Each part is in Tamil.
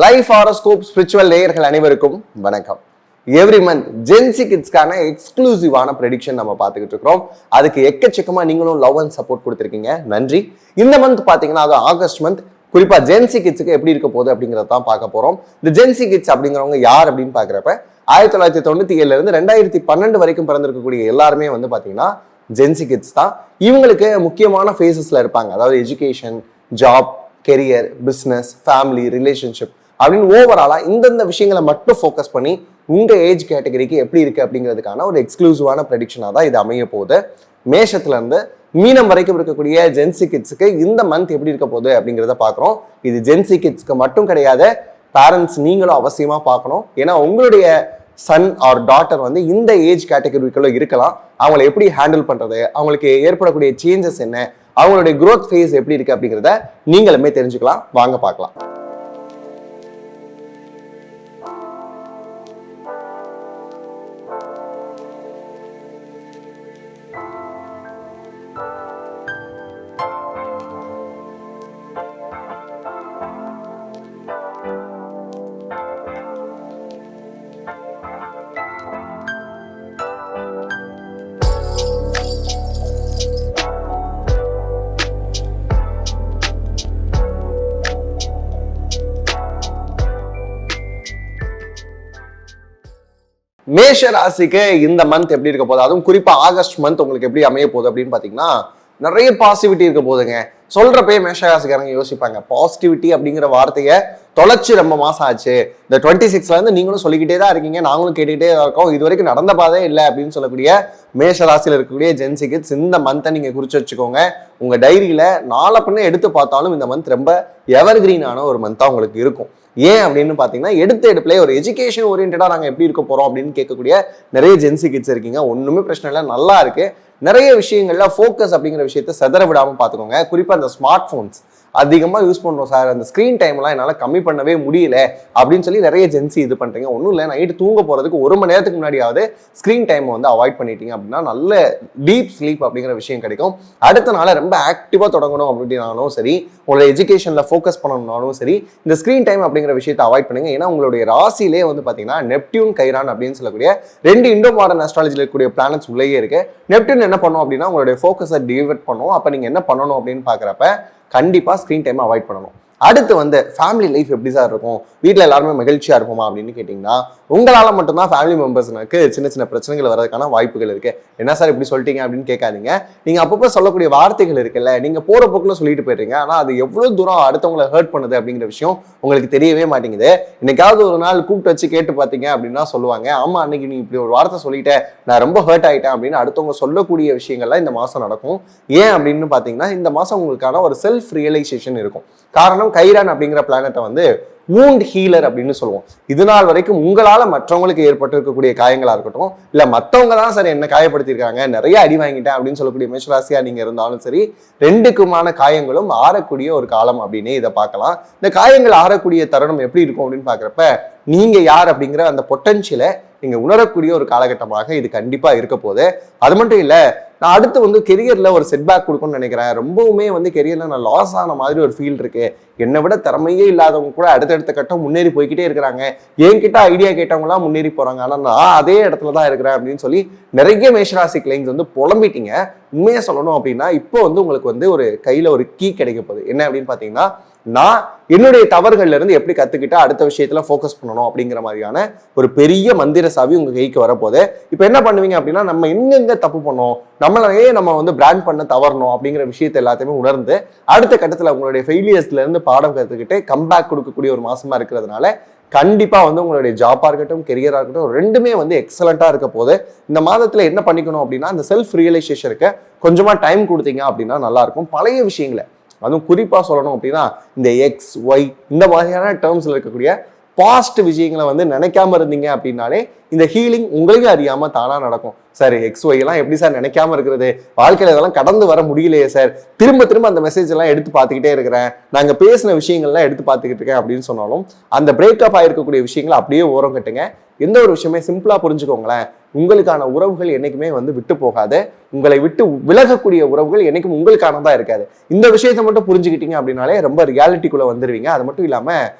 லைஃப் ஹாரோஸ்கோப் ஸ்பிரிச்சுவல் நேயர்கள் அனைவருக்கும் வணக்கம். எவ்ரி மந்த் ஜென்சி கிட்ஸ்க்கான எக்ஸ்க்ளூசிவான ப்ரெடிக்ஷன் நம்ம பார்த்துக்கிட்டு இருக்கிறோம். அதுக்கு எக்கச்சக்கமா நீங்களும் லவ் அண்ட் சப்போர்ட் கொடுத்துருக்கீங்க, நன்றி. இந்த மந்த் பார்த்தீங்கன்னா அது ஆகஸ்ட் மந்த், குறிப்பா ஜென்சி கிட்ஸுக்கு எப்படி இருக்க போகுது அப்படிங்கிறத தான் பார்க்க போறோம். இந்த ஜென்சி கிட்ஸ் அப்படிங்கிறவங்க யார் அப்படின்னு பாக்குறப்ப 1997 இருந்து 2012 வரைக்கும் பிறந்திருக்கக்கூடிய எல்லாருமே வந்து பாத்தீங்கன்னா ஜென்சி கிட்ஸ் தான். இவங்களுக்கு முக்கியமான ஃபேஸஸ்ல இருப்பாங்க, அதாவது education, job, career, business, family, relationship அப்படின்னு ஓவராலா இந்தந்த விஷயங்களை மட்டும் ஃபோக்கஸ் பண்ணி உங்க ஏஜ் கேட்டகரிக்கு எப்படி இருக்கு அப்படிங்கிறதுக்கான ஒரு எக்ஸ்க்ளூசிவான ப்ரெடிக்ஷனா தான் இது அமைய போகுது. மேஷத்துல இருந்து மீனம் வரைக்கும் இருக்கக்கூடிய ஜென்சி கிட்ஸுக்கு இந்த மந்த் எப்படி இருக்க போகுது அப்படிங்கிறத பாக்குறோம். இது ஜென்சி கிட்ஸ்க்கு மட்டும் கிடையாது, பேரண்ட்ஸ் நீங்களும் அவசியமா பார்க்கணும். ஏன்னா உங்களுடைய சன் ஆர் டாட்டர் வந்து இந்த ஏஜ் கேட்டகரிக்குள்ள இருக்கலாம். அவங்களை எப்படி ஹேண்டில் பண்றது, அவங்களுக்கு ஏற்படக்கூடிய சேஞ்சஸ் என்ன, அவங்களுடைய growth phase எப்படி இருக்கு அப்படிங்கிறத நீங்களுமே தெரிஞ்சுக்கலாம். வாங்க பார்க்கலாம். மேஷ ராசிக்கு இந்த மந்த் எப்படி இருக்க போகுது, அதுவும் குறிப்பா ஆகஸ்ட் மந்த் உங்களுக்கு எப்படி அமைய போகுது அப்படின்னு பாத்தீங்கன்னா நிறைய பாசிட்டிவிட்டி இருக்க போகுதுங்க. சொல்றப்பே மேஷ ராசிக்காரங்க யோசிப்பாங்க, பாசிட்டிவிட்டி அப்படிங்கிற வார்த்தையை தொலைச்சு ரொம்ப மாசம் ஆச்சு, இந்த 26ல இருந்து நீங்களும் சொல்லிக்கிட்டே தான் இருக்கீங்க, நாங்களும் கேட்டுக்கிட்டே தான் இருக்கோம், இது வரைக்கும் நடந்த பாதே இல்லை அப்படின்னு சொல்லக்கூடிய மேஷ ராசியில இருக்கக்கூடிய ஜென்சி கிட்ஸ் இந்த மந்த்தை நீங்க குறிச்சு வச்சுக்கோங்க. உங்க டைரியில நாளை பின்ன எடுத்து பார்த்தாலும் இந்த மந்த் ரொம்ப எவர் கிரீனான ஒரு மந்தா உங்களுக்கு இருக்கும். ஏன் அப்படின்னு பாத்தீங்கன்னா எடுப்பிலே ஒரு எஜுகேஷன் ஓரியன்டா நாங்க எப்படி இருக்க போறோம் அப்படின்னு கேட்கக்கூடிய நிறைய ஜென்சி கிட்ஸ் இருக்கீங்க. ஒண்ணுமே பிரச்சனை இல்லை, நல்லா இருக்கு. நிறைய விஷயங்கள்ல ஃபோக்கஸ் அப்படிங்கிற விஷயத்த செதற விடாம பாத்துக்கோங்க. குறிப்பா அந்த ஸ்மார்ட் போன்ஸ் அதிகமா யூஸ் பண்றோம் சார், அந்த ஸ்கிரீன் டைம் எல்லாம் என்னால கம்மி பண்ணவே முடியல அப்படின்னு சொல்லி நிறைய ஜென்சி இது பண்றீங்க. ஒன்றும் இல்லை, நைட்டு தூங்க போறதுக்கு 1 மணி நேரத்துக்கு முன்னாடியாவது ஸ்கிரீன் டைம் வந்து அவாய்ட் பண்ணிட்டீங்க அப்படின்னா நல்ல டீப் ஸ்லீப் அப்படிங்கிற விஷயம் கிடைக்கும். அடுத்த நாள ரொம்ப ஆக்டிவா தொடங்கணும் அப்படின்னாலும் சரி, உங்களோட எஜுகேஷன்ல ஃபோக்கஸ் பண்ணணும்னாலும் சரி, இந்த ஸ்கிரீன் டைம் அப்படிங்கிற விஷயத்தை அவாய்ட் பண்ணுங்க. ஏன்னா உங்களுடைய ராசியிலே வந்து பாத்தீங்கன்னா நெப்டியூன், கைரான் அப்படின்னு சொல்லக்கூடிய 2 இண்டோ மாடர்ன் அஸ்ட்ராலஜில இருக்கக்கூடிய பிளானட்ஸ் உள்ளேயே இருக்கு. நெப்டியூன் என்ன பண்ணும் அப்படின்னா உங்களுடைய ஃபோக்கஸை டிவைட் பண்ணும். அப்ப நீங்க என்ன பண்ணணும் அப்படின்னு பாக்குறப்ப கண்டிப்பா ஸ்கிரீன் டைம் அவாய்ட் பண்ணணும். அடுத்து வந்து ஃபேமிலி லைஃப் எப்படி சார் இருக்கும், வீட்டில் எல்லாருமே மகிழ்ச்சியா இருப்போமா அப்படின்னு கேட்டீங்கன்னா உங்களால மட்டும்தான் ஃபேமிலி மெம்பர்ஸ்னுக்கு சின்ன சின்ன பிரச்சனைகள் வர்றதுக்கான வாய்ப்புகள் இருக்கு. என்ன சார் இப்படி சொல்லிட்டீங்க அப்படின்னு கேட்காதீங்க. நீங்க அப்பப்போ சொல்லக்கூடிய வார்த்தைகள் இருக்குல்ல, நீங்க போற போக்குல சொல்லிட்டு போயிடுறீங்க, ஆனா அது எவ்வளவு தூரம் அடுத்தவங்களை ஹர்ட் பண்ணுது அப்படிங்கிற விஷயம் உங்களுக்கு தெரியவே மாட்டேங்குது. இன்னைக்காவது ஒரு நாள் கூப்பிட்டு வச்சு கேட்டு பார்த்தீங்க அப்படின்னா சொல்லுவாங்க, ஆமா அன்னைக்கு நீ இப்படி ஒரு வார்த்தை சொல்லிட்டேன், நான் ரொம்ப ஹர்ட் ஆயிட்டேன் அப்படின்னு அடுத்தவங்க சொல்லக்கூடிய விஷயங்கள்லாம் இந்த மாசம் நடக்கும். ஏன் அப்படின்னு பாத்தீங்கன்னா இந்த மாசம் உங்களுக்கான ஒரு செல்ஃப் ரியலைசேஷன் இருக்கும். காரணம் கைரான் அப்படிங்கிற பிளானட்டை வந்து வூண்ட் ஹீலர் அப்படின்னு சொல்லுவோம். இது நாள் வரைக்கும் உங்களால மற்றவங்களுக்கு ஏற்பட்டிருக்கக்கூடிய காயங்களா இருக்கட்டும், இல்ல மற்றவங்க தான் சார் என்ன காயப்படுத்திருக்காங்க, நிறைய அடி வாங்கிட்டேன் அப்படின்னு சொல்லக்கூடிய மேஷராசியா நீங்க இருந்தாலும் சரி, 2க்குமான காயங்களும் ஆறக்கூடிய ஒரு காலம் அப்படின்னு இதை பார்க்கலாம். இந்த காயங்கள் ஆறக்கூடிய தருணம் எப்படி இருக்கும் அப்படின்னு பாக்குறப்ப நீங்க யார் அப்படிங்கிற அந்த பொட்டன்ஷியலை நீங்க உணரக்கூடிய ஒரு காலகட்டமாக இது கண்டிப்பா இருக்க போகுது. அது மட்டும் இல்ல, நான் அடுத்து வந்து கெரியர்ல ஒரு செட்பேக் கொடுக்கும்னு நினைக்கிறேன். ரொம்பவுமே வந்து கெரியர்ல நான் லாஸ் ஆன மாதிரி ஒரு ஃபீல் இருக்கு. என்னை விட திறமையே இல்லாதவங்க கூட அடுத்தடுத்த கட்டம் முன்னேறி போய்கிட்டே இருக்கிறாங்க. என்கிட்ட ஐடியா கேட்டவங்க எல்லாம் முன்னேறி போறாங்க, ஆனா நான் அதே இடத்துல தான் இருக்கிறேன் அப்படின்னு சொல்லி நிறைய மேஷராசி கிளைண்ட்ஸ் வந்து புலம்பிட்டீங்க. உண்மையா சொல்லணும் அப்படின்னா இப்போ வந்து உங்களுக்கு வந்து ஒரு கையில ஒரு கீ கிடைக்க போகுது. என்ன அப்படின்னு பாத்தீங்கன்னா, நான் என்னுடைய தவறுகள்ல இருந்து எப்படி கத்துக்கிட்டா அடுத்த விஷயத்துல ஃபோக்கஸ் பண்ணணும் அப்படிங்கிற மாதிரியான ஒரு பெரிய மந்திர சாவி உங்க கைக்கு வரப்போகுது. இப்ப என்ன பண்ணுவீங்க அப்படின்னா, நம்ம எங்கெங்க தப்பு பண்ணோம், நம்மளையே நம்ம வந்து பிராண்ட் பண்ண தவறணும் அப்படிங்கிற விஷயத்தை எல்லாத்தையுமே உணர்ந்து அடுத்த கட்டத்துல உங்களுடைய ஃபெயிலியர்ஸ்ல இருந்து பாடம் கத்துக்கிட்டு கம்பேக் கொடுக்கக்கூடிய ஒரு மாசமா இருக்கிறதுனால கண்டிப்பா வந்து உங்களுடைய ஜாப்பா இருக்கட்டும், கெரியரா இருக்கட்டும், 2மே வந்து எக்ஸலண்டா இருக்க போது. இந்த மாதத்துல என்ன பண்ணிக்கணும் அப்படின்னா, அந்த செல்ஃப் ரியலைசேஷனுக்கு கொஞ்சமா டைம் கொடுத்தீங்க அப்படின்னா நல்லா இருக்கும். பழைய விஷயங்களை, அதுவும் குறிப்பா சொல்லணும் அப்படின்னா இந்த எக்ஸ் ஒய் இந்த மாதிரியான டேர்ம்ஸ்ல இருக்கக்கூடிய பாஸ்ட் விஷயங்களை வந்து நினைக்காம இருந்தீங்க அப்படின்னாலே இந்த ஹீலிங் உங்களையும் அறியாம தானா நடக்கும். சார் எக்ஸ் ஒய் எல்லாம் எப்படி சார் நினைக்காம இருக்கிறது, வாழ்க்கையில இதெல்லாம் கடந்து வர முடியலையே சார், திரும்ப திரும்ப அந்த மெசேஜ் எல்லாம் எடுத்து பார்த்துக்கிட்டே இருக்கிறேன், நாங்க பேசின விஷயங்கள்லாம் எடுத்து பார்த்துக்கிட்டு இருக்கேன் அப்படின்னு சொன்னாலும் அந்த பிரேக்கப் ஆயிருக்கக்கூடிய விஷயங்களை அப்படியே ஓரம் கட்டுங்க. எந்த ஒரு விஷயமே சிம்பிளா புரிஞ்சுக்கோங்களேன், உங்களுக்கான உறவுகள் என்னைக்குமே வந்து விட்டு போகாது, உங்களை விட்டு விலகக்கூடிய உறவுகள் என்னைக்கும் உங்களுக்கானதா இருக்காது. இந்த விஷயத்தை மட்டும் புரிஞ்சுக்கிட்டீங்க அப்படின்னாலே ரொம்ப ரியாலிட்டிக்குள்ள வந்துருவீங்க. அது மட்டும் இல்லாம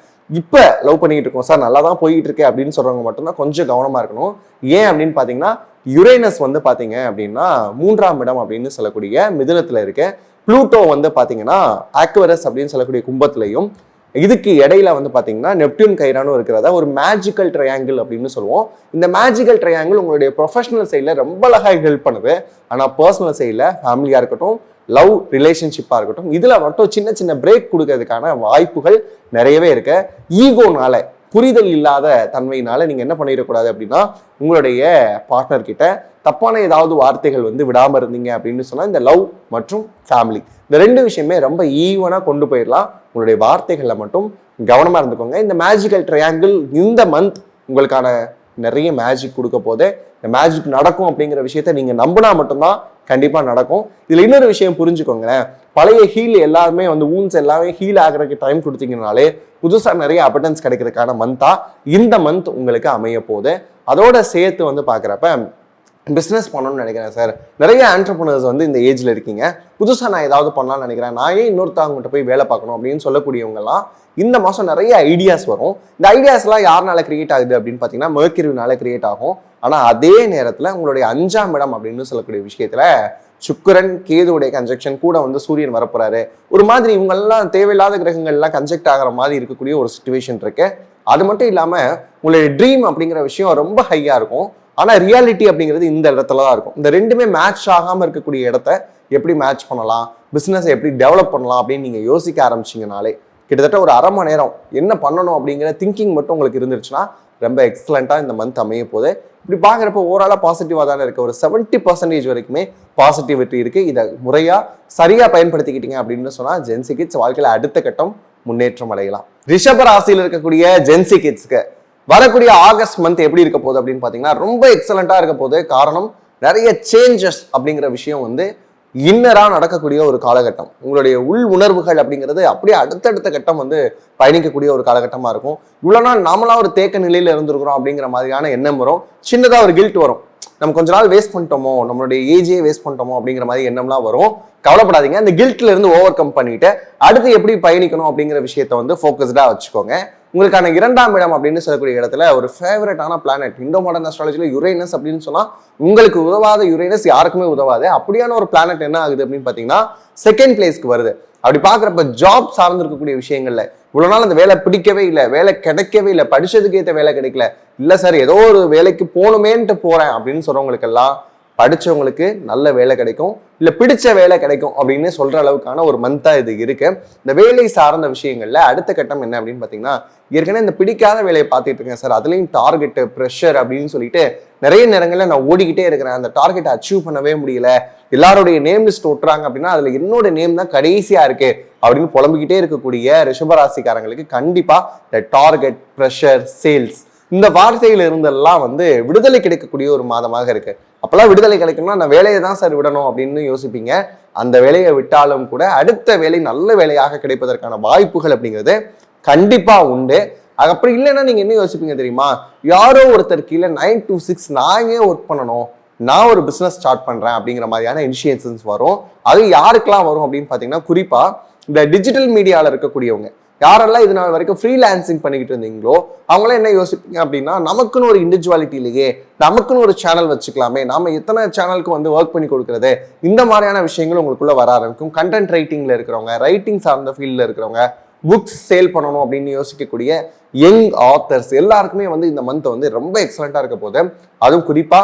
இப்போ லவ் பண்ணிட்டு இருக்கோம் சார், நல்லா தான் போயிட்டு இருக்கு அப்படின்னு சொல்றவங்க மட்டும்தான் கொஞ்சம் கவனமா இருக்கணும். ஏன் அப்படின்னு பாத்தீங்கன்னா யுரேனஸ் வந்து பாத்தீங்க அப்படின்னா 3ஆம் இடம் அப்படின்னு சொல்லக்கூடிய மிதுனத்துல இருக்கு. ப்ளூட்டோ வந்து பாத்தீங்கன்னா ஆக்வரஸ் அப்படின்னு சொல்லக்கூடிய கும்பத்திலையும், இதுக்கு இடையில வந்து பாத்தீங்கன்னா நெப்டியூன் கைரானும் இருக்கிறத ஒரு மேஜிக்கல் ட்ரையாங்கிள் அப்படின்னு சொல்லுவோம். இந்த மேஜிக்கல் ட்ரையாங்கிள் உங்களுடைய ப்ரொஃபஷனல் சைட்ல ரொம்ப அழகாக ஹெல்ப் பண்ணுது. ஆனா பர்சனல் சைட்ல ஃபேமிலியா இருக்கட்டும், லவ் ரிலேஷன்ஷிப்பா இருக்கட்டும், இதுல மட்டும் சின்ன சின்ன பிரேக் கொடுக்கறதுக்கான வாய்ப்புகள் நிறையவே இருக்கு. ஈகோனால, புரிதல் இல்லாத தன்மையினால நீங்க என்ன பண்ணிடக்கூடாது அப்படின்னா உங்களுடைய பார்ட்னர் கிட்ட தப்பான ஏதாவது வார்த்தைகள் வந்து விடாம இருந்தீங்க அப்படின்னு சொன்னா இந்த லவ் மற்றும் ஃபேமிலி இந்த 2 விஷயமே ரொம்ப ஈவனா கொண்டு போயிடலாம். உங்களுடைய வார்த்தைகள்ல மட்டும் கவனமா இருந்துக்கோங்க. இந்த மேஜிக்கல் ட்ரையாங்கிள் இந்த மந்த் உங்களுக்கான நிறைய மேஜிக் கொடுக்க போது. இந்த மேஜிக் நடக்கும் அப்படிங்கிற விஷயத்த நீங்க நம்பினா மட்டும்தான் கண்டிப்பா நடக்கும். இதுல இன்னொரு விஷயம் புரிஞ்சுக்கோங்களேன், பழைய ஹீல் எல்லாருமே வந்து ஊன்ஸ் எல்லாமே ஹீல் ஆகிறதுக்கு டைம் கொடுத்தீங்கனாலே புதுசா நிறைய அபண்டன்ஸ் கிடைக்கிறதுக்கான மந்தா இந்த மந்த் உங்களுக்கு அமைய போகுது. அதோட சேர்த்து வந்து பாக்குறப்ப பிஸ்னஸ் பண்ணணும்னு நினைக்கிறேன் சார், நிறைய ஆண்டர்பிரினர்ஸ் வந்து இந்த ஏஜ்ல இருக்கீங்க, புதுசாக நான் ஏதாவது பண்ணலாம்னு நினைக்கிறேன், நான் ஏன் இன்னொருத்தவங்ககிட்ட போய் வேலை பார்க்கணும் அப்படின்னு சொல்லக்கூடியவங்கலாம் இந்த மாதம் நிறைய ஐடியாஸ் வரும். இந்த ஐடியாஸ்லாம் யாருனால கிரியேட் ஆகுது அப்படின்னு பார்த்தீங்கன்னா மெர்க்யூரினால கிரியேட் ஆகும். ஆனால் அதே நேரத்தில் உங்களுடைய 5ஆம் இடம் அப்படின்னு சொல்லக்கூடிய விஷயத்துல சுக்கிரன் கேதுவுடைய கன்ஜெக்ஷன் கூட வந்து சூரியன் வரப்போறாரு. ஒரு மாதிரி இவங்கெல்லாம் தேவையில்லாத கிரகங்கள்லாம் கன்ஜெக்ட் ஆகிற மாதிரி இருக்கக்கூடிய ஒரு சிச்சுவேஷன் இருக்கு. அது மட்டும் இல்லாமல் உங்களுடைய ட்ரீம் அப்படிங்கிற விஷயம் ரொம்ப ஹையா இருக்கும். ஆனா ரியாலிட்டி அப்படிங்கிறது இந்த இடத்துல தான் இருக்கும். இந்த ரெண்டுமே மேட்ச் ஆகாம இருக்கக்கூடிய இடத்த எப்படி மேட்ச் பண்ணலாம், பிசினஸ் எப்படி டெவலப் பண்ணலாம் அப்படின்னு நீங்க யோசிக்க ஆரம்பிச்சீங்கனாலே கிட்டத்தட்ட ஒரு அரை மணி நேரம் என்ன பண்ணணும் அப்படிங்கிற திங்கிங் மட்டும் உங்களுக்கு இருந்துருச்சுன்னா ரொம்ப எக்ஸலண்டா இந்த மந்த் அமைய போது. இப்படி பாக்குறப்ப ஓவராலா பாசிட்டிவா தானே இருக்கு. ஒரு 70% வரைக்குமே பாசிட்டிவிட்டி இருக்கு. இதை முறையா சரியா பயன்படுத்திக்கிட்டீங்க அப்படின்னு சொன்னா ஜென்சி கிட்ஸ் வாழ்க்கையில அடுத்த கட்டம் முன்னேற்றம் அடையலாம். ரிஷப ராசியில் இருக்கக்கூடிய ஜென்சி கிட்ஸ்க்கு வரக்கூடிய ஆகஸ்ட் மந்த் எப்படி இருக்க போகுது அப்படின்னு பாத்தீங்கன்னா ரொம்ப எக்ஸலண்டா இருக்க போகுது. காரணம் நிறைய சேஞ்சஸ் அப்படிங்கிற விஷயம் வந்து இன்னரா நடக்கக்கூடிய ஒரு காலகட்டம். உங்களுடைய உள் உணர்வுகள் அப்படிங்கிறது அப்படியே அடுத்தடுத்த கட்டம் வந்து பயணிக்கக்கூடிய ஒரு காலகட்டமா இருக்கும். இவ்வளவு நாள் நாமளா ஒரு தேக்க நிலையில இருந்திருக்கிறோம் அப்படிங்கிற மாதிரியான எண்ணம் வரும். சின்னதா ஒரு கில்ட் வரும், நம்ம கொஞ்ச நாள் வேஸ்ட் பண்ணிட்டோமோ, நம்மளுடைய ஏஜே வேஸ்ட் பண்ணிட்டோமோ அப்படிங்கிற மாதிரி எண்ணம்லாம் வரும். கவலைப்படாதீங்க, அந்த கில்ட்ல இருந்து ஓவர் கம் பண்ணிட்டு அடுத்து எப்படி பயணிக்கணும் அப்படிங்கிற விஷயத்த வந்து ஃபோக்கஸ்டா வச்சுக்கோங்க. உங்களுக்கான 2ஆம் இடம் அப்படின்னு சொல்லக்கூடிய இடத்துல ஒரு ஃபேவரட்டான பிளானட் இண்டோ மாடர்ன் அஸ்ட்ராலஜில யுரேனஸ் அப்படின்னு சொன்னா உங்களுக்கு உதவாத யுரேனஸ் யாருக்குமே உதவாது. அப்படியான ஒரு பிளானட் என்ன ஆகுது அப்படின்னு பாத்தீங்கன்னா 2nd பிளேஸ்க்கு வருது. அப்படி பாக்குறப்ப ஜாப் சார்ந்து இருக்கக்கூடிய விஷயங்கள்ல இவ்வளவு நாள் அந்த வேலை பிடிக்கவே இல்லை, வேலை கிடைக்கவே இல்லை, படிச்சதுக்கு ஏற்ற வேலை கிடைக்கல, இல்ல சார் ஏதோ ஒரு வேலைக்கு போகணுமேன்ட்டு போறேன் அப்படின்னு சொல்றவங்களுக்கு எல்லாம் படிச்சவங்களுக்கு நல்ல வேலை கிடைக்கும், இல்ல பிடிச்ச வேலை கிடைக்கும் அப்படின்னு சொல்ற அளவுக்கான ஒரு மந்தா இது இருக்கு. இந்த வேலை சார்ந்த விஷயங்கள்ல அடுத்த கட்டம் என்ன அப்படின்னு பாத்தீங்கன்னா, ஏற்கனவே இந்த பிடிக்காத வேலையை பார்த்துட்டு இருக்கேன் சார், அதுலயும் டார்கெட் ப்ரெஷர் அப்படின்னு சொல்லிட்டு நிறைய நேரங்கள்ல நான் ஓடிக்கிட்டே இருக்கிறேன், அந்த டார்கெட்டை அச்சீவ் பண்ணவே முடியல, எல்லாருடைய நேம் லிஸ்ட் ஒட்டுறாங்க அப்படின்னா அதுல என்னோட நேம் தான் கடைசியா இருக்கு அப்படின்னு புலம்பிக்கிட்டே இருக்கக்கூடிய ரிஷபராசிக்காரங்களுக்கு கண்டிப்பா இந்த டார்கெட், ப்ரெஷர், சேல்ஸ் இந்த வார்த்தையில இருந்தெல்லாம் வந்து விடுதலை கிடைக்கக்கூடிய ஒரு மாதமாக இருக்கு. அப்பெல்லாம் விடுதலை கிடைக்கணும்னா நான் வேலையை தான் சார் விடணும் அப்படின்னு யோசிப்பீங்க. அந்த வேலையை விட்டாலும் கூட அடுத்த வேலை நல்ல வேலையாக கிடைப்பதற்கான வாய்ப்புகள் அப்படிங்கிறது கண்டிப்பா உண்டு. அதுக்கப்புறம் இல்லைன்னா நீங்க என்ன யோசிப்பீங்க தெரியுமா, யாரோ ஒருத்தர் கீழே 9 to 6 நான் ஏன் ஒர்க் பண்ணணும், நான் ஒரு பிசினஸ் ஸ்டார்ட் பண்றேன் அப்படிங்கிற மாதிரியான இனிஷியேஷன்ஸ் வரும். அது யாருக்கெல்லாம் வரும் அப்படின்னு பாத்தீங்கன்னா குறிப்பா இந்த டிஜிட்டல் மீடியால இருக்கக்கூடியவங்க யாரெல்லாம் இது நாள் வரைக்கும் ஃப்ரீலான்சிங் பண்ணிக்கிட்டு இருந்தீங்களோ அவங்களாம் என்ன யோசிப்பீங்க அப்படின்னா, நமக்குன்னு ஒரு இண்டிவிஜுவாலிட்டி இல்லையே, நமக்குன்னு ஒரு சேனல் வச்சுக்கலாமே, நாம எத்தனை சேனலுக்கு வந்து ஒர்க் பண்ணி கொடுக்குறது, இந்த மாதிரியான விஷயங்கள் உங்களுக்குள்ள வர ஆரம்பிக்கும். கண்டென்ட் ரைட்டிங்ல இருக்கிறவங்க, ரைட்டிங் சார்ந்த ஃபீல்ட்ல இருக்கிறவங்க, புக்ஸ் சேல் பண்ணணும் அப்படின்னு யோசிக்கக்கூடிய யங் ஆத்தர்ஸ் எல்லாருக்குமே வந்து இந்த மந்த் வந்து ரொம்ப எக்ஸலண்டா இருக்க போது. அதுவும் குறிப்பா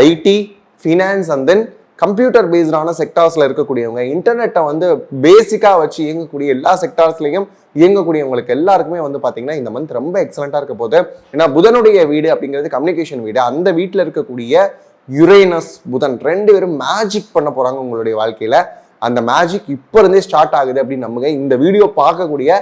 IT, finance and then computer பேஸ்டான செக்டார்ஸ்ல இருக்கக்கூடியவங்க, இன்டர்நெட்டை வந்து பேசிக்கா வச்சு இயங்கக்கூடிய எல்லா செக்டார்ஸ்லையும் இயங்கக்கூடியவங்களுக்கு எல்லாருக்குமே வந்து பாத்தீங்கன்னா இந்த மந்த் ரொம்ப எக்ஸலண்டா இருக்க போது. ஏன்னா புதனுடைய வீடு அப்படிங்கிறது கம்யூனிகேஷன் வீடு. அந்த வீட்டுல இருக்கக்கூடிய யுரேனஸ், புதன் 2 பேரும் மேஜிக் பண்ண போறாங்க உங்களுடைய வாழ்க்கையில. அந்த மேஜிக் இப்ப இருந்தே ஸ்டார்ட் ஆகுது அப்படின்னு நம்புங்க. இந்த வீடியோ பார்க்கக்கூடிய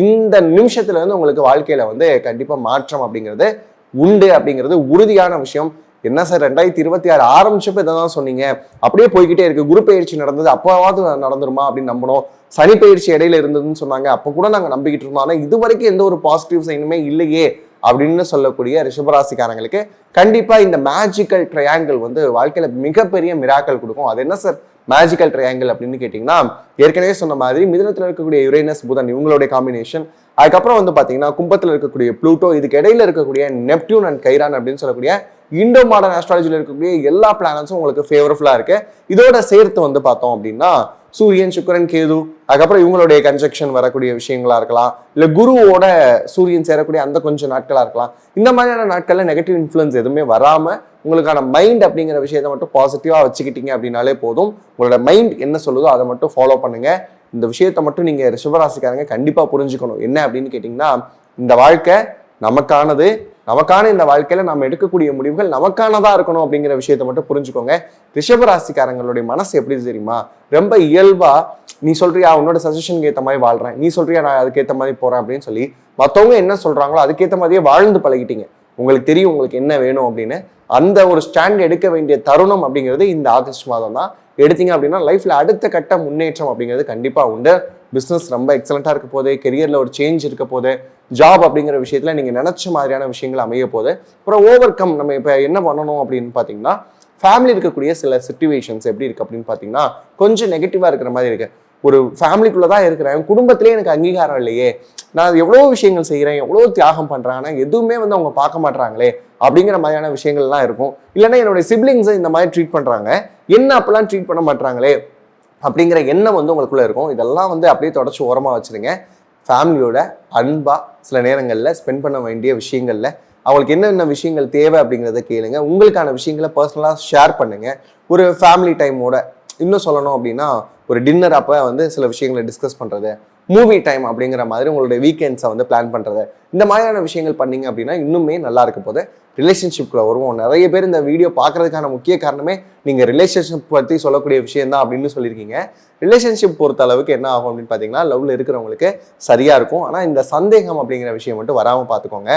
இந்த நிமிஷத்துல இருந்து உங்களுக்கு வாழ்க்கையில வந்து கண்டிப்பா மாற்றம் அப்படிங்கிறது உண்டு அப்படிங்கிறது உறுதியான விஷயம். என்ன சார் 2026 ஆரம்பிச்சப்ப இதை தான் சொன்னீங்க, அப்படியே போய்கிட்டே இருக்கு, குரு பயிற்சி நடந்தது அப்பவாவது நடந்துருமா அப்படின்னு நம்பணும், சனி பயிற்சி இடையில இருந்ததுன்னு சொன்னாங்க அப்ப கூட நாங்க நம்பிக்கிட்டு இருந்தோம், ஆனா இது வரைக்கும் எந்த ஒரு பாசிட்டிவ் சைனுமே இல்லையே அப்படின்னு சொல்லக்கூடிய ரிஷபராசிக்காரங்களுக்கு கண்டிப்பா இந்த மேஜிக்கல் ட்ரையாங்கிள் வந்து வாழ்க்கையில மிகப்பெரிய மிராக்கல் கொடுக்கும். அது என்ன சார் மேஜிக்கல் ட்ரையாங்கிள் அப்படின்னு கேட்டிங்கன்னா ஏற்கனவே சொன்ன மாதிரி மிதுனத்தில் இருக்கக்கூடிய யுரேனஸ் புதன் இவங்களுடைய காம்பினேஷன், அதுக்கப்புறம் வந்து பார்த்தீங்கன்னா கும்பத்தில் இருக்கக்கூடிய ப்ளூட்டோ, இதுக்கு இடையில இருக்கக்கூடிய நெப்டியூன் அண்ட் கைரான் அப்படின்னு சொல்லக்கூடிய இண்டோ மாடர்ன் ஆஸ்ட்ராலஜியில் இருக்கக்கூடிய எல்லா பிளானட்ஸும் உங்களுக்கு ஃபேவரபுல்லா இருக்கு. இதோட சேர்த்து வந்து பார்த்தோம் அப்படின்னா சூரியன், சுக்கிரன், கேது, அதுக்கப்புறம் இவங்களுடைய கன்ஜெக்ஷன் வரக்கூடிய விஷயங்களா இருக்கலாம், இல்ல குருவோட சூரியன் சேரக்கூடிய அந்த கொஞ்சம் நாட்களா இருக்கலாம். இந்த மாதிரியான நாட்கள்ல நெகட்டிவ் இன்ஃப்ளூயன்ஸ் எதுவுமே வராம உங்களுக்கான மைண்ட் அப்படிங்கிற விஷயத்த மட்டும் பாசிட்டிவா வச்சுக்கிட்டீங்க அப்படின்னாலே போதும். உங்களோட மைண்ட் என்ன சொல்லுதோ அதை மட்டும் ஃபாலோ பண்ணுங்க. இந்த விஷயத்த மட்டும் நீங்க ரிஷபராசிக்காரங்க கண்டிப்பா புரிஞ்சுக்கணும். என்ன அப்படின்னு கேட்டீங்கன்னா, இந்த வாழ்க்கை நமக்கானது, நமக்கான இந்த வாழ்க்கையில நம்ம எடுக்கக்கூடிய முடிவுகள் நமக்கானதா இருக்கணும் அப்படிங்கிற விஷயத்த மட்டும் புரிஞ்சுக்கோங்க. ரிஷபராசிக்காரங்களுடைய மனசு எப்படி தெரியுமா, ரொம்ப இயல்பா நீ சொல்றியா உன்னோட சஜஷனுக்கு ஏற்ற மாதிரி வாழ்றேன், நீ சொல்றியா நான் அதுக்கேற்ற மாதிரி போறேன் அப்படின்னு சொல்லி மற்றவங்க என்ன சொல்றாங்களோ அதுக்கேற்ற மாதிரியே வாழ்ந்து பழகிட்டீங்க. உங்களுக்கு தெரியும் உங்களுக்கு என்ன வேணும் அப்படின்னு. அந்த ஒரு ஸ்டாண்ட் எடுக்க வேண்டிய தருணம் அப்படிங்கிறது இந்த ஆகஸ்ட் மாதம் தான். எடுத்தீங்க அப்படின்னா லைஃப்ல அடுத்த கட்ட முன்னேற்றம் அப்படிங்கிறது கண்டிப்பா உண்டு. பிசினஸ் ரொம்ப எக்ஸலண்டா இருக்க போது, கெரியர்ல ஒரு சேஞ்ச் இருக்க போது, ஜாப் அப்படிங்கிற விஷயத்துல நீங்க நினைச்ச மாதிரியான விஷயங்கள் அமைய போது. அப்புறம் ஓவர் கம் நம்ம இப்ப என்ன பண்ணணும் அப்படின்னு பாத்தீங்கன்னா, ஃபேமிலி இருக்கக்கூடிய சில சிச்சுவேஷன்ஸ் எப்படி இருக்கு அப்படின்னு பாத்தீங்கன்னா கொஞ்சம் நெகட்டிவா இருக்கிற மாதிரி இருக்கு. ஒரு ஃபேமிலிக்குள்ளதான் இருக்கிறேன், குடும்பத்திலேயே எனக்கு அங்கீகாரம் இல்லையே, நான் எவ்வளவு விஷயங்கள் செய்யறேன், எவ்வளவு தியாகம் பண்றேன், ஆனா எதுவுமே வந்து அவங்க பார்க்க மாட்டாங்களே அப்படிங்கிற மாதிரியான விஷயங்கள்லாம் இருக்கும். இல்லைன்னா என்னுடைய சிப்ளிங்ஸை இந்த மாதிரி ட்ரீட் பண்றாங்க, என்ன அப்பெல்லாம் ட்ரீட் பண்ண மாட்டாங்களே அப்படிங்கிற எண்ணம் வந்து உங்களுக்குள்ள இருக்கும். இதெல்லாம் வந்து அப்படியே தொடச்சு ஓரமா வச்சிருங்க. ஃபேமிலியோட அன்பா சில நேரங்களில் ஸ்பெண்ட் பண்ண வேண்டிய விஷயங்கள்ல அவங்களுக்கு என்னென்ன விஷயங்கள் தேவை அப்படிங்கிறத கேளுங்க. உங்களுக்கான விஷயங்களை பர்சனலாக ஷேர் பண்ணுங்க. ஒரு ஃபேமிலி டைமோட இன்னும் சொல்லணும் அப்படின்னா ஒரு டின்னர் அப்போ வந்து சில விஷயங்களை டிஸ்கஸ் பண்ணுறது, மூவி டைம் அப்படிங்கிற மாதிரி உங்களுடைய வீக்கெண்ட்ஸை வந்து பிளான் பண்ணுறது, இந்த மாதிரியான விஷயங்கள் பண்ணீங்க அப்படின்னா இன்னுமே நல்லா இருக்க போது. ரிலேஷன்ஷிப்குள்ள வருவோம். நிறைய பேர் இந்த வீடியோ பார்க்கறதுக்கான முக்கிய காரணமே நீங்கள் ரிலேஷன்ஷிப் பற்றி சொல்லக்கூடிய விஷயம் தான் அப்படின்னு சொல்லியிருக்கீங்க. ரிலேஷன்ஷிப் பொறுத்த அளவுக்கு என்ன ஆகும் அப்படின்னு பார்த்தீங்கன்னா, லவ்ல இருக்கிறவங்களுக்கு சரியா இருக்கும். ஆனால் இந்த சந்தேகம் அப்படிங்கிற விஷயம் மட்டும் வராமல் பார்த்துக்கோங்க.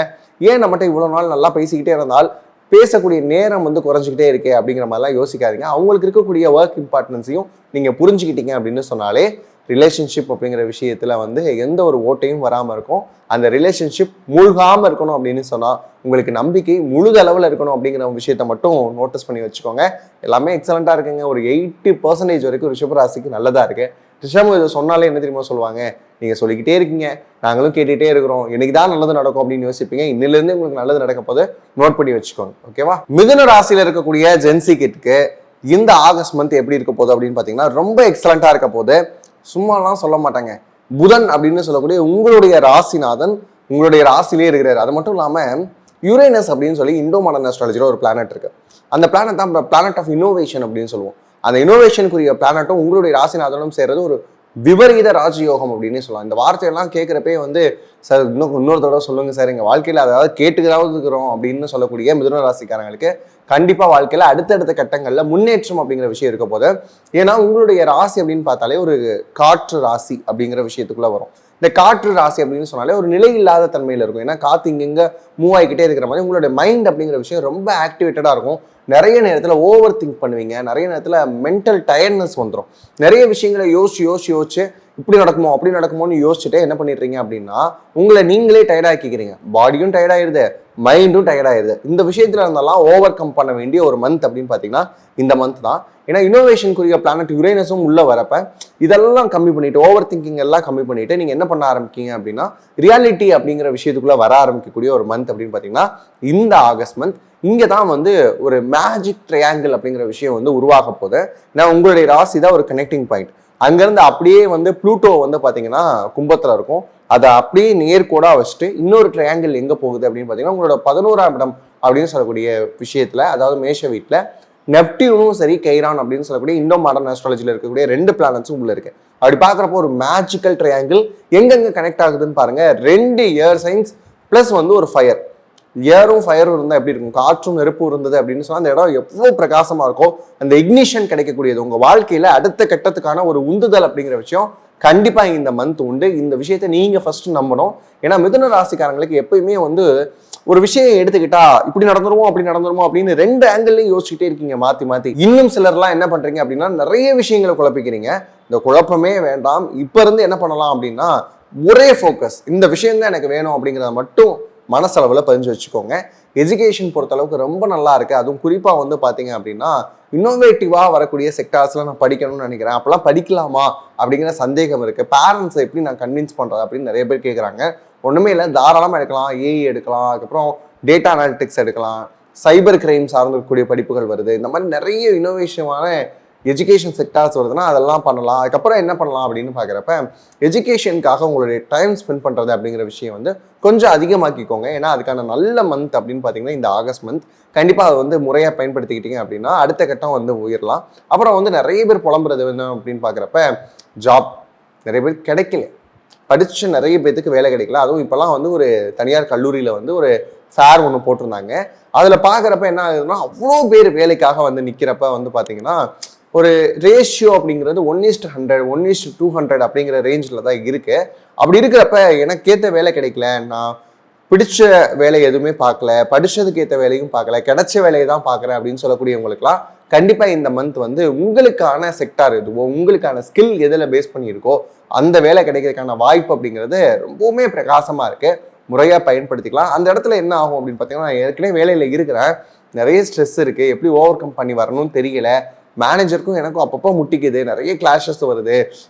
ஏன் நம்மகிட்ட இவ்வளோ நாள் நல்லா பேசிக்கிட்டே இருந்தால் பேசக்கூடிய நேரம் வந்து குறைஞ்சிக்கிட்டே இருக்கே அப்படிங்கிற மாதிரிலாம் யோசிக்காதீங்க. அவங்களுக்கு இருக்கக்கூடிய ஒர்க் இம்பார்ட்டன்ஸையும் நீங்கள் புரிஞ்சுக்கிட்டீங்க அப்படின்னு சொன்னாலே ரிலேஷன்ஷிப் அப்படிங்கிற விஷயத்துல வந்து எந்த ஒரு ஓட்டையும் வராமல் இருக்கும். அந்த ரிலேஷன்ஷிப் மூழ்காமல் இருக்கணும் அப்படின்னு சொன்னால் உங்களுக்கு நம்பிக்கை முழுதளவில் இருக்கணும் அப்படிங்கிற விஷயத்த மட்டும் நோட்டீஸ் பண்ணி வச்சுக்கோங்க. எல்லாமே எக்ஸலண்ட்டாக இருக்குங்க. ஒரு 80% வரைக்கும் ரிஷபராசிக்கு நல்லதா இருக்கு. ரிஷபம் இதை சொன்னாலே என்ன தெரியுமா சொல்லுவாங்க, நீங்கள் சொல்லிக்கிட்டே இருக்கீங்க, நாங்களும் கேட்டுகிட்டே இருக்கிறோம், இன்னைக்கு தான் நல்லது நடக்கும் அப்படின்னு யோசிப்பீங்க. இன்னிலிருந்து உங்களுக்கு நல்லது நடக்க போது நோட் பண்ணி வச்சுக்கோங்க. ஓகேவா? மிதுன ராசியில் இருக்கக்கூடிய ஜென்சி கிட்க்கு இந்த ஆகஸ்ட் மந்த் எப்படி இருக்க போகுது அப்படின்னு பார்த்தீங்கன்னா ரொம்ப எக்ஸலண்ட்டாக இருக்க போது. சும்மாலாம் சொல்ல மாட்டாங்க. புதன் அப்படின்னு சொல்லக்கூடிய உங்களுடைய ராசிநாதன் உங்களுடைய ராசிலே இருக்கிறாரு. அது மட்டும் இல்லாமல் யுரேனஸ் அப்படின்னு சொல்லி இண்டோ மாடர்ன் ஆஸ்ட்ராலஜியில் ஒரு பிளானட் இருக்கு. அந்த பிளானட் தான் பிளானட் ஆஃப் இன்னோவேஷன் அப்படின்னு சொல்லுவோம். அந்த இன்னோவேஷனுக்குரிய பிளானட்டும் உங்களுடைய ராசிநாதனும் சேர்றது ஒரு விபரீத ராஜயோகம் அப்படின்னு சொல்லலாம். இந்த வார்த்தையெல்லாம் கேட்குறப்பே வந்து சார் இன்னொரு தடவை சொல்லுங்க சார், எங்கள் வாழ்க்கையில் அதாவது கேட்டுக்கிறாவது இருக்கிறோம் அப்படின்னு சொல்லக்கூடிய மிதுன ராசிக்காரங்களுக்கு கண்டிப்பாக வாழ்க்கையில் அடுத்தடுத்த கட்டங்களில் முன்னேற்றம் அப்படிங்கிற விஷயம் இருக்க போது. ஏன்னா உங்களுடைய ராசி அப்படின்னு பார்த்தாலே ஒரு காற்று ராசி அப்படிங்கிற விஷயத்துக்குள்ள வரும். இந்த காற்று ராசி அப்படின்னு சொன்னாலே ஒரு நிலை இல்லாத தன்மையில் இருக்கும். ஏன்னா காற்று இங்கெங்க மூவ் ஆகிக்கிட்டே இருக்கிற மாதிரி உங்களுடைய மைண்ட் அப்படிங்கிற விஷயம் ரொம்ப ஆக்டிவேட்டடாக இருக்கும். நிறைய நேரத்தில் ஓவர் திங்க் பண்ணுவீங்க, நிறைய நேரத்தில் மென்டல் டயர்ட்னஸ் வந்துடும். நிறைய விஷயங்களை யோசிச்சு இப்படி நடக்குமோ அப்படி நடக்குமோன்னு யோசிச்சுட்டே என்ன பண்ணிடுறீங்க அப்படின்னா உங்களை நீங்களே டயர்டாக்கிக்கிறீங்க. பாடியும் டயர்டாயிருது, மைண்டும் டயர்டாயிருது. இந்த விஷயத்துல இருந்தாலும் ஓவர் கம் பண்ண வேண்டிய ஒரு மந்த் அப்படின்னு பார்த்தீங்கன்னா இந்த மந்த் தான். ஏன்னா இன்னோவேஷனுக்குரிய பிளானட் யுரேனஸும் உள்ள வரப்ப இதெல்லாம் கம்மி பண்ணிட்டு ஓவர் திங்கிங் எல்லாம் கம்மி பண்ணிட்டு நீங்க என்ன பண்ண ஆரம்பிக்கீங்க அப்படின்னா ரியாலிட்டி அப்படிங்கிற விஷயத்துக்குள்ள வர ஆரம்பிக்கக்கூடிய ஒரு மந்த் அப்படின்னு பார்த்தீங்கன்னா இந்த ஆகஸ்ட் மந்த். இங்கே தான் வந்து ஒரு மேஜிக் ட்ரையாங்கிள் அப்படிங்கிற விஷயம் வந்து உருவாக போகுது. ஏன்னா உங்களுடைய ராசி தான் ஒரு கனெக்டிங் பாயிண்ட். அங்கேருந்து அப்படியே வந்து ப்ளூட்டோ வந்து பார்த்தீங்கன்னா கும்பத்தில் இருக்கும். அதை அப்படியே நேர்கோடா வச்சுட்டு இன்னொரு ட்ரையாங்கிள் எங்கே போகுது அப்படின்னு பார்த்தீங்கன்னா உங்களோட 11ஆம் இடம் அப்படின்னு சொல்லக்கூடிய விஷயத்தில், அதாவது மேஷ வீட்டில் நெப்டியூனும் சரி கைரான் அப்படின்னு சொல்லக்கூடிய இண்டோ மாடர்ன் ஆஸ்ட்ராலஜியில் இருக்கக்கூடிய 2 பிளானட்ஸும் உள்ள இருக்கு. அப்படி பார்க்குறப்போ ஒரு மேஜிக்கல் ட்ரையாங்கிள் எங்கெங்க கனெக்ட் ஆகுதுன்னு பாருங்க. 2 ஏர் சைன்ஸ் பிளஸ் வந்து ஒரு ஃபயர். ஏரும் ஃபயரும் இருந்தால் எப்படி இருக்கும், காற்றும் நெருப்பும் இருந்தது அப்படின்னு சொன்னால் அந்த இடம் எவ்வளோ பிரகாசமாக இருக்கும். அந்த இக்னிஷன் கிடைக்கக்கூடியது உங்கள் வாழ்க்கையில் அடுத்த கட்டத்துக்கான ஒரு உந்துதல் அப்படிங்கிற விஷயம் கண்டிப்பாக இந்த மந்த் உண்டு. இந்த விஷயத்தை நீங்கள் ஃபர்ஸ்ட் நம்பணும். ஏன்னா மிதுன ராசிக்காரங்களுக்கு எப்பயுமே வந்து ஒரு விஷயம் எடுத்துக்கிட்டா இப்படி நடந்துருவோம் அப்படி நடந்துருமோ அப்படின்னு 2 ஆங்கிள்லையும் யோசிச்சுட்டே இருக்கீங்க மாற்றி மாற்றி. இன்னும் சிலர்லாம் என்ன பண்ணுறீங்க அப்படின்னா நிறைய விஷயங்களை குழப்பிக்கிறீங்க. இந்த குழப்பமே வேண்டாம். இப்போ இருந்து என்ன பண்ணலாம் அப்படின்னா ஒரே ஃபோக்கஸ், இந்த விஷயம் தான் எனக்கு வேணும் அப்படிங்கிறத மட்டும் மனசளவில் பதிஞ்சு வச்சுக்கோங்க. எஜுகேஷன் பொறுத்தளவுக்கு ரொம்ப நல்லா இருக்குது. அதுவும் குறிப்பாக வந்து பார்த்தீங்க அப்படின்னா இன்னோவேட்டிவாக வரக்கூடிய செக்டார்ஸில் நான் படிக்கணும்னு நினைக்கிறேன். அப்போல்லாம் படிக்கலாமா அப்படிங்கிற சந்தேகம் இருக்குது. பேரண்ட்ஸை எப்படி நான் கன்வின்ஸ் பண்ணுறது அப்படின்னு நிறைய பேர் கேட்குறாங்க. ஒன்றுமே இல்லை, தாராளமாக எடுக்கலாம். ஏஇ எடுக்கலாம், அதுக்கப்புறம் டேட்டா அனாலிட்டிக்ஸ் எடுக்கலாம், சைபர் கிரைம் சார்ந்திருக்கக்கூடிய படிப்புகள் வருது. இந்த மாதிரி நிறைய இன்னோவேஷனான எஜுகேஷன் செக்டார்ஸ் வருதுன்னா அதெல்லாம் பண்ணலாம். அதுக்கப்புறம் என்ன பண்ணலாம் அப்படின்னு பார்க்குறப்ப எஜுகேஷனுக்காக உங்களுடைய டைம் ஸ்பெண்ட் பண்ணுறது அப்படிங்கிற விஷயம் வந்து கொஞ்சம் அதிகமாக்கிக்கோங்க. ஏன்னா அதுக்கான நல்ல மந்த் அப்படின்னு பார்த்தீங்கன்னா இந்த ஆகஸ்ட் மந்த். கண்டிப்பாக அதை வந்து முறையாக பயன்படுத்திக்கிட்டீங்க அப்படின்னா அடுத்த கட்டம் வந்து உயரலாம். அப்புறம் வந்து நிறைய பேர் புலம்புறது என்ன அப்படின்னு பார்க்குறப்ப ஜாப் நிறைய பேர் கிடைக்கல, படித்து நிறைய பேருக்கு வேலை கிடைக்கல. அதுவும் இப்போல்லாம் வந்து ஒரு தனியார் கல்லூரியில் வந்து ஒரு ஃபேர் ஒன்று போட்டிருந்தாங்க. அதில் பார்க்குறப்ப என்ன ஆகுதுன்னா அவ்வளோ பேர் வேலைக்காக வந்து நிற்கிறப்ப வந்து பார்த்தீங்கன்னா ஒரு ரேஷியோ அப்படிங்கிறது 1:100 1:200 அப்படிங்கிற ரேஞ்சில் தான் இருக்குது. அப்படி இருக்கிறப்ப எனக்கு ஏற்ற வேலை கிடைக்கல, நான் பிடிச்ச வேலை எதுவுமே பார்க்கல, படித்ததுக்கு ஏற்ற வேலையும் பார்க்கல, கிடைச்ச வேலையை தான் பார்க்குறேன் அப்படின்னு சொல்லக்கூடியவங்களுக்குலாம் கண்டிப்பாக இந்த மந்த் வந்து உங்களுக்கான செக்டார் எதுவோ, உங்களுக்கான ஸ்கில் எதில் பேஸ் பண்ணியிருக்கோ அந்த வேலை கிடைக்கிறதுக்கான வாய்ப்பு அப்படிங்கிறது ரொம்பவுமே பிரகாசமாக இருக்குது. முறையாக பயன்படுத்திக்கலாம். அந்த இடத்துல என்ன ஆகும் அப்படின்னு பார்த்தீங்கன்னா, நான் ஏற்கனவே வேலையில் இருக்கிறேன், நிறைய ஸ்ட்ரெஸ் இருக்குது, எப்படி ஓவர் கம் பண்ணி வரணும்னு தெரியல, மேனேஜருக்கும் எனக்கும் அப்பப்போ முட்டிக்குது, நிறைய கிளாஷஸ் வருது,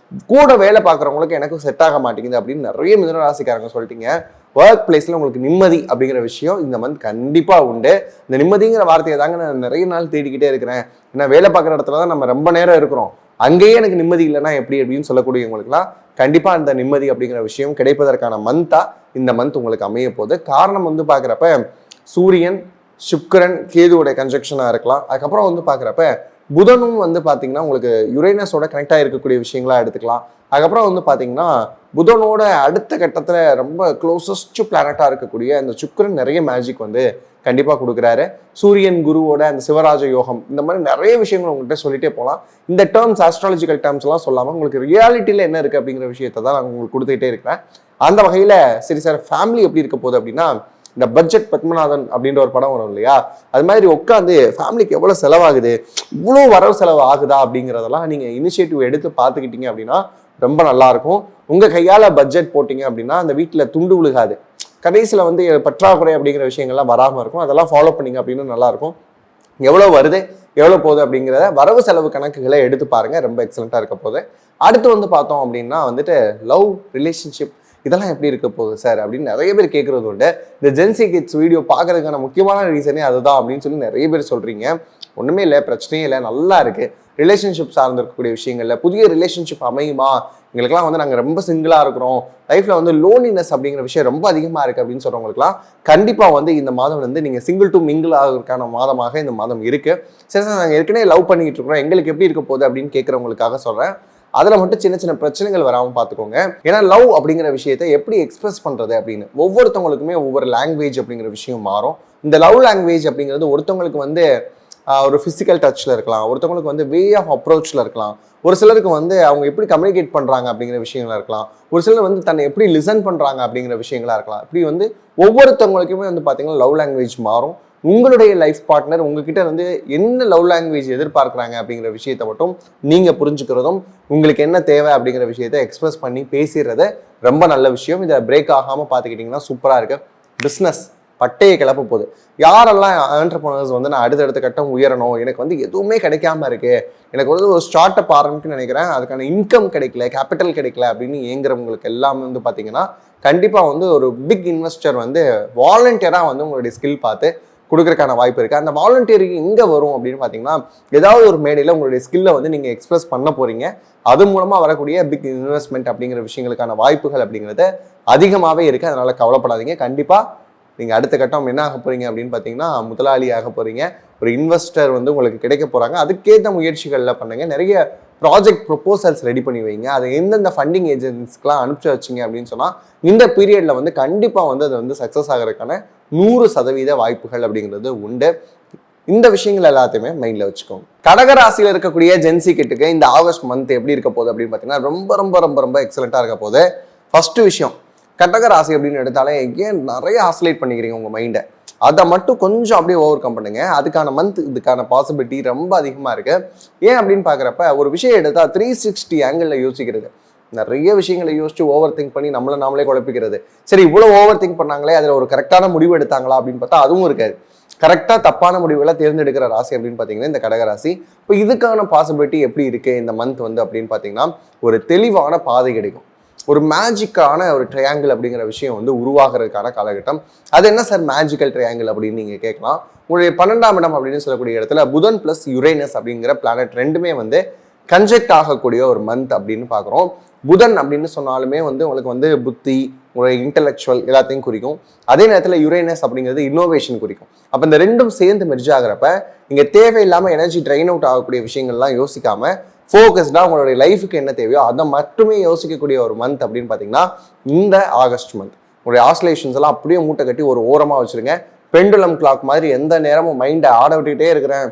கூட வேலை பார்க்குறவங்களுக்கு எனக்கும் செட் ஆக மாட்டேங்குது அப்படின்னு நிறைய மிதுன ராசிக்காரங்க சொல்லிட்டீங்க. ஒர்க் பிளேஸில் உங்களுக்கு நிம்மதி அப்படிங்கிற விஷயம் இந்த மந்த் கண்டிப்பாக உண்டு. இந்த நிம்மதிங்கிற வார்த்தையை தாங்க நான் நிறைய நாள் தேடிக்கிட்டே இருக்கிறேன். ஏன்னா வேலை பார்க்குற இடத்துல தான் நம்ம ரொம்ப நேரம் இருக்கிறோம், அங்கேயே எனக்கு நிம்மதி இல்லைன்னா எப்படி அப்படின்னு சொல்லக்கூடியவங்களுக்குலாம் கண்டிப்பாக அந்த நிம்மதி அப்படிங்கிற விஷயம் கிடைப்பதற்கான மந்தாக இந்த மந்த் உங்களுக்கு அமைய போகுது. காரணம் வந்து பார்க்குறப்ப சூரியன், சுக்கிரன், கேதுவோட கன்ஜெக்ஷனாக இருக்கலாம். அதுக்கப்புறம் வந்து பார்க்குறப்ப புதனும் வந்து பார்த்தீங்கன்னா உங்களுக்கு யுரேனஸோட கனெக்ட் ஆகிருக்கக்கூடிய விஷயங்களா எடுத்துக்கலாம். அதுக்கப்புறம் வந்து பார்த்தீங்கன்னா புதனோட அடுத்த கட்டத்தில் ரொம்ப க்ளோசஸ்ட் பிளானட்டாக இருக்கக்கூடிய அந்த சுக்கிரன் நிறைய மேஜிக் வந்து கண்டிப்பாக கொடுக்குறாரு. சூரியன் குருவோட அந்த சிவராஜ யோகம், இந்த மாதிரி நிறைய விஷயங்கள் உங்கள்கிட்ட சொல்லிட்டே போகலாம். இந்த டேர்ம்ஸ் ஆஸ்ட்ராலஜிக்கல் டேர்ம்ஸ் எல்லாம் சொல்லாமல் உங்களுக்கு ரியாலிட்டியில் என்ன இருக்குது அப்படிங்கிற விஷயத்தை தான் நான் உங்களுக்கு கொடுத்துக்கிட்டே இருக்கிறேன். அந்த வகையில் சரி சார் ஃபேமிலி எப்படி இருக்க போகுது அப்படின்னா, இந்த பட்ஜெட் பத்மநாதன் அப்படின்ற ஒரு படம் வரும் இல்லையா, அது மாதிரி உட்காந்து ஃபேமிலிக்கு எவ்வளோ செலவாகுது, இவ்வளோ வரவு செலவு ஆகுதா அப்படிங்கிறதெல்லாம் நீங்கள் இனிஷியேட்டிவ் எடுத்து பார்த்துக்கிட்டீங்க அப்படின்னா ரொம்ப நல்லாயிருக்கும். உங்கள் கையால் பட்ஜெட் போட்டிங்க அப்படின்னா அந்த வீட்டில் துண்டு விழுகாது, கடைசியில் வந்து பற்றாக்குறை அப்படிங்கிற விஷயங்கள்லாம் வராமல் இருக்கும். அதெல்லாம் ஃபாலோ பண்ணிங்க அப்படின்னு நல்லாயிருக்கும். எவ்வளோ வருது எவ்வளோ போகுது அப்படிங்கிறத வரவு செலவு கணக்குகளை எடுத்து பாருங்கள், ரொம்ப எக்ஸலண்ட்டாக இருக்க போகுது. அடுத்து வந்து பார்த்தோம் அப்படின்னா வந்துட்டு லவ், ரிலேஷன்ஷிப் இதெல்லாம் எப்படி இருக்க போகுது சார் அப்படின்னு நிறைய பேர் கேட்குறது உண்டு. இந்த ஜென்சி கிட்ஸ் வீடியோ பார்க்கறதுக்கான முக்கியமான ரீசனே அதுதான் அப்படின்னு சொல்லி நிறைய பேர் சொல்கிறீங்க. ஒன்றுமே இல்லை, பிரச்சனையே இல்லை, நல்லா இருக்குது. ரிலேஷன்ஷிப் சார்ந்து இருக்கக்கூடிய விஷயங்களில் புதிய ரிலேஷன்ஷிப் அமையுமா, எங்களுக்குலாம் வந்து நாங்கள் ரொம்ப சிங்கிளாக இருக்கிறோம், லைஃப்பில் வந்து லோன்லினஸ் அப்படிங்கிற விஷயம் ரொம்ப அதிகமாக இருக்குது அப்படின்னு சொல்கிறவங்களுக்குலாம் கண்டிப்பாக வந்து இந்த மாதம் வந்து நீங்கள் சிங்கிள் டு மிங்கிள் ஆகிறதுக்கான மாதமாக இந்த மாதம் இருக்குது. சரி சார் நாங்கள் ஏற்கனவே லவ் பண்ணிக்கிட்டு இருக்கிறோம், எங்களுக்கு எப்படி இருக்க போகுது அப்படின்னு கேட்குறவங்களுக்காக சொல்கிறேன். அதில் மட்டும் சின்ன சின்ன பிரச்சனைகள் வராமல் பார்த்துக்கோங்க. ஏன்னா லவ் அப்படிங்கிற விஷயத்தை எப்படி எக்ஸ்பிரஸ் பண்ணுறது அப்படின்னு ஒவ்வொருத்தவங்களுக்குமே ஒவ்வொரு லாங்குவேஜ் அப்படிங்கிற விஷயம் மாறும். இந்த லவ் லாங்குவேஜ் அப்படிங்கிறது ஒருத்தவங்களுக்கு வந்து ஒரு ஃபிசிக்கல் டச்சில் இருக்கலாம், ஒருத்தவங்களுக்கு வந்து வே ஆஃப் அப்ரோச்சில் இருக்கலாம், ஒரு சிலருக்கு வந்து அவங்க எப்படி கம்யூனிகேட் பண்ணுறாங்க அப்படிங்கிற விஷயங்களா இருக்கலாம், ஒரு சிலர் வந்து தன்னை எப்படி லிசன் பண்ணுறாங்க அப்படிங்கிற விஷயங்களா இருக்கலாம். இப்படி வந்து ஒவ்வொருத்தவங்களுக்குமே வந்து பார்த்தீங்கன்னா லவ் லாங்குவேஜ் மாறும். உங்களுடைய லைஃப் பார்ட்னர் உங்ககிட்ட வந்து என்ன லவ் லாங்குவேஜ் எதிர்பார்க்குறாங்க அப்படிங்கிற விஷயத்த மட்டும் நீங்கள் புரிஞ்சுக்கிறதும், உங்களுக்கு என்ன தேவை அப்படிங்கிற விஷயத்த எக்ஸ்பிரஸ் பண்ணி பேசிடுறது ரொம்ப நல்ல விஷயம். இதை பிரேக் ஆகாமல் பார்த்துக்கிட்டிங்கன்னா சூப்பராக இருக்குது. பிஸ்னஸ் பட்டையை கிளப்ப போகுது. யாரெல்லாம் ஆண்டர்பிரனர்ஸ் வந்து நான் அடுத்தடுத்த கட்டம் உயரணும், எனக்கு வந்து எதுவுமே கிடைக்காம இருக்கு, எனக்கு வந்து ஒரு ஸ்டார்ட் அப் ஆரம்பிக்குன்னு நினைக்கிறேன், அதுக்கான இன்கம் கிடைக்கல, கேபிட்டல் கிடைக்கல அப்படின்னு ஏங்குறவங்களுக்கு எல்லாமே வந்து பார்த்தீங்கன்னா கண்டிப்பாக வந்து ஒரு பிக் இன்வெஸ்டர் வந்து வாலண்டியராக வந்து உங்களுடைய ஸ்கில் பார்த்து கொடுக்கறதுக்கான வாய்ப்பு இருக்குது. அந்த வாலண்டியரிங் எங்கே வரும் அப்படின்னு பார்த்தீங்கன்னா, ஏதாவது ஒரு மேடையில் உங்களுடைய ஸ்கில்லை வந்து நீங்கள் எக்ஸ்பிரஸ் பண்ண போகிறீங்க, அது மூலமாக வரக்கூடிய பிக் இன்வெஸ்ட்மெண்ட் அப்படிங்கிற விஷயங்களுக்கான வாய்ப்புகள் அப்படிங்கிறது அதிகமாகவே இருக்குது. அதனால் கவலைப்படாதீங்க. கண்டிப்பாக நீங்கள் அடுத்த கட்டம் என்ன ஆக போகிறீங்க அப்படின்னு பார்த்தீங்கன்னா முதலாளி ஆக போகிறீங்க, ஒரு இன்வெஸ்டர் வந்து உங்களுக்கு கிடைக்க போகிறாங்க. அதுக்கேற்ற முயற்சிகளில் பண்ணுங்கள். நிறைய ப்ராஜெக்ட் ப்ரொபோசல்ஸ் ரெடி பண்ணி வைங்க. அதை எந்தெந்த ஃபண்டிங் ஏஜென்சிஸ்க்கெலாம் அனுப்பிச்சு வச்சிங்க அப்படின்னு சொன்னால் இந்த பீரியடில் வந்து கண்டிப்பாக வந்து அது வந்து சக்ஸஸ் ஆகிறதுக்கான 100% வாய்ப்புகள் அப்படிங்கிறது உண்டு. இந்த விஷயங்கள் எல்லாத்தையுமே மைண்டில் வச்சுக்கோங்க. கடகராசியில் இருக்கக்கூடிய ஜென்சி கிட்டுக்கு இந்த ஆகஸ்ட் மந்த் எப்படி இருக்க போகுது அப்படின்னு பார்த்தீங்கன்னா ரொம்ப ரொம்ப ரொம்ப ரொம்ப எக்ஸலண்ட்டாக இருக்க போகுது. ஃபஸ்ட்டு விஷயம், கடகராசி அப்படின்னு எடுத்தாலே ஏன் நிறைய ஆசிலேட் பண்ணிக்கிறீங்க உங்கள் மைண்டை, அதை மட்டும் கொஞ்சம் அப்படியே ஓவர் கம் பண்ணுங்க. அதுக்கான மந்த் இதுக்கான பாசிபிலிட்டி ரொம்ப அதிகமாக இருக்குது. ஏன் அப்படின்னு பார்க்குறப்ப ஒரு விஷயம் எடுத்தால் 360 ஆங்கிளில் யோசிக்கிறது. நிறைய விஷயங்களை யோசிச்சு ஓவர் திங்க் பண்ணி நம்மளை நாமளே குழப்பிக்கிறது. சரி, இவ்வளவு ஓவர் திங்க் பண்ணாங்களே, அதுல ஒரு கரெக்டான முடிவு எடுத்தாங்களா அப்படின்னு பார்த்தா அதுவும் இருக்காது. கரெக்டா தப்பான முடிவுகளை தேர்ந்தெடுக்கிற ராசி அப்படின்னு பாத்தீங்கன்னா இந்த கடகராசி. இப்போ இதுக்கான பாசிபிலிட்டி எப்படி இருக்கு இந்த மந்த் வந்து அப்படின்னு பாத்தீங்கன்னா, ஒரு தெளிவான பாதை கிடைக்கும். ஒரு மேஜிக்கான ஒரு ட்ரையாங்கிள் அப்படிங்கிற விஷயம் வந்து உருவாகிறதுக்கான காலகட்டம். அது என்ன சார் மேஜிக்கல் ட்ரையாங்கிள் அப்படின்னு நீங்க கேட்கலாம். உங்களுடைய 12ஆம் இடம் அப்படின்னு சொல்லக்கூடிய இடத்துல புதன் பிளஸ் யுரேனஸ் அப்படிங்கிற பிளானட் ரெண்டுமே வந்து கன்ஜெக்ட் ஆகக்கூடிய ஒரு மந்த் அப்படின்னு பார்க்குறோம். புதன் அப்படின்னு சொன்னாலுமே வந்து உங்களுக்கு வந்து புத்தி, உங்களுடைய இன்டெலெக்சுவல் எல்லாத்தையும் குறிக்கும். அதே நேரத்தில் யுரேனஸ் அப்படிங்கிறது இன்னோவேஷன் குறிக்கும். அப்போ இந்த ரெண்டும் சேர்ந்து மெர்ஜ் ஆகிறப்ப இங்கே தேவையில்லாமல் எனர்ஜி ட்ரைன் அவுட் ஆகக்கூடிய விஷயங்கள்லாம் யோசிக்காம ஃபோக்கஸ்டாக உங்களுடைய லைஃபுக்கு என்ன தேவையோ அதை மட்டுமே யோசிக்கக்கூடிய ஒரு மந்த் அப்படின்னு பார்த்தீங்கன்னா இந்த ஆகஸ்ட் மந்த். உங்களுடைய ஆஸ்லேஷன்ஸ் எல்லாம் அப்படியே மூட்டை கட்டி ஒரு ஓரமாக வச்சுருங்க. பெண்டுலம் கிளாக் மாதிரி எந்த நேரமும் மைண்டை ஆட விட்டுக்கிட்டே இருக்கிறேன்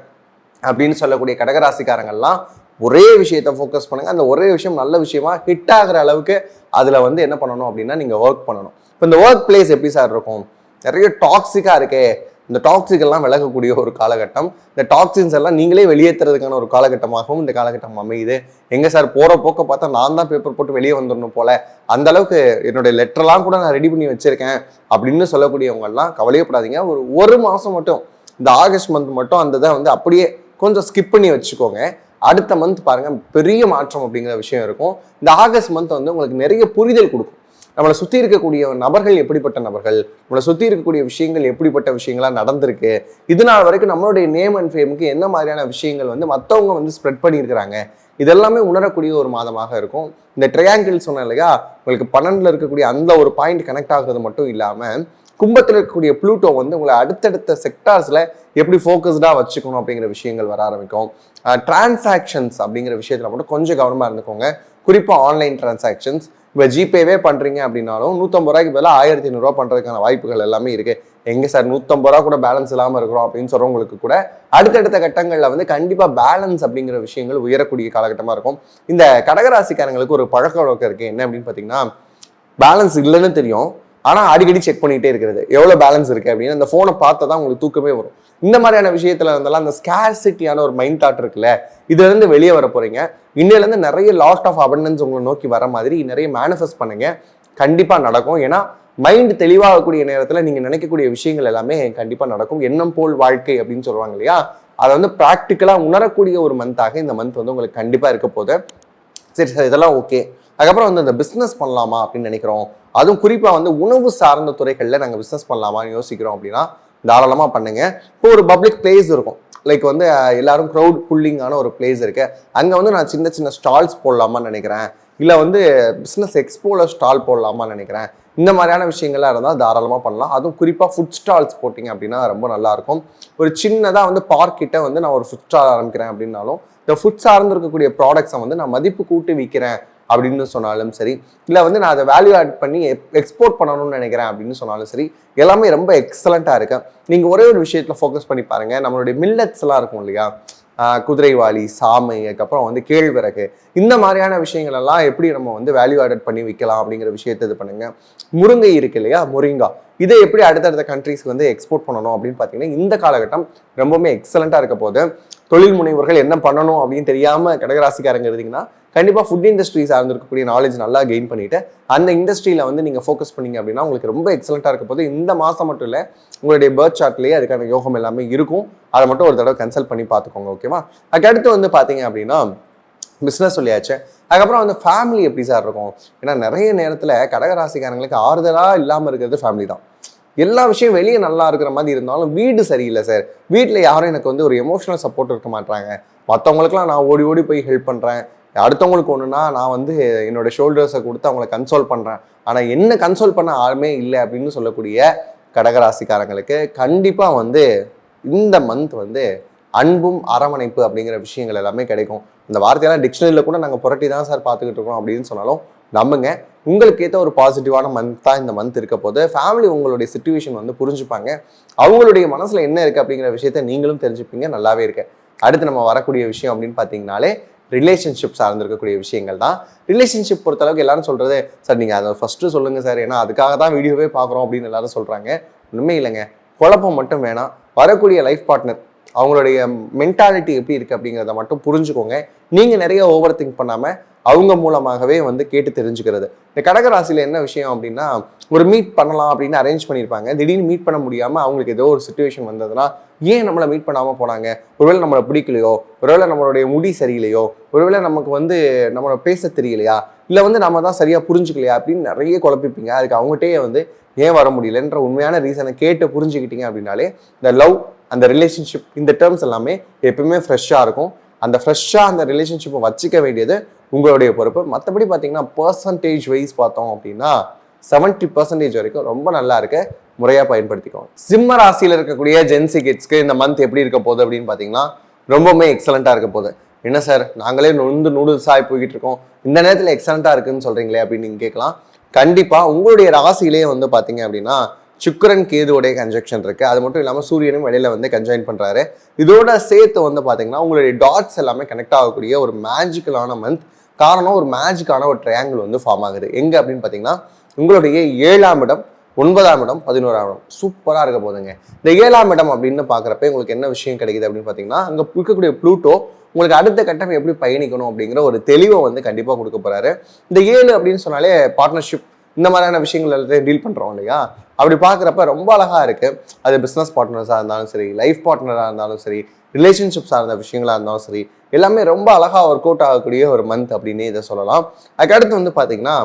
அப்படின்னு சொல்லக்கூடிய கடகராசிக்காரங்கள்லாம் ஒரே விஷயத்த ஃபோக்கஸ் பண்ணுங்க. அந்த ஒரே விஷயம் நல்ல விஷயமா ஹிட் ஆகிற அளவுக்கு அதில் வந்து என்ன பண்ணணும் அப்படின்னா நீங்கள் ஒர்க் பண்ணணும். இப்போ இந்த ஒர்க் பிளேஸ் எப்படி சார் இருக்கும்? நிறைய டாக்ஸிக்காக இருக்கே, இந்த டாக்ஸிக் எல்லாம் விலகக்கூடிய ஒரு காலகட்டம். இந்த டாக்ஸின்ஸ் எல்லாம் நீங்களே வெளியேற்றுறதுக்கான ஒரு காலகட்டமாகவும் இந்த காலகட்டம் அமையுது. எங்க சார் போற போக்க பார்த்தா நான் தான் பேப்பர் போட்டு வெளியே வந்துடணும் போல, அந்த அளவுக்கு என்னுடைய லெட்டர்லாம் கூட நான் ரெடி பண்ணி வச்சிருக்கேன் அப்படின்னு சொல்லக்கூடியவங்க எல்லாம் கவலையப்படாதீங்க. ஒரு மாசம் மட்டும், இந்த ஆகஸ்ட் மந்த் மட்டும் அந்த இதை வந்து அப்படியே கொஞ்சம் ஸ்கிப் பண்ணி வச்சுக்கோங்க. அடுத்த மந்த் பாருங்க பெரிய மாற்றம் அப்படிங்கிற விஷயம் இருக்கும். இந்த ஆகஸ்ட் மந்த் வந்து உங்களுக்கு நிறைய புரிதல் கொடுக்கும். நம்மளை சுற்றி இருக்கக்கூடிய நபர்கள் எப்படிப்பட்ட நபர்கள், நம்மளை சுற்றி இருக்கக்கூடிய விஷயங்கள் எப்படிப்பட்ட விஷயங்களா நடந்திருக்கு, இது நாள் வரைக்கும் நம்மளுடைய நேம் அண்ட் ஃபேமுக்கு என்ன மாதிரியான விஷயங்கள் வந்து மற்றவங்க வந்து ஸ்ப்ரெட் பண்ணியிருக்கிறாங்க, இதெல்லாமே உணரக்கூடிய ஒரு மாதமாக இருக்கும். இந்த ட்ரையாங்கிள் சொன்னேன் இல்லையா, உங்களுக்கு 12ல் இருக்கக்கூடிய அந்த ஒரு பாயிண்ட் கனெக்ட் ஆகுறது மட்டும் இல்லாமல் கும்பத்தில் இருக்கக்கூடிய ப்ளூட்டோ வந்து உங்களை அடுத்தடுத்த செக்டார்ஸில் எப்படி ஃபோக்கஸ்டாக வச்சுக்கணும் அப்படிங்கிற விஷயங்கள் வர ஆரம்பிக்கும். டிரான்சாக்ஷன்ஸ் அப்படிங்கிற விஷயத்தில் மட்டும் கொஞ்சம் கவனமாக இருந்துக்கோங்க. குறிப்பாக ஆன்லைன் டிரான்சாக்ஷன்ஸ். இப்போ ஜிபேவே பண்ணுறீங்க அப்படின்னாலும் 150 ரூபாய்க்கு பதிலாக 1500 ரூபா பண்ணுறதுக்கான வாய்ப்புகள் எல்லாமே இருக்குது. எங்கே சார் 150 ரூபா கூட பேலன்ஸ் இல்லாமல் இருக்கிறோம் அப்படின்னு சொல்கிறவங்களுக்கு கூட அடுத்தடுத்த கட்டங்களில் வந்து கண்டிப்பாக பேலன்ஸ் அப்படிங்கிற விஷயங்கள் உயரக்கூடிய காலகட்டமாக இருக்கும். இந்த கடகராசிக்காரங்களுக்கு ஒரு பழக்க வழக்கம் இருக்குது. என்ன அப்படின்னு பார்த்தீங்கன்னா, பேலன்ஸ் இல்லைன்னு தெரியும், ஆனால் அடிக்கடி செக் பண்ணிகிட்டே இருக்கிறது எவ்வளோ பேலன்ஸ் இருக்குது அப்படின்னு. அந்த ஃபோனை பார்த்தா தான் உங்களுக்கு தூக்கமே வரும். இந்த மாதிரியான விஷயத்துல இருந்தாலும் அந்த ஸ்கேர்சிட்டியான ஒரு மைண்ட் தாட் இருக்குல்ல, இதுல இருந்து வெளியே வர போறீங்க. இன்னையிலேருந்து நிறைய லாட் ஆஃப் அபண்டன்ஸ் உங்களை நோக்கி வர மாதிரி நிறைய மேனிஃபெஸ்ட் பண்ணுங்க. கண்டிப்பா நடக்கும். ஏன்னா மைண்ட் தெளிவாகக்கூடிய நேரத்தில் நீங்க நினைக்கக்கூடிய விஷயங்கள் எல்லாமே கண்டிப்பா நடக்கும். எண்ணம் போல் வாழ்க்கை அப்படின்னு சொல்லுவாங்க இல்லையா, அதை வந்து ப்ராக்டிக்கலா உணரக்கூடிய ஒரு மந்தாக இந்த மந்த் வந்து உங்களுக்கு கண்டிப்பா இருக்க போகுது. சரி சார், இதெல்லாம் ஓகே. அதுக்கப்புறம் வந்து இந்த பிஸ்னஸ் பண்ணலாமா அப்படின்னு நினைக்கிறோம், அதுவும் குறிப்பாக வந்து உணவு சார்ந்த துறைகளில் நாங்கள் பிஸ்னஸ் பண்ணலாமான்னு யோசிக்கிறோம் அப்படின்னா தாராளமாக பண்ணுங்க. இப்போ ஒரு பப்ளிக் பிளேஸ் இருக்கும், லைக் வந்து எல்லாரும் க்ரௌட் புல்லிங்கான ஒரு பிளேஸ் இருக்கு, அங்கே வந்து நான் சின்ன சின்ன ஸ்டால்ஸ் போடலாமான்னு நினைக்கிறேன், இல்லை வந்து பிஸ்னஸ் எக்ஸ்போல ஸ்டால் போடலாமான்னு நினைக்கிறேன். இந்த மாதிரியான விஷயங்கள்லாம் இருந்தால் தாராளமாக பண்ணலாம். அதுவும் குறிப்பாக ஃபுட் ஸ்டால்ஸ் போட்டிங்க அப்படின்னா ரொம்ப நல்லாயிருக்கும். ஒரு சின்னதாக வந்து பார்க் கிட்ட வந்து நான் ஒரு ஃபுட் ஸ்டால் ஆரம்பிக்கிறேன் அப்படின்னாலும், இந்த ஃபுட் சார்ந்து இருக்கக்கூடிய ப்ராடக்ட்ஸை வந்து நான் மதிப்பு கூட்டி விற்கிறேன் அப்படின்னு சொன்னாலும் சரி, இல்லை வந்து நான் அதை வேல்யூ ஆட் பண்ணி எக்ஸ்போர்ட் பண்ணணும்னு நினைக்கிறேன் அப்படின்னு சொன்னாலும் சரி, எல்லாமே ரொம்ப எக்ஸலண்ட்டாக இருக்கு. நீங்கள் ஒரே ஒரு விஷயத்தில் ஃபோக்கஸ் பண்ணி பாருங்கள். நம்மளுடைய மில்லட்ஸ் எல்லாம் இருக்கும் இல்லையா, குதிரைவாளி, சாமை, அதுக்கப்புறம் வந்து கேழ்வரகு, இந்த மாதிரியான விஷயங்கள் எல்லாம் எப்படி நம்ம வந்து வேல்யூ ஆடட் பண்ணி விற்கலாம் அப்படிங்கிற விஷயத்தை இது பண்ணுங்க. முருங்கை இருக்கு இல்லையா, முருங்கா, இதை எப்படி அடுத்தடுத்த கண்ட்ரீஸ்க்கு வந்து எக்ஸ்போர்ட் பண்ணணும் அப்படின்னு பார்த்தீங்கன்னா இந்த காலகட்டம் ரொம்பவுமே எக்ஸலண்ட்டாக இருக்க போது. தொழில் முனைவர்கள் என்ன பண்ணணும் அப்படின்னு தெரியாமல் கடகராசிக்காரங்க இருந்தீங்கன்னா கண்டிப்பாக ஃபுட் இண்டஸ்ட்ரி சார்ந்திருக்கக்கூடிய நாலேஜ் நல்லா கெயின் பண்ணிட்டு அந்த இண்டஸ்ட்ரியில் வந்து நீங்கள் ஃபோக்கஸ் பண்ணீங்க அப்படின்னா உங்களுக்கு ரொம்ப எக்ஸலண்ட்டாக இருக்க போது. இந்த மாதம் மட்டும் இல்லை, உங்களுடைய பர்த் சார்ட்லேயே அதுக்கான யோகம் எல்லாமே இருக்கும். அதை மட்டும் ஒரு தடவை கன்சல்ட் பண்ணி பார்த்துக்கோங்க, ஓகேவா? அதுக்கடுத்து வந்து பார்த்தீங்க அப்படின்னா பிஸ்னஸ் சொல்லியாச்சு. அதுக்கப்புறம் வந்து ஃபேமிலி எப்படி சார் இருக்கும்? ஏன்னா நிறைய நேரத்தில் கடகராசிக்காரங்களுக்கு ஆறுதலாக இல்லாமல் இருக்கிறது ஃபேமிலி தான். எல்லா விஷயம் வெளியே நல்லா இருக்கிற மாதிரி இருந்தாலும் வீடு சரியில்லை சார், வீட்டில் யாரும் எனக்கு வந்து ஒரு எமோஷனல் சப்போர்ட் இருக்க மாட்டாங்க, மற்றவங்களுக்குலாம் நான் ஓடி ஓடி போய் ஹெல்ப் பண்ணுறேன், அடுத்தவங்களுக்கு ஒன்றுனா நான் வந்து என்னோட ஷோல்டர்ஸை கொடுத்து அவங்கள கன்சோல் பண்ணுறேன், ஆனால் என்ன கன்சோல் பண்ண ஆளுமே இல்லை அப்படின்னு சொல்லக்கூடிய கடகராசிக்காரங்களுக்கு கண்டிப்பாக வந்து இந்த மந்த் வந்து அன்பும் அரவணைப்பு அப்படிங்கிற விஷயங்கள் எல்லாமே கிடைக்கும். இந்த வார்த்தையெல்லாம் டிக்ஷனரியில் கூட நாங்கள் புரட்டி தான் சார் பார்த்துக்கிட்டு இருக்கோம் அப்படின்னு சொன்னாலும் நம்புங்க, உங்களுக்கு ஏற்ற ஒரு பாசிட்டிவான மந்த் தான் இந்த மந்த் இருக்க போது. ஃபேமிலி உங்களுடைய சிச்சுவேஷன் வந்து புரிஞ்சுப்பாங்க, அவங்களுடைய மனசுல என்ன இருக்கு அப்படிங்கிற விஷயத்த நீங்களும் தெரிஞ்சுப்பீங்க. நல்லாவே இருக்கு. அடுத்து நம்ம வரக்கூடிய விஷயம் அப்படின்னு பார்த்தீங்கன்னாலே ரிலேஷன்ஷிப் சார்ந்திருக்கக்கூடிய விஷயங்கள் தான். ரிலேஷன்ஷிப் பொறுத்தளவுக்கு எல்லாரும் சொல்றது, சார் நீங்கள் அதை ஃபர்ஸ்ட்டு சொல்லுங்க சார், ஏன்னா அதுக்காக தான் வீடியோவே பார்க்குறோம் அப்படின்னு எல்லாரும் சொல்றாங்க. உண்மை இல்லைங்க, குழப்பம் மட்டும் வேணாம். வரக்கூடிய லைஃப் பார்ட்னர் அவங்களுடைய மென்டாலிட்டி எப்படி இருக்குது அப்படிங்கிறத மட்டும் புரிஞ்சுக்கோங்க. நீங்கள் நிறைய ஓவர் திங்க் பண்ணாமல் அவங்க மூலமாகவே வந்து கேட்டு தெரிஞ்சுக்கிறது. இந்த கடகராசியில என்ன விஷயம் அப்படின்னா, ஒரு மீட் பண்ணலாம் அப்படின்னு அரேஞ்ச் பண்ணியிருப்பாங்க. திடீர்னு மீட் பண்ண முடியாம அவங்களுக்கு ஏதோ ஒரு சிச்சுவேஷன் வந்ததுன்னா, ஏன் நம்மளை மீட் பண்ணாம போனாங்க? ஒருவேளை நம்மளை பிடிக்கலையோ, ஒருவேளை நம்மளுடைய முடி சரியில்லையோ, ஒருவேளை நமக்கு வந்து நம்மளை பேச தெரியலையா, இல்லை வந்து நம்ம தான் சரியா புரிஞ்சுக்கலையா அப்படின்னு நிறைய குழப்பிப்பீங்க. அதுக்கு அவங்ககிட்டயே வந்து ஏன் வர முடியலன்ற உண்மையான ரீசனை கேட்டு புரிஞ்சுக்கிட்டீங்க அப்படின்னாலே இந்த லவ், அந்த ரிலேஷன்ஷிப், இந்த டேர்ம்ஸ் எல்லாமே எப்பவுமே ஃப்ரெஷ்ஷாக இருக்கும். அந்த ஃப்ரெஷ்ஷாக அந்த ரிலேஷன்ஷிப்பை வச்சுக்க வேண்டியது உங்களுடைய பொறுப்பு. மற்றபடி பார்த்தீங்கன்னா பர்சன்டேஜ் வைஸ் பார்த்தோம் அப்படின்னா 70% வரைக்கும் ரொம்ப நல்லா இருக்கு. முறையாக பயன்படுத்திக்கோங்க. சிம்ம ராசியில் இருக்கக்கூடிய ஜென்சி கிட்ஸ்க்கு இந்த மந்த் எப்படி இருக்க போகுது அப்படின்னு பார்த்தீங்கன்னா ரொம்பவுமே எக்ஸலண்ட்டாக இருக்க போகுது. என்ன சார் நாங்களே நூடுல்ஸாக போய்கிட்டு இருக்கோம், இந்த நேரத்தில் எக்ஸலண்ட்டாக இருக்குன்னு சொல்கிறீங்களே அப்படின்னு நீங்கள் கேட்கலாம். கண்டிப்பாக உங்களுடைய ராசியிலேயே வந்து பார்த்தீங்க அப்படின்னா சுக்கிரன் கேதுவோடைய கன்ஜெக்ஷன் இருக்குது. அது மட்டும் இல்லாமல் சூரியனும் வெளியில் வந்து கன்ஜாயின் பண்ணுறாரு. இதோட சேர்த்து வந்து பார்த்தீங்கன்னா உங்களுடைய டாட்ஸ் எல்லாமே கனெக்ட் ஆகக்கூடிய ஒரு மேஜிக்கலான மந்த். காரணம், ஒரு மேஜிக்கான ஒரு ட்ரையாங்கிள் வந்து ஃபார்ம் ஆகுது. எங்கே அப்படின்னு பார்த்தீங்கன்னா உங்களுடைய 7ஆம் இடம், 9ஆம் இடம், 11ஆம் இடம் சூப்பராக இருக்க போதுங்க. இந்த 7ஆம் இடம் அப்படின்னு பார்க்குறப்ப உங்களுக்கு என்ன விஷயம் கிடைக்குது அப்படின்னு பார்த்தீங்கன்னா, அங்கே இருக்கக்கூடிய ப்ளூட்டோ உங்களுக்கு அடுத்த கட்டம் எப்படி பயணிக்கணும் அப்படிங்கிற ஒரு தெளிவை வந்து கண்டிப்பாக கொடுக்க போறாரு. இந்த 7 அப்படின்னு சொன்னாலே பார்ட்னர்ஷிப், இந்த மாதிரியான விஷயங்கள் எல்லாத்தையும் டீல் பண்ணுறோம் இல்லையா? அப்படி பார்க்குறப்ப ரொம்ப அழகா இருக்கு. அது பிஸ்னஸ் பார்ட்னர்ஸாக இருந்தாலும் சரி, லைஃப் பார்ட்னராக இருந்தாலும் சரி, ரிலேஷன்ஷிப் சார்ந்த விஷயங்களாக இருந்தாலும் சரி, எல்லாமே ரொம்ப அழகா ஒர்க் அவுட் ஆகக்கூடிய ஒரு மந்த் அப்படின்னு இதை சொல்லலாம். அதுக்கடுத்து வந்து பார்த்தீங்கன்னா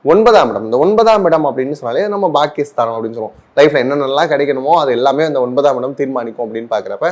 9ஆம் இடம். இந்த 9ஆம் இடம் அப்படின்னு சொன்னாலே நம்ம பாக்கியஸ்தானம் அப்படின்னு சொல்லுவோம். லைஃப்ல என்னென்னலாம் கிடைக்கணுமோ அது எல்லாமே அந்த 9ஆம் இடம் தீர்மானிக்கும் அப்படின்னு பார்க்குறப்ப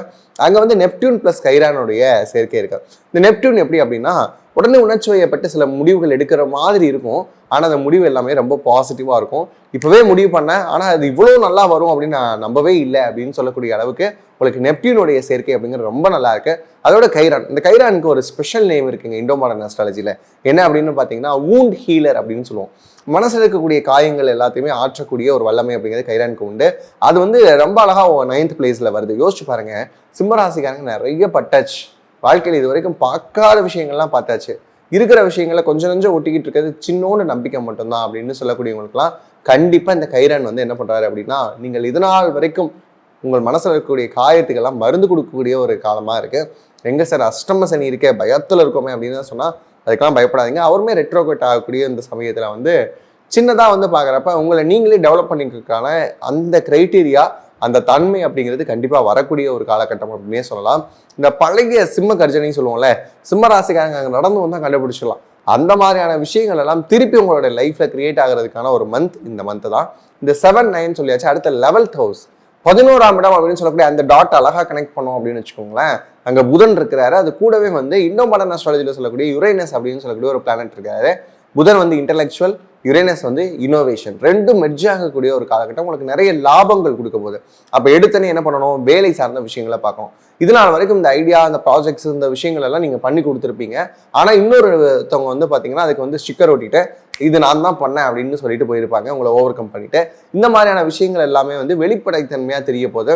அங்கே வந்து நெப்டியூன் பிளஸ் கைரானுடைய சேர்க்கை இருக்கு. இந்த நெப்டியூன் எப்படி அப்படின்னா உடனே உணர்ச்சி வயப்பட்டு சில முடிவுகள் எடுக்கிற மாதிரி இருக்கும். ஆனால் அந்த முடிவு எல்லாமே ரொம்ப பாசிட்டிவாக இருக்கும். இப்போவே முடிவு பண்ணேன், ஆனால் அது இவ்வளோ நல்லா வரும் அப்படின்னு நான் நம்பவே இல்லை அப்படின்னு சொல்லக்கூடிய அளவுக்கு உங்களுக்கு நெப்டியூனுடைய சேர்க்கை அப்படிங்கிறது ரொம்ப நல்லா இருக்கு. அதோட கைரான், இந்த கைரானுக்கு ஒரு ஸ்பெஷல் நேம் இருக்குங்க இண்டோ மாடர்ன் அஸ்ட்ராலஜியில். என்ன அப்படின்னு பார்த்தீங்கன்னா வூண்ட் ஹீலர் அப்படின்னு சொல்லுவோம். மனசில் இருக்கக்கூடிய காயங்கள் எல்லாத்தையுமே ஆற்றக்கூடிய ஒரு வல்லமை அப்படிங்கிறது கைரானுக்கு உண்டு. அது வந்து ரொம்ப அழகா 9th பிளேஸில் வருது. யோசிச்சு பாருங்க, சிம்மராசிக்காரங்க நிறைய பட்டாச்சு வாழ்க்கையில், இது வரைக்கும் பார்க்காத விஷயங்கள்லாம் பார்த்தாச்சு. இருக்கிற விஷயங்களை கொஞ்சம் கொஞ்சம் ஒட்டிக்கிட்டு இருக்கிறது சின்னோண்டு நம்பிக்கை மட்டும்தான் அப்படின்னு சொல்லக்கூடியவங்களுக்குலாம் கண்டிப்பாக இந்த கைரான் வந்து என்ன பண்ணுறாரு அப்படின்னா, நீங்கள் இதனால் வரைக்கும் உங்கள் மனசில் இருக்கக்கூடிய காயத்துக்கெல்லாம் மருந்து கொடுக்கக்கூடிய ஒரு காலமாக இருக்குது. எங்கே சார் அஷ்டம சனி இருக்கே, பயத்தில் இருக்கோமே அப்படின்னு சொன்னால் அதுக்கெல்லாம் பயப்படாதீங்க. அவருமே ரெட்ரோகேட் ஆகக்கூடிய இந்த சமயத்தில் வந்து சின்னதாக வந்து பார்க்குறப்ப உங்களை நீங்களே டெவலப் பண்ணிக்கிறதுக்கான அந்த கிரைட்டீரியா, அந்த தன்மை அப்படிங்கிறது கண்டிப்பாக வரக்கூடிய ஒரு காலகட்டம் அப்படின்னே சொல்லலாம். இந்த பழைய சிம்ம கர்ஜனைன்னு சொல்லுவோம்ல, சிம்ம ராசிக்காரங்க அங்கே நடந்து வந்தால் கண்டுபிடிச்சிடலாம். அந்த மாதிரியான விஷயங்கள் எல்லாம் திருப்பி உங்களோட லைஃப்ல கிரியேட் ஆகிறதுக்கான ஒரு மந்த் இந்த மந்த் தான். இந்த 7, 9 சொல்லியாச்சு. அடுத்த 11th ஹவுஸ் 11ஆம் இடம் அப்படின்னு சொல்லக்கூடிய அந்த டாட் அழகா கனெக்ட் பண்ணோம் அப்படின்னு வச்சுக்கோங்களேன். அங்கே புதன் இருக்கிறாரு. அது கூடவே வந்து இண்டோ மாடர்ன் அஸ்ட்ராலஜியில் சொல்லக்கூடிய யுரேனஸ் அப்படின்னு சொல்லக்கூடிய ஒரு பிளானட் இருக்காரு. புதன் வந்து இன்டெலெக்சுவல், யுரேனஸ் வந்து இனோவேஷன், ரெண்டும் மெர்ஜ் ஆகக்கூடிய ஒரு காலகட்டம். உங்களுக்கு நிறைய லாபங்கள் கொடுக்க போகுது. அப்போ எடுத்தனே என்ன பண்ணணும், வேலை சார்ந்த விஷயங்களை பார்க்கணும். இதனால் வரைக்கும் இந்த ஐடியா, இந்த ப்ராஜெக்ட்ஸ், இந்த விஷயங்கள் எல்லாம் நீங்கள் பண்ணி கொடுத்துருப்பீங்க. ஆனால் இன்னொருத்தவங்க வந்து பார்த்தீங்கன்னா அதுக்கு வந்து ஸ்டிக்கர் ஒட்டிட்டு இது நான் தான் பண்ணேன் அப்படின்னு சொல்லிட்டு போயிருப்பாங்க, உங்களை ஓவர் கம் பண்ணிட்டு. இந்த மாதிரியான விஷயங்கள் எல்லாமே வந்து வெளிப்படைத்தன்மையாக தெரிய போது.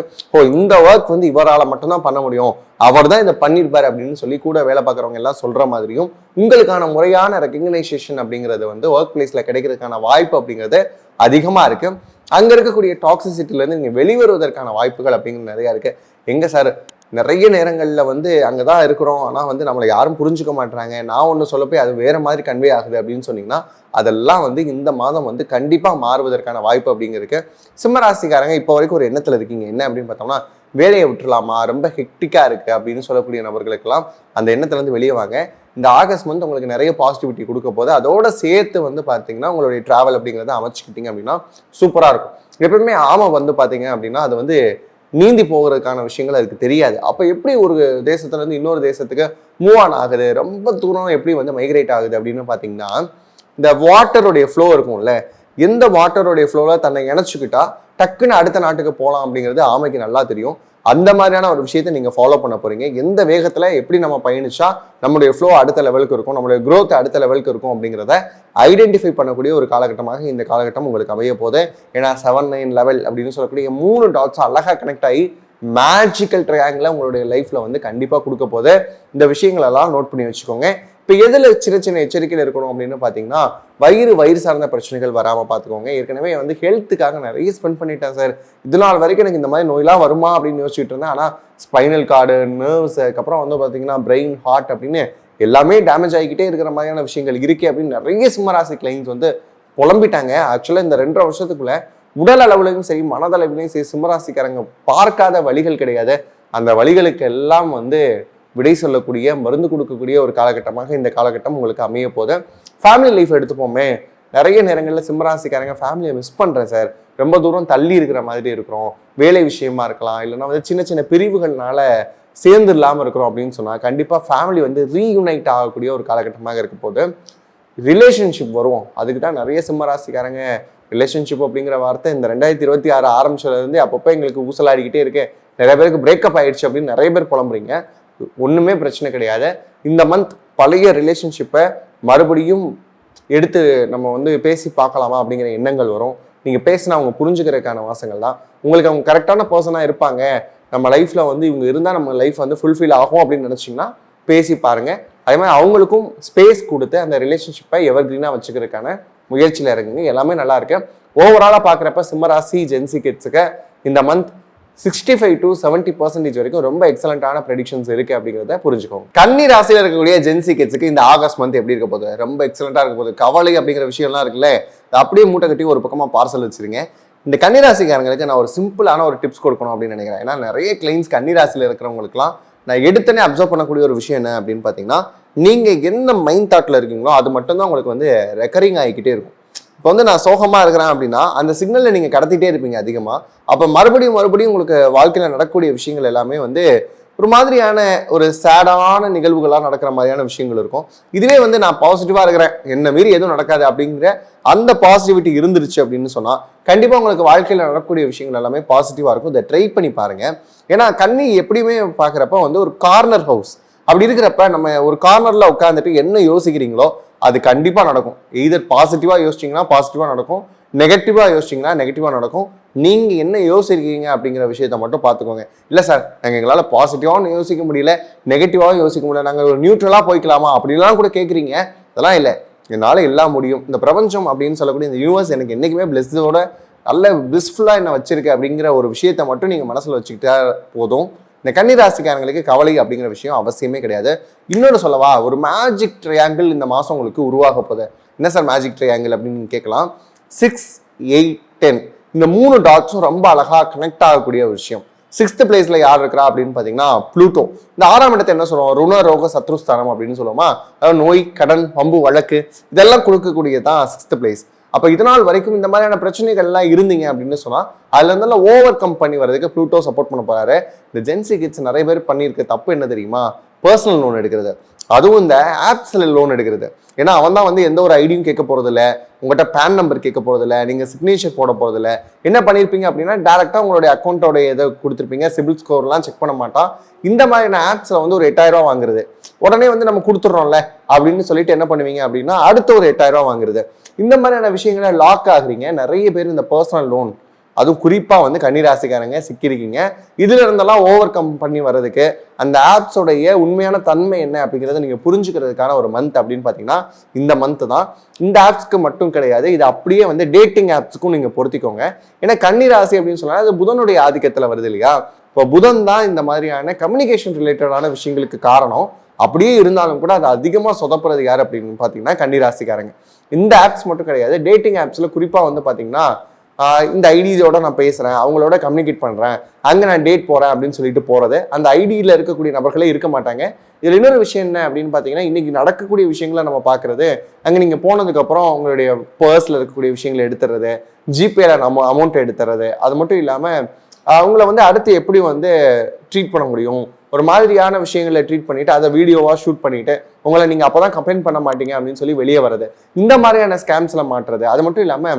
இந்த ஒர்க் வந்து இவரால் மட்டும்தான் பண்ண முடியும், அவர் தான் இதை பண்ணியிருப்பாரு அப்படின்னு சொல்லி கூட வேலை பார்க்குறவங்க எல்லாம் சொல்ற மாதிரியும் உங்களுக்கான முறையான ரெகக்னைசேஷன் அப்படிங்கிறது வந்து ஒர்க் பிளேஸ்ல கிடைக்கிறதுக்கான வாய்ப்பு அப்படிங்கிறது அதிகமாக இருக்கு. அங்கே இருக்கக்கூடிய டாக்ஸிசிட்டிலேருந்து நீங்கள் வெளிவருவதற்கான வாய்ப்புகள் அப்படிங்கிறது நிறையா இருக்கு. எங்க சார் நிறைய நேரங்களில் வந்து அங்கே தான் இருக்கிறோம், ஆனால் வந்து நம்மளை யாரும் புரிஞ்சுக்க மாட்டாங்க, நான் ஒன்று சொல்ல போய் அது வேற மாதிரி கன்வே ஆகுது அப்படின்னு சொன்னீங்கன்னா அதெல்லாம் வந்து இந்த மாதம் வந்து கண்டிப்பாக மாறுவதற்கான வாய்ப்பு அப்படிங்கிறதுக்கு சிம்மராசிக்காரங்க இப்போ வரைக்கும் ஒரு எண்ணத்தில் இருக்கீங்க. என்ன அப்படின்னு பார்த்தோம்னா, வேலையை விட்டுலாமா, ரொம்ப ஹெக்டிக்காக இருக்குது அப்படின்னு சொல்லக்கூடிய நபர்களுக்கெல்லாம் அந்த எண்ணத்துலேருந்து வெளியே வாங்க. இந்த ஆகஸ்ட் மந்த் உங்களுக்கு நிறைய பாசிட்டிவிட்டி கொடுக்க போது. அதோட சேர்த்து வந்து பார்த்தீங்கன்னா உங்களுடைய ட்ராவல் அப்படிங்கிறத அமைச்சுக்கிட்டீங்க அப்படின்னா சூப்பராக இருக்கும். எப்பவுமே ஆமை வந்து பார்த்தீங்க அப்படின்னா அது வந்து நீந்தி போகிறதுக்கான விஷயங்கள் அதுக்கு தெரியாது. அப்போ எப்படி ஒரு தேசத்துலேருந்து இன்னொரு தேசத்துக்கு மூவ் ஆன் ஆகுது, ரொம்ப தூரம் எப்படி வந்து மைக்ரேட் ஆகுது அப்படின்னு பார்த்தீங்கன்னா, இந்த வாட்டருடைய ஃப்ளோ இருக்கும்ல, எந்த வாட்டருடைய ஃப்ளோவில் தன்னை இணைச்சிக்கிட்டா டக்குன்னு அடுத்த நாட்டுக்கு போகலாம் அப்படிங்கிறது ஆமைக்கு நல்லா தெரியும். அந்த மாதிரியான ஒரு விஷயத்தை நீங்கள் ஃபாலோ பண்ண போறீங்க. எந்த வேகத்தில் எப்படி நம்ம பயணிச்சா நம்மளுடைய ஃப்ளோ அடுத்த லெவலுக்கு இருக்கும், நம்மளுடைய க்ரோத் அடுத்த லெவலுக்கு இருக்கும் அப்படிங்கிறத ஐடென்டிஃபை பண்ணக்கூடிய ஒரு காலகட்டமாக இந்த காலகட்டம் உங்களுக்கு அமைய போது. ஏன்னா 7, 9, 11 அப்படின்னு சொல்லக்கூடிய 3 டாட்ஸ் அழகாக கனெக்ட் ஆகி மேஜிக்கல் ட்ரையாங்கிளை உங்களுடைய லைஃப்ல வந்து கண்டிப்பாக கொடுக்க போது. இந்த விஷயங்களெல்லாம் நோட் பண்ணி வச்சுக்கோங்க. இப்போ எதில் சின்ன சின்ன எச்சரிக்கையில் இருக்கணும் அப்படின்னு பார்த்தீங்கன்னா, வயிறு சார்ந்த பிரச்சனைகள் வராமல் பார்த்துக்கோங்க. ஏற்கனவே வந்து ஹெல்த்துக்காக நிறைய ஸ்பெண்ட் பண்ணிட்டேன் சார், இது நாள் வரைக்கும் எனக்கு இந்த மாதிரி நோயெல்லாம் வருமா அப்படின்னு யோசிச்சுட்டு இருந்தேன். ஆனால் ஸ்பைனல் கார்டு, நர்வ்ஸ், அதுக்கப்புறம் வந்து பார்த்தீங்கன்னா பிரெயின், ஹார்ட் அப்படின்னு எல்லாமே டேமேஜ் ஆகிக்கிட்டே இருக்கிற மாதிரியான விஷயங்கள் இருக்கே அப்படின்னு நிறைய சிம்மராசி கிளைண்ட்ஸ் வந்து புலம்பிட்டாங்க. ஆக்சுவலாக இந்த 2.5 வருஷத்துக்குள்ள உடல் அளவுலையும் சரி மனதளவுலையும் சரி சிம்மராசிக்காரங்க பார்க்காத வழிகள் கிடையாது. அந்த வழிகளுக்கு எல்லாம் வந்து விடை சொல்லக்கூடிய மருந்து கொடுக்கக்கூடிய ஒரு காலகட்டமாக இந்த காலகட்டம் உங்களுக்கு அமைய போது. ஃபேமிலி லைஃப் எடுத்துப்போமே, நிறைய நேரங்களில் சிம்மராசிக்காரங்க ஃபேமிலியை மிஸ் பண்ணுறேன் சார், ரொம்ப தூரம் தள்ளி இருக்கிற மாதிரி இருக்கிறோம், வேலை விஷயமா இருக்கலாம், இல்லைன்னா வந்து சின்ன சின்ன பிரிவுகள்னால சேர்ந்து இல்லாமல் இருக்கிறோம் அப்படின்னு சொன்னால் கண்டிப்பாக ஃபேமிலி வந்து ரீயூனைட் ஆகக்கூடிய ஒரு காலகட்டமாக இருக்க போது. ரிலேஷன்ஷிப் வருவோம், அதுக்கு தான் நிறைய சிம்மராசிக்காரங்க ரிலேஷன்ஷிப் அப்படிங்கிற வார்த்தை இந்த 2026 ஆரம்பிச்சதுலேருந்து அப்பப்போ எங்களுக்கு ஊசலாடிக்கிட்டே இருக்கு, நிறைய பேருக்கு பிரேக்கப் ஆயிடுச்சு அப்படின்னு நிறைய பேர் புலம்புறீங்க. ஒன்றுமே பிரச்சனை கிடையாது. இந்த மந்த் பழைய ரிலேஷன்ஷிப்பை மறுபடியும் எடுத்து நம்ம வந்து பேசி பார்க்கலாமா அப்படிங்கிற எண்ணங்கள் வரும். நீங்கள் பேசினா அவங்க புரிஞ்சுக்கிறதுக்கான வாசங்கள் தான். உங்களுக்கு அவங்க கரெக்டான பர்சனாக இருப்பாங்க, நம்ம லைஃப்பில் வந்து இவங்க இருந்தால் நம்ம லைஃப் வந்து ஃபுல்ஃபில் ஆகும் அப்படின்னு நினச்சிங்கன்னா பேசி பாருங்கள். அதே மாதிரி அவங்களுக்கும் ஸ்பேஸ் கொடுத்து அந்த ரிலேஷன்ஷிப்பை எவர் கிரீனாக வச்சுக்கிறதுக்கான முயற்சியில் இறங்குங்க. எல்லாமே நல்லா இருக்கு. ஓவராலாக பார்க்குறப்ப சிம்மராசி ஜென்சி கிட்ஸுக்கு இந்த மந்த் 65 to 70% வரைக்கும் ரொம்ப எக்ஸலண்டான ப்ரெடிக்ஷன்ஸ் இருக்கு அப்படிங்கிறத புரிஞ்சுக்கோங்க. கன்னி ராசியில் இருக்கக்கூடிய ஜென்சி கிட்ஸுக்கு இந்த ஆகஸ்ட் மந்த் எப்படி இருக்க போகுது? ரொம்ப எக்ஸலண்டா இருக்க போகுது. கவலை அப்படிங்கிற விஷயம்லாம் இருக்குல்ல, அப்படியே மூட்டை கட்டி ஒரு பக்கமா பார்சல் வச்சிருங்க. இந்த கன்னிராசிக்காரங்களுக்கு நான் ஒரு சிம்பிளான ஒரு டிப்ஸ் கொடுக்கணும் அப்படின்னு நினைக்கிறேன். ஏன்னா நிறைய கிளைண்ட்ஸ் கன்னிராசியில் இருக்கிறவங்களுக்குலாம் நான் எடுத்தனே அப்சர்வ் பண்ணக்கூடிய ஒரு விஷயம் என்ன அப்படின்னு பார்த்தீங்கன்னா, நீங்கள் என்ன மைண்ட் தாட்டில் இருக்கீங்களோ அது மட்டும்தான் உங்களுக்கு வந்து ரெக்கரிங் ஆகிக்கிட்டே இருக்கும். இப்போ வந்து நான் சோகமாக இருக்கிறேன் அப்படின்னா அந்த சிக்னலில் நீங்கள் கடத்திட்டே இருப்பீங்க அதிகமாக. அப்போ மறுபடியும் உங்களுக்கு வாழ்க்கையில் நடக்கக்கூடிய விஷயங்கள் எல்லாமே வந்து ஒரு மாதிரியான ஒரு சேடான நிகழ்வுகளாக நடக்கிற மாதிரியான விஷயங்கள் இருக்கும். இதுவே வந்து நான் பாசிட்டிவாக இருக்கிறேன், என்ன மீறி எதுவும் நடக்காது அப்படிங்கிற அந்த பாசிட்டிவிட்டி இருந்துருச்சு அப்படின்னு சொன்னால் கண்டிப்பாக உங்களுக்கு வாழ்க்கையில் நடக்கக்கூடிய விஷயங்கள் எல்லாமே பாசிட்டிவாக இருக்கும். இதை ட்ரை பண்ணி பாருங்கள். ஏன்னா கன்னி எப்படியுமே பார்க்குறப்ப வந்து ஒரு கார்னர் ஹவுஸ் அப்படி இருக்கிறப்ப நம்ம ஒரு கார்னரில் உட்காந்துட்டு என்ன யோசிக்கிறீங்களோ அது கண்டிப்பாக நடக்கும். எய்தர் பாசிட்டிவாக யோசிச்சிங்கன்னா பாசிட்டிவாக நடக்கும், நெகட்டிவாக யோசிச்சிங்கன்னா நெகட்டிவாக நடக்கும். நீங்கள் என்ன யோசிக்கிறீங்க அப்படிங்கிற விஷயத்த மட்டும் பார்த்துக்கோங்க. இல்லை சார் நாங்கள் எங்களால் பாசிட்டிவாகவும் யோசிக்க முடியல, நெகட்டிவாகவும் யோசிக்க முடியல, நாங்கள் ஒரு நியூட்ரலாக போய்க்கலாமா அப்படிலாம் கூட கேட்குறீங்க. அதெல்லாம் இல்லை, என்னால் எல்லாம் முடியும். இந்த பிரபஞ்சம் அப்படின்னு சொல்லக்கூடிய இந்த யூனிவர்ஸ் எனக்கு என்றைக்குமே பிளெஸ்ஸோட நல்ல பிளிஸ்ஃபுல்லாக என்ன வச்சிருக்கு அப்படிங்கிற ஒரு விஷயத்த மட்டும் நீங்கள் மனசில் வச்சுக்கிட்டா போதும். இந்த கன்னிராசிக்காரங்களுக்கு கவலை அப்படிங்கிற விஷயம் அவசியமே கிடையாது. இன்னொன்று சொல்லவா, ஒரு மேஜிக் ட்ரையாங்கிள் இந்த மாதம் உங்களுக்கு உருவாக போகுது. என்ன சார் மேஜிக் ட்ரையாங்கிள் அப்படின்னு நீங்கள் கேட்கலாம். 6, 8, 10 இந்த 3 டாட்ஸும் ரொம்ப அழகாக கனெக்ட் ஆகக்கூடிய ஒரு விஷயம். 6th பிளேஸ்ல யார் இருக்கிறா அப்படின்னு பார்த்தீங்கன்னா ப்ளூட்டோ. இந்த 6ஆம் இடத்தை என்ன சொல்லுவோம், ருண ரோக சத்ருஸ்தானம் அப்படின்னு சொல்லுவோமா. அதாவது நோய், கடன், பம்பு, வழக்கு இதெல்லாம் கொடுக்கக்கூடியதான் 6th பிளேஸ். அப்போ இதனால் வரைக்கும் இந்த மாதிரியான பிரச்சனைகள்லாம் இருந்தீங்க அப்படின்னு சொன்னால் அதுல இருந்தாலும் ஓவர் கம் பண்ணி வர்றதுக்கு ப்ளூட்டோ சப்போர்ட் பண்ண போறாரு. இந்த ஜென்சி கிட்ஸ் நிறைய பேர் பண்ணியிருக்க தப்பு என்ன தெரியுமா, பர்சனல் லோன் எடுக்கிறது, அதுவும் இந்த ஆப்ஸ்ல லோன் எடுக்கிறது. ஏன்னா அவன் தான் வந்து எந்த ஒரு ஐடியும் கேட்க போறது இல்லை, உங்கள்கிட்ட பேன் நம்பர் கேட்க போறது இல்லை, நீங்க சிக்னேச்சர் போட போறது இல்லை. என்ன பண்ணியிருப்பீங்க அப்படின்னா டேரக்டா உங்களுடைய அக்கௌண்ட்டோட இதை கொடுத்துருப்பீங்க, சிபில் ஸ்கோர்லாம் செக் பண்ண மாட்டான். இந்த மாதிரியான ஆப்ஸ்ல வந்து ஒரு 8000 ரூபா வாங்குறது, உடனே வந்து நம்ம கொடுத்துட்றோம்ல அப்படின்னு சொல்லிட்டு என்ன பண்ணுவீங்க அப்படின்னா அடுத்த ஒரு 8000 ரூபா வாங்குறது. இந்த மாதிரியான விஷயங்களை லாக் ஆகுறீங்க. நிறைய பேர் இந்த பர்சனல் லோன் அதுவும் குறிப்பா வந்து கன்னிராசிக்காரங்க சிக்கிருக்கீங்க. இதுல இருந்தெல்லாம் ஓவர் கம் பண்ணி வர்றதுக்கு அந்த ஆப்ஸோடைய உண்மையான தன்மை என்ன அப்படிங்கிறத நீங்க புரிஞ்சுக்கிறதுக்கான ஒரு மந்த் அப்படின்னு பாத்தீங்கன்னா இந்த மந்த் தான். இந்த ஆப்ஸ்க்கு மட்டும் கிடையாது, இது அப்படியே வந்து டேட்டிங் ஆப்ஸுக்கும் நீங்க பொருத்திக்கோங்க. ஏன்னா கன்னிராசி அப்படின்னு சொன்னா அது புதனுடைய ஆதிக்கத்துல வருது இல்லையா. இப்போ புதன் தான் இந்த மாதிரியான கம்யூனிகேஷன் ரிலேட்டடான விஷயங்களுக்கு காரணம். அப்படியே இருந்தாலும் கூட அது அதிகமா சொதப்புறது யார் அப்படின்னு பாத்தீங்கன்னா கன்னிராசிக்காரங்க. இந்த ஆப்ஸ் மட்டும் கிடையாது, டேட்டிங் ஆப்ஸ்ல குறிப்பா வந்து பாத்தீங்கன்னா இந்த ஐடியோட நான் பேசுறேன், அவங்களோட கம்யூனிகேட் பண்றேன், அங்க நான் டேட் போறேன் அப்படின்னு சொல்லிட்டு போறது, அந்த ஐடியில இருக்கக்கூடிய நபர்களே இருக்க மாட்டாங்க. இதுல இன்னொரு விஷயம் என்ன அப்படின்னு பாத்தீங்கன்னா இன்னைக்கு நடக்கக்கூடிய விஷயங்களை நம்ம பாக்குறது, அங்க நீங்க போனதுக்கு அப்புறம் உங்களுடைய பர்ஸ்ல இருக்கக்கூடிய விஷயங்களை எடுத்துறது, ஜிபேல நம்ம அமௌண்ட் எடுத்துறது, அது மட்டும் இல்லாம அவங்கள வந்து அடுத்து எப்படி வந்து ட்ரீட் பண்ண முடியும், ஒரு மாதிரியான விஷயங்களை ட்ரீட் பண்ணிட்டு அதை வீடியோவா ஷூட் பண்ணிட்டு உங்களை நீங்க அப்பதான் கம்ப்ளைண்ட் பண்ண மாட்டீங்க அப்படின்னு சொல்லி வெளியே வர்றது, இந்த மாதிரியான ஸ்கேம்ஸ்ல மாட்டுறது. அது மட்டும் இல்லாம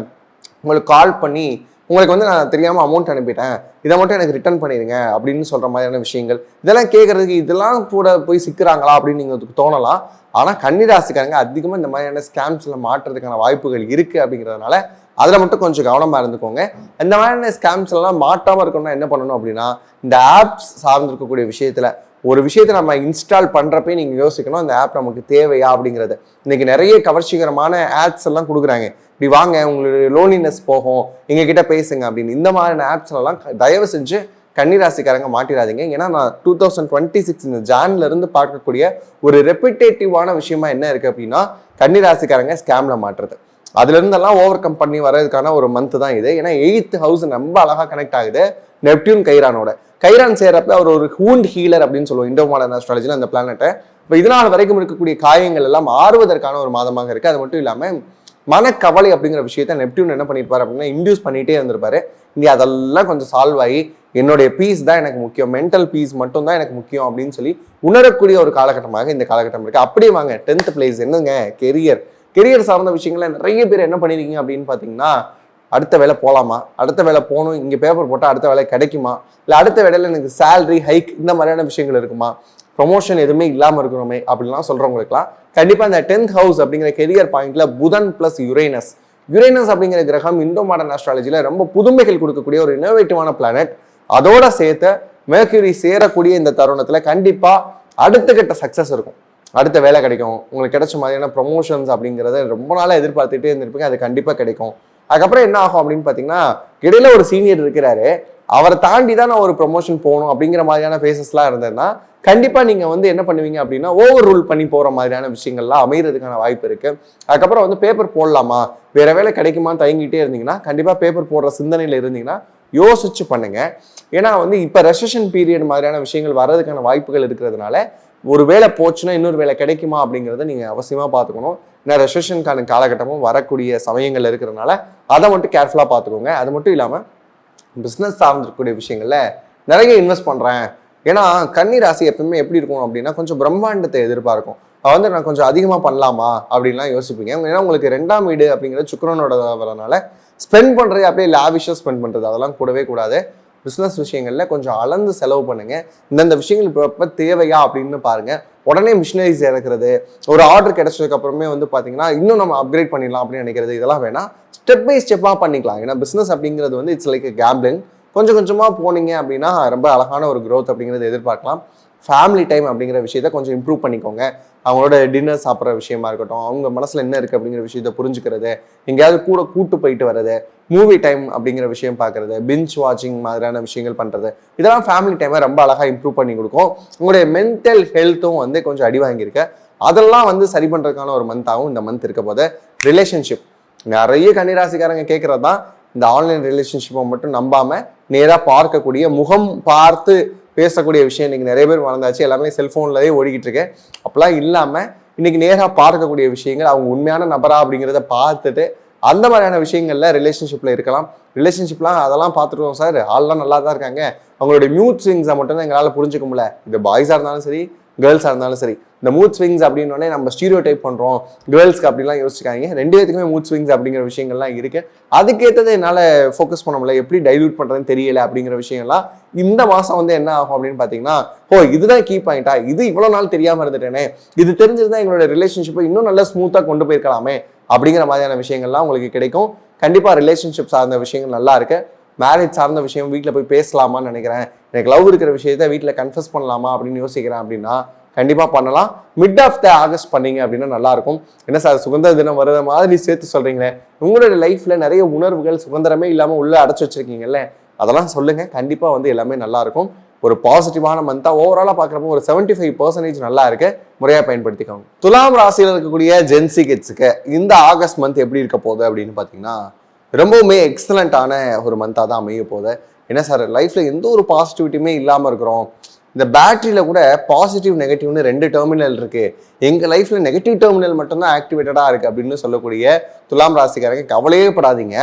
உங்களுக்கு கால் பண்ணி உங்களுக்கு வந்து நான் தெரியாமல் அமௌண்ட் அனுப்பிட்டேன், இதை மட்டும் எனக்கு ரிட்டர்ன் பண்ணிடுங்க அப்படின்னு சொல்கிற மாதிரியான விஷயங்கள், இதெல்லாம் கேட்குறதுக்கு இதெல்லாம் கூட போய் சிக்கிறாங்களா அப்படின்னு நீங்கள் தோணலாம். ஆனால் கன்னிராசிக்காரங்க அதிகமாக இந்த மாதிரியான ஸ்கேம்ஸில் மாட்டுறதுக்கான வாய்ப்புகள் இருக்குது. அப்படிங்கிறதுனால அதில் மட்டும் கொஞ்சம் கவனமாக இருந்துக்கோங்க. இந்த மாதிரியான ஸ்கேம்ஸ்லாம் மாட்டாமல் இருக்கணும்னா என்ன பண்ணணும் அப்படின்னா இந்த ஆப்ஸ் சார்ந்திருக்கக்கூடிய விஷயத்தில் ஒரு விஷயத்தை நம்ம இன்ஸ்டால் பண்றப்பே நீங்க யோசிக்கணும் அந்த ஆப் நமக்கு தேவையா அப்படிங்கிறது. இன்னைக்கு நிறைய கவர்ச்சிகரமான ஆப்ஸ் எல்லாம் கொடுக்குறாங்க. இப்படி வாங்க உங்களுடைய லோன்லினஸ் போகும், எங்ககிட்ட பேசுங்க அப்படின்னு. இந்த மாதிரியான ஆப்ஸ் எல்லாம் தயவு செஞ்சு கன்னிராசிக்காரங்க மாட்டிடாதீங்க. ஏன்னா நான் 2026 இந்த ஜான்ல இருந்து பார்க்கக்கூடிய ஒரு ரெப்பிட்டேட்டிவான விஷயமா என்ன இருக்கு அப்படின்னா, கன்னிராசிக்காரங்க ஸ்கேம்ல மாட்டுறது. அதுல இருந்தெல்லாம் ஓவர் கம் பண்ணி வர்றதுக்கான ஒரு மந்த் தான் இது. ஏன்னா 8th ஹவுஸ் ரொம்ப அழகா கனெக்ட் ஆகுது நெப்டியூன் கைரானோட. கைரான் சேர்றப்ப அவர் ஒரு ஹூண்ட் ஹீலர் அப்படின்னு சொல்லுவோம் இண்டோ மாடர்ன் ஆஸ்ட்ராலஜில அந்த பிளானட்டை. இப்போ இதனால் வரைக்கும் இருக்கக்கூடிய காயங்கள் எல்லாம் ஆறுவதற்கான ஒரு மாதமாக இருக்கு. அது மட்டும் இல்லாம மனக்கவலை அப்படிங்கிற விஷயத்த நெப்டியூன் என்ன பண்ணிருப்பாரு அப்படின்னா இன்டியூஸ் பண்ணிட்டே இருந்திருப்பாரு. இங்கே அதெல்லாம் கொஞ்சம் சால்வ் ஆகி என்னுடைய பீஸ் தான் எனக்கு முக்கியம், மென்டல் பீஸ் மட்டும் தான் எனக்கு முக்கியம் அப்படின்னு சொல்லி உணரக்கூடிய ஒரு காலகட்டமாக இந்த காலகட்டம் இருக்கு. அப்படியே வாங்க 10th பிளேஸ் என்னங்க, கெரியர் சார்ந்த விஷயங்களை நிறைய பேர் என்ன பண்ணிருக்கீங்க அப்படின்னு பாத்தீங்கன்னா, அடுத்த வேலை போகலாமா, அடுத்த வேலை போகணும், இங்கே பேப்பர் போட்டால் அடுத்த வேலை கிடைக்குமா, இல்லை அடுத்த வேலையில் எனக்கு சேலரி ஹைக் இந்த மாதிரியான விஷயங்கள் இருக்குமா, ப்ரொமோஷன் எதுவுமே இல்லாமல் இருக்கிறோமே அப்படின்லாம் சொல்கிறவங்களுக்குலாம் கண்டிப்பாக இந்த 10th ஹவுஸ் அப்படிங்கிற கெரியர் பாயிண்ட்ல புதன் பிளஸ் யுரேனஸ் அப்படிங்கிற கிரகம் இண்டோ மாடர்ன் ஆஸ்ட்ராலஜியில் ரொம்ப புதுமைகள் கொடுக்கக்கூடிய ஒரு இன்னோவேட்டிவான பிளானட். அதோட சேர்த்து மெர்க்யூரி சேரக்கூடிய இந்த தருணத்தில் கண்டிப்பாக அடுத்த கட்ட சக்ஸஸ் இருக்கும், அடுத்த வேலை கிடைக்கும், உங்களுக்கு கிடைச்ச மாதிரியான ப்ரொமோஷன்ஸ் அப்படிங்கிறத ரொம்ப நாளாக எதிர்பார்த்துட்டே இருந்திருப்பீங்க, அது கண்டிப்பாக கிடைக்கும். அதுக்கப்புறம் என்ன ஆகும் அப்படின்னு பார்த்தீங்கன்னா, இடையில ஒரு சீனியர் இருக்கிறாரு, அவரை தாண்டி தான் நான் ஒரு ப்ரொமோஷன் போகணும் அப்படிங்கிற மாதிரியான ஃபேஸஸ்லாம் இருந்ததுன்னா கண்டிப்பாக நீங்கள் வந்து என்ன பண்ணுவீங்க அப்படின்னா ஓவர் ரூல் பண்ணி போகிற மாதிரியான விஷயங்கள்லாம் அமைகிறதுக்கான வாய்ப்பு இருக்குது. அதுக்கப்புறம் வந்து பேப்பர் போடலாமா, வேற வேலை கிடைக்குமான்னு தயங்கிட்டே இருந்தீங்கன்னா கண்டிப்பாக பேப்பர் போடுற சிந்தனையில் இருந்தீங்கன்னா யோசிச்சு பண்ணுங்க. ஏன்னா வந்து இப்போ ரெசெஷன் பீரியட் மாதிரியான விஷயங்கள் வர்றதுக்கான வாய்ப்புகள் இருக்கிறதுனால ஒரு வேலை போச்சுன்னா இன்னொரு வேலை கிடைக்குமா அப்படிங்கிறத நீங்கள் அவசியமாக பார்த்துக்கணும். ஏன்னா ரெசெஷனுக்கான காலகட்டமும் வரக்கூடிய சமயங்கள் இருக்கிறதுனால அதை மட்டும் கேர்ஃபுல்லாக பார்த்துக்கோங்க. அது மட்டும் இல்லாமல் பிஸ்னஸ் சார்ந்திருக்கக்கூடிய விஷயங்கள்ல நிறைய இன்வெஸ்ட் பண்ணுறேன். ஏன்னா கன்னி ராசி எப்பவுமே எப்படி இருக்கும் அப்படின்னா கொஞ்சம் பிரம்மாண்டத்தை எதிர்பார்க்கும். வந்து நான் கொஞ்சம் அதிகமாக பண்ணலாமா அப்படின்லாம் யோசிப்பீங்க. ஏன்னா உங்களுக்கு 2ஆம் வீடு அப்படிங்கிறது சுக்கிரனோட வரனால ஸ்பெண்ட் பண்ணுறது அப்படியே லாவிஷாக ஸ்பெண்ட் பண்ணுறது அதெல்லாம் கூடவே கூடாது. பிஸ்னஸ் விஷயங்களில் கொஞ்சம் அளந்து செலவு பண்ணுங்க. இந்தந்த விஷயங்கள் இப்போ தேவையா அப்படின்னு பாருங்க. உடனே மிஷினரிஸ் இறக்குறது, ஒரு ஆர்டர் கிடைச்சதுக்கு அப்புறமே வந்து பார்த்தீங்கன்னா இன்னும் நம்ம அப்கிரேட் பண்ணிடலாம் அப்படின்னு நினைக்கிறது இதெல்லாம் வேணாம். ஸ்டெப் பை ஸ்டெப்பாக பண்ணிக்கலாம். ஏன்னா பிஸ்னஸ் அப்படிங்கிறது வந்து இட்ஸ் லைக் கேம்பிளிங். கொஞ்சம் கொஞ்சமாக போனீங்க அப்படின்னா ரொம்ப அழகான ஒரு க்ரோத் அப்படிங்கிறது எதிர்பார்க்கலாம். ஃபேமிலி டைம் அப்படிங்கிற விஷயத்த கொஞ்சம் இம்ப்ரூவ் பண்ணிக்கோங்க. அவங்களோட டின்னர் சாப்பிட்ற விஷயமா இருக்கட்டும், அவங்க மனசில் என்ன இருக்குது அப்படிங்கிற விஷயத்த புரிஞ்சுக்கிறது, எங்கேயாவது கூட கூட்டு போயிட்டு வர்றது, மூவி டைம் அப்படிங்கிற விஷயம் பார்க்குறது, பிஞ்ச் வாட்சிங் மாதிரியான விஷயங்கள் பண்ணுறது, இதெல்லாம் ஃபேமிலி டைமை ரொம்ப அழகாக இம்ப்ரூவ் பண்ணி கொடுக்கும். உங்களுடைய மென்டல் ஹெல்த்தும் வந்து கொஞ்சம் அடி வாங்கியிருக்க அதெல்லாம் வந்து சரி பண்ணுறதுக்கான ஒரு மந்தாகவும் இந்த மந்த் இருக்க போது. ரிலேஷன்ஷிப் நிறைய கன்னிராசிக்காரங்க கேட்குறது தான், இந்த ஆன்லைன் ரிலேஷன்ஷிப்பை மட்டும் நம்பாமல் நேராக பார்க்கக்கூடிய முகம் பார்த்து பேசக்கூடிய விஷயம் இன்னைக்கு நிறைய பேர் வளர்ந்தாச்சு. எல்லாமே செல்ஃபோன்லயே ஓடிக்கிட்டு இருக்கு. அப்பெல்லாம் இல்லாமல் இன்னைக்கு நேராக பார்க்கக்கூடிய விஷயங்கள், அவங்க உண்மையான நபரா அப்படிங்கிறத பார்த்துட்டு அந்த மாதிரியான விஷயங்கள்ல ரிலேஷன்ஷிப்ல இருக்கலாம். ரிலேஷன்ஷிப்லாம் அதெல்லாம் பார்த்துருவோம் சார், ஆள்லாம் நல்லா தான் இருக்காங்க, அவங்களுடைய மியூட் ஸ்விங்ஸை மட்டும் தான் எங்களால் புரிஞ்சுக்க முடியல. இது பாய்ஸாக இருந்தாலும் சரி கேர்ள்ஸாக இருந்தாலும் சரி, இந்த மூட் ஸ்விங்ஸ் அப்படின்னோடனே நம்ம ஸ்டீரியோ டைப் பண்ணுறோம், கேர்ள்ஸ்க்கு அப்படிலாம் யோசிச்சுக்காங்க. 2 பேத்துக்குமே மூட் ஸ்விங்ஸ் அப்படிங்கிற விஷயங்கள்லாம் இருக்கு. அதுக்கேற்றதை என்னால் ஃபோக்கஸ் பண்ண முடியல, எப்படி டைல்யூட் பண்ணுறதுன்னு தெரியல அப்படிங்கிற விஷயங்கள்லாம் இந்த மாதம் வந்து என்ன ஆகும் அப்படின்னு பார்த்தீங்கன்னா, இதுதான் கீ பாயிண்டா, இது இவ்வளோ நாள் தெரியாமல் இருந்துட்டேனே, இது தெரிஞ்சிருந்தா எங்களோட ரிலேஷன்ஷிப்பை இன்னும் நல்லா ஸ்மூத்தாக கொண்டு போயிருக்கலாமே அப்படிங்கிற மாதிரியான விஷயங்கள்லாம் உங்களுக்கு கிடைக்கும். கண்டிப்பாக ரிலேஷன்ஷிப் சார்ந்த விஷயங்கள் நல்லா இருக்கு. மேரேஜ் சார்ந்த விஷயம் வீட்டில் போய் பேசலாமான்னு நினைக்கிறேன், எனக்கு லவ் இருக்கிற விஷயத்த வீட்டில் கன்ஃபஸ் பண்ணலாமா அப்படின்னு யோசிக்கிறேன் அப்படின்னா கண்டிப்பாக பண்ணலாம். மிட் ஆஃப் த ஆகஸ்ட் பண்ணீங்க அப்படின்னா நல்லா இருக்கும். என்ன சார் சுதந்திர தினம் வர்ற மாதிரி சேர்த்து சொல்றீங்களே, உங்களோட லைஃப்ல நிறைய உணர்வுகள் சுதந்திரமே இல்லாமல் உள்ள அடைச்சு வச்சிருக்கீங்கல்ல, அதெல்லாம் சொல்லுங்க. கண்டிப்பாக வந்து எல்லாமே நல்லா இருக்கும். ஒரு பாசிட்டிவான மந்தா ஓவராலாக பார்க்குறப்போ ஒரு 75% நல்லா இருக்கு, முறையாக பயன்படுத்திக்கோங்க. துலாம் ராசியில் இருக்கக்கூடிய ஜென்சி கிட்ஸுக்கு இந்த ஆகஸ்ட் மந்த் எப்படி இருக்க போகுது அப்படின்னு பார்த்தீங்கன்னா ரொம்பவுமே எக்ஸலண்ட்டான ஒரு மந்தாக தான் அமைய போகுது. என்ன சார் லைஃப்ல எந்த ஒரு பாசிட்டிவிட்டியுமே இல்லாமல் இருக்கிறோம், இந்த பேட்டரியில கூட பாசிட்டிவ் நெகட்டிவ்னு 2 டெர்மினல் இருக்கு, எங்க லைஃப்ல நெகட்டிவ் டெர்மினல் மட்டும்தான் ஆக்டிவேட்டடா இருக்கு அப்படின்னு சொல்லக்கூடிய துலாம் ராசிக்காரங்க கவலையே படாதீங்க.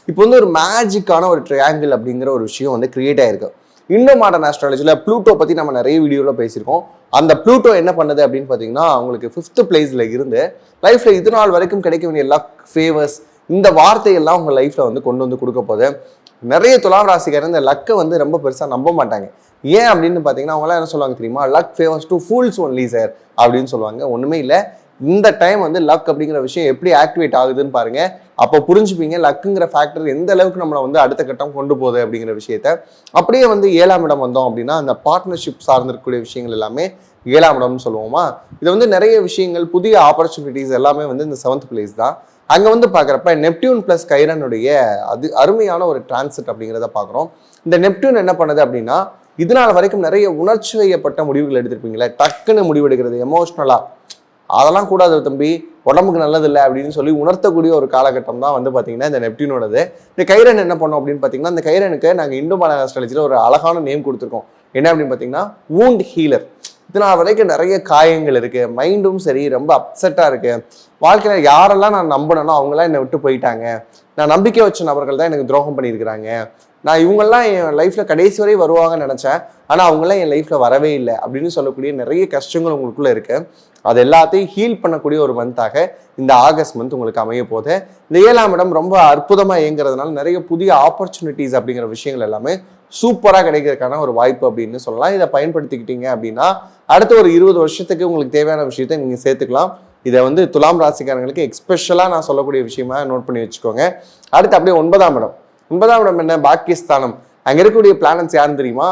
இப்போ வந்து ஒரு மேஜிக்கான ஒரு ட்ரையாங்கிள் அப்படிங்கிற ஒரு விஷயம் வந்து கிரியேட் ஆயிருக்கு. இண்டோ மாடர்ன் ஆஸ்ட்ராலஜில ப்ளூட்டோ பத்தி நம்ம நிறைய வீடியோவில் பேசியிருக்கோம். அந்த ப்ளூட்டோ என்ன பண்ணுது அப்படின்னு பார்த்தீங்கன்னா, அவங்களுக்கு 5th பிளேஸ்ல இருந்து லைஃப்ல இது நாள் வரைக்கும் கிடைக்க வேண்டிய லக், ஃபேவர்ஸ், இந்த வார்த்தையெல்லாம் உங்க லைஃப்ல வந்து கொண்டு வந்து கொடுக்க போகுது. நிறைய துலாம் ராசிக்காரங்க இந்த லக்கை வந்து ரொம்ப பெருசா நம்ப மாட்டாங்க. ஏன் அப்படின்னு பார்த்தீங்கன்னா அவங்களாம் என்ன சொல்லுவாங்க தெரியுமா, luck favours to fools only sir அப்படின்னு சொல்லுவாங்க. ஒண்ணுமே இல்லை, இந்த டைம் வந்து லக் அப்படிங்கிற விஷயம் எப்படி ஆக்டிவேட் ஆகுதுன்னு பாருங்க. அப்போ புரிஞ்சுப்பீங்க லக்குங்கிற ஃபேக்டர் எந்த அளவுக்கு நம்மளை வந்து அடுத்த கட்டம் கொண்டு போகுது அப்படிங்கிற விஷயத்த. அப்படியே வந்து 7ஆம் இடம் வந்தோம் அப்படின்னா அந்த பார்ட்னர்ஷிப் சார்ந்திருக்கக்கூடிய விஷயங்கள் எல்லாமே 7ஆம் இடம்னு சொல்லுவோமா. இது வந்து நிறைய விஷயங்கள் புதிய ஆப்பர்ச்சுனிட்டிஸ் எல்லாமே வந்து இந்த 7th பிளேஸ் தான். அங்கே வந்து பார்க்குறப்ப நெப்டியூன் ப்ளஸ் கைரனுடைய அது அருமையான ஒரு டிரான்சிட் அப்படிங்கிறத பார்க்குறோம். இந்த நெப்டியூன் என்ன பண்ணுது அப்படின்னா இதனால் வரைக்கும் நிறைய உணர்ச்சி வயப்பட்ட முடிவுகள் எடுத்திருப்பீங்களே, டக்குன்னு முடிவெடுக்கிறது எமோஷ்னலாக, அதெல்லாம் கூடாது தம்பி, உடம்புக்கு நல்லது இல்லை அப்படின்னு சொல்லி உணர்த்தக்கூடிய ஒரு காலகட்டம் தான் வந்து பார்த்தீங்கன்னா இந்த நெப்டியூனோடது. இந்த கைரன் என்ன பண்ணோம் அப்படின்னு பார்த்தீங்கன்னா, இந்த கைரனுக்கு நாங்கள் இண்டோ மலையாள ஆஸ்ட்ராலஜியில் ஒரு அழகான நேம் கொடுத்துருக்கோம். என்ன அப்படின்னு பார்த்தீங்கன்னா வூண்ட் ஹீலர். இதனால் வரைக்கும் நிறைய காயங்கள் இருக்குது, மைண்டும் சரி ரொம்ப அப்செட்டாக இருக்குது. வாழ்க்கையில் யாரெல்லாம் நான் நம்பினேனோ அவங்களாம் என்னை விட்டு போயிட்டாங்க, நான் நம்பிக்கை வச்ச நபர்கள் தான் எனக்கு துரோகம் பண்ணியிருக்கிறாங்க, நான் இவங்கெல்லாம் என் லைஃப்பில் கடைசி வரை வருவாங்கன்னு நினச்சேன், ஆனால் அவங்களாம் என் லைஃப்பில் வரவே இல்லை அப்படின்னு சொல்லக்கூடிய நிறைய கஷ்டங்கள் உங்களுக்குள்ளே இருக்குது. அது எல்லாத்தையும் ஹீல் பண்ணக்கூடிய ஒரு மந்தாக இந்த ஆகஸ்ட் மந்த் உங்களுக்கு அமைய போது. இந்த 7ஆம் இடம் ரொம்ப அற்புதமாக இயங்குறதுனால நிறைய புதிய ஆப்பர்ச்சுனிட்டிஸ் அப்படிங்கிற விஷயங்கள் எல்லாமே சூப்பராக கிடைக்கிறதுக்கான ஒரு வாய்ப்பு அப்படின்னு சொல்லலாம். இதை பயன்படுத்திக்கிட்டீங்க அப்படின்னா அடுத்த ஒரு 20 வருஷத்துக்கு உங்களுக்கு தேவையான விஷயத்தை நீங்கள் சேர்த்துக்கலாம். இதை வந்து துலாம் ராசிக்காரங்களுக்கு எக்ஸ்பெஷலாக நான் சொல்லக்கூடிய விஷயமா நோட் பண்ணி வச்சுக்கோங்க. அடுத்து அப்படியே 9ஆம் இடம். 9ஆம் இடம் என்ன? பாக்கியஸ்தானம். அங்கே இருக்கக்கூடிய பிளானட்ஸ் யாருன்னு தெரியுமா?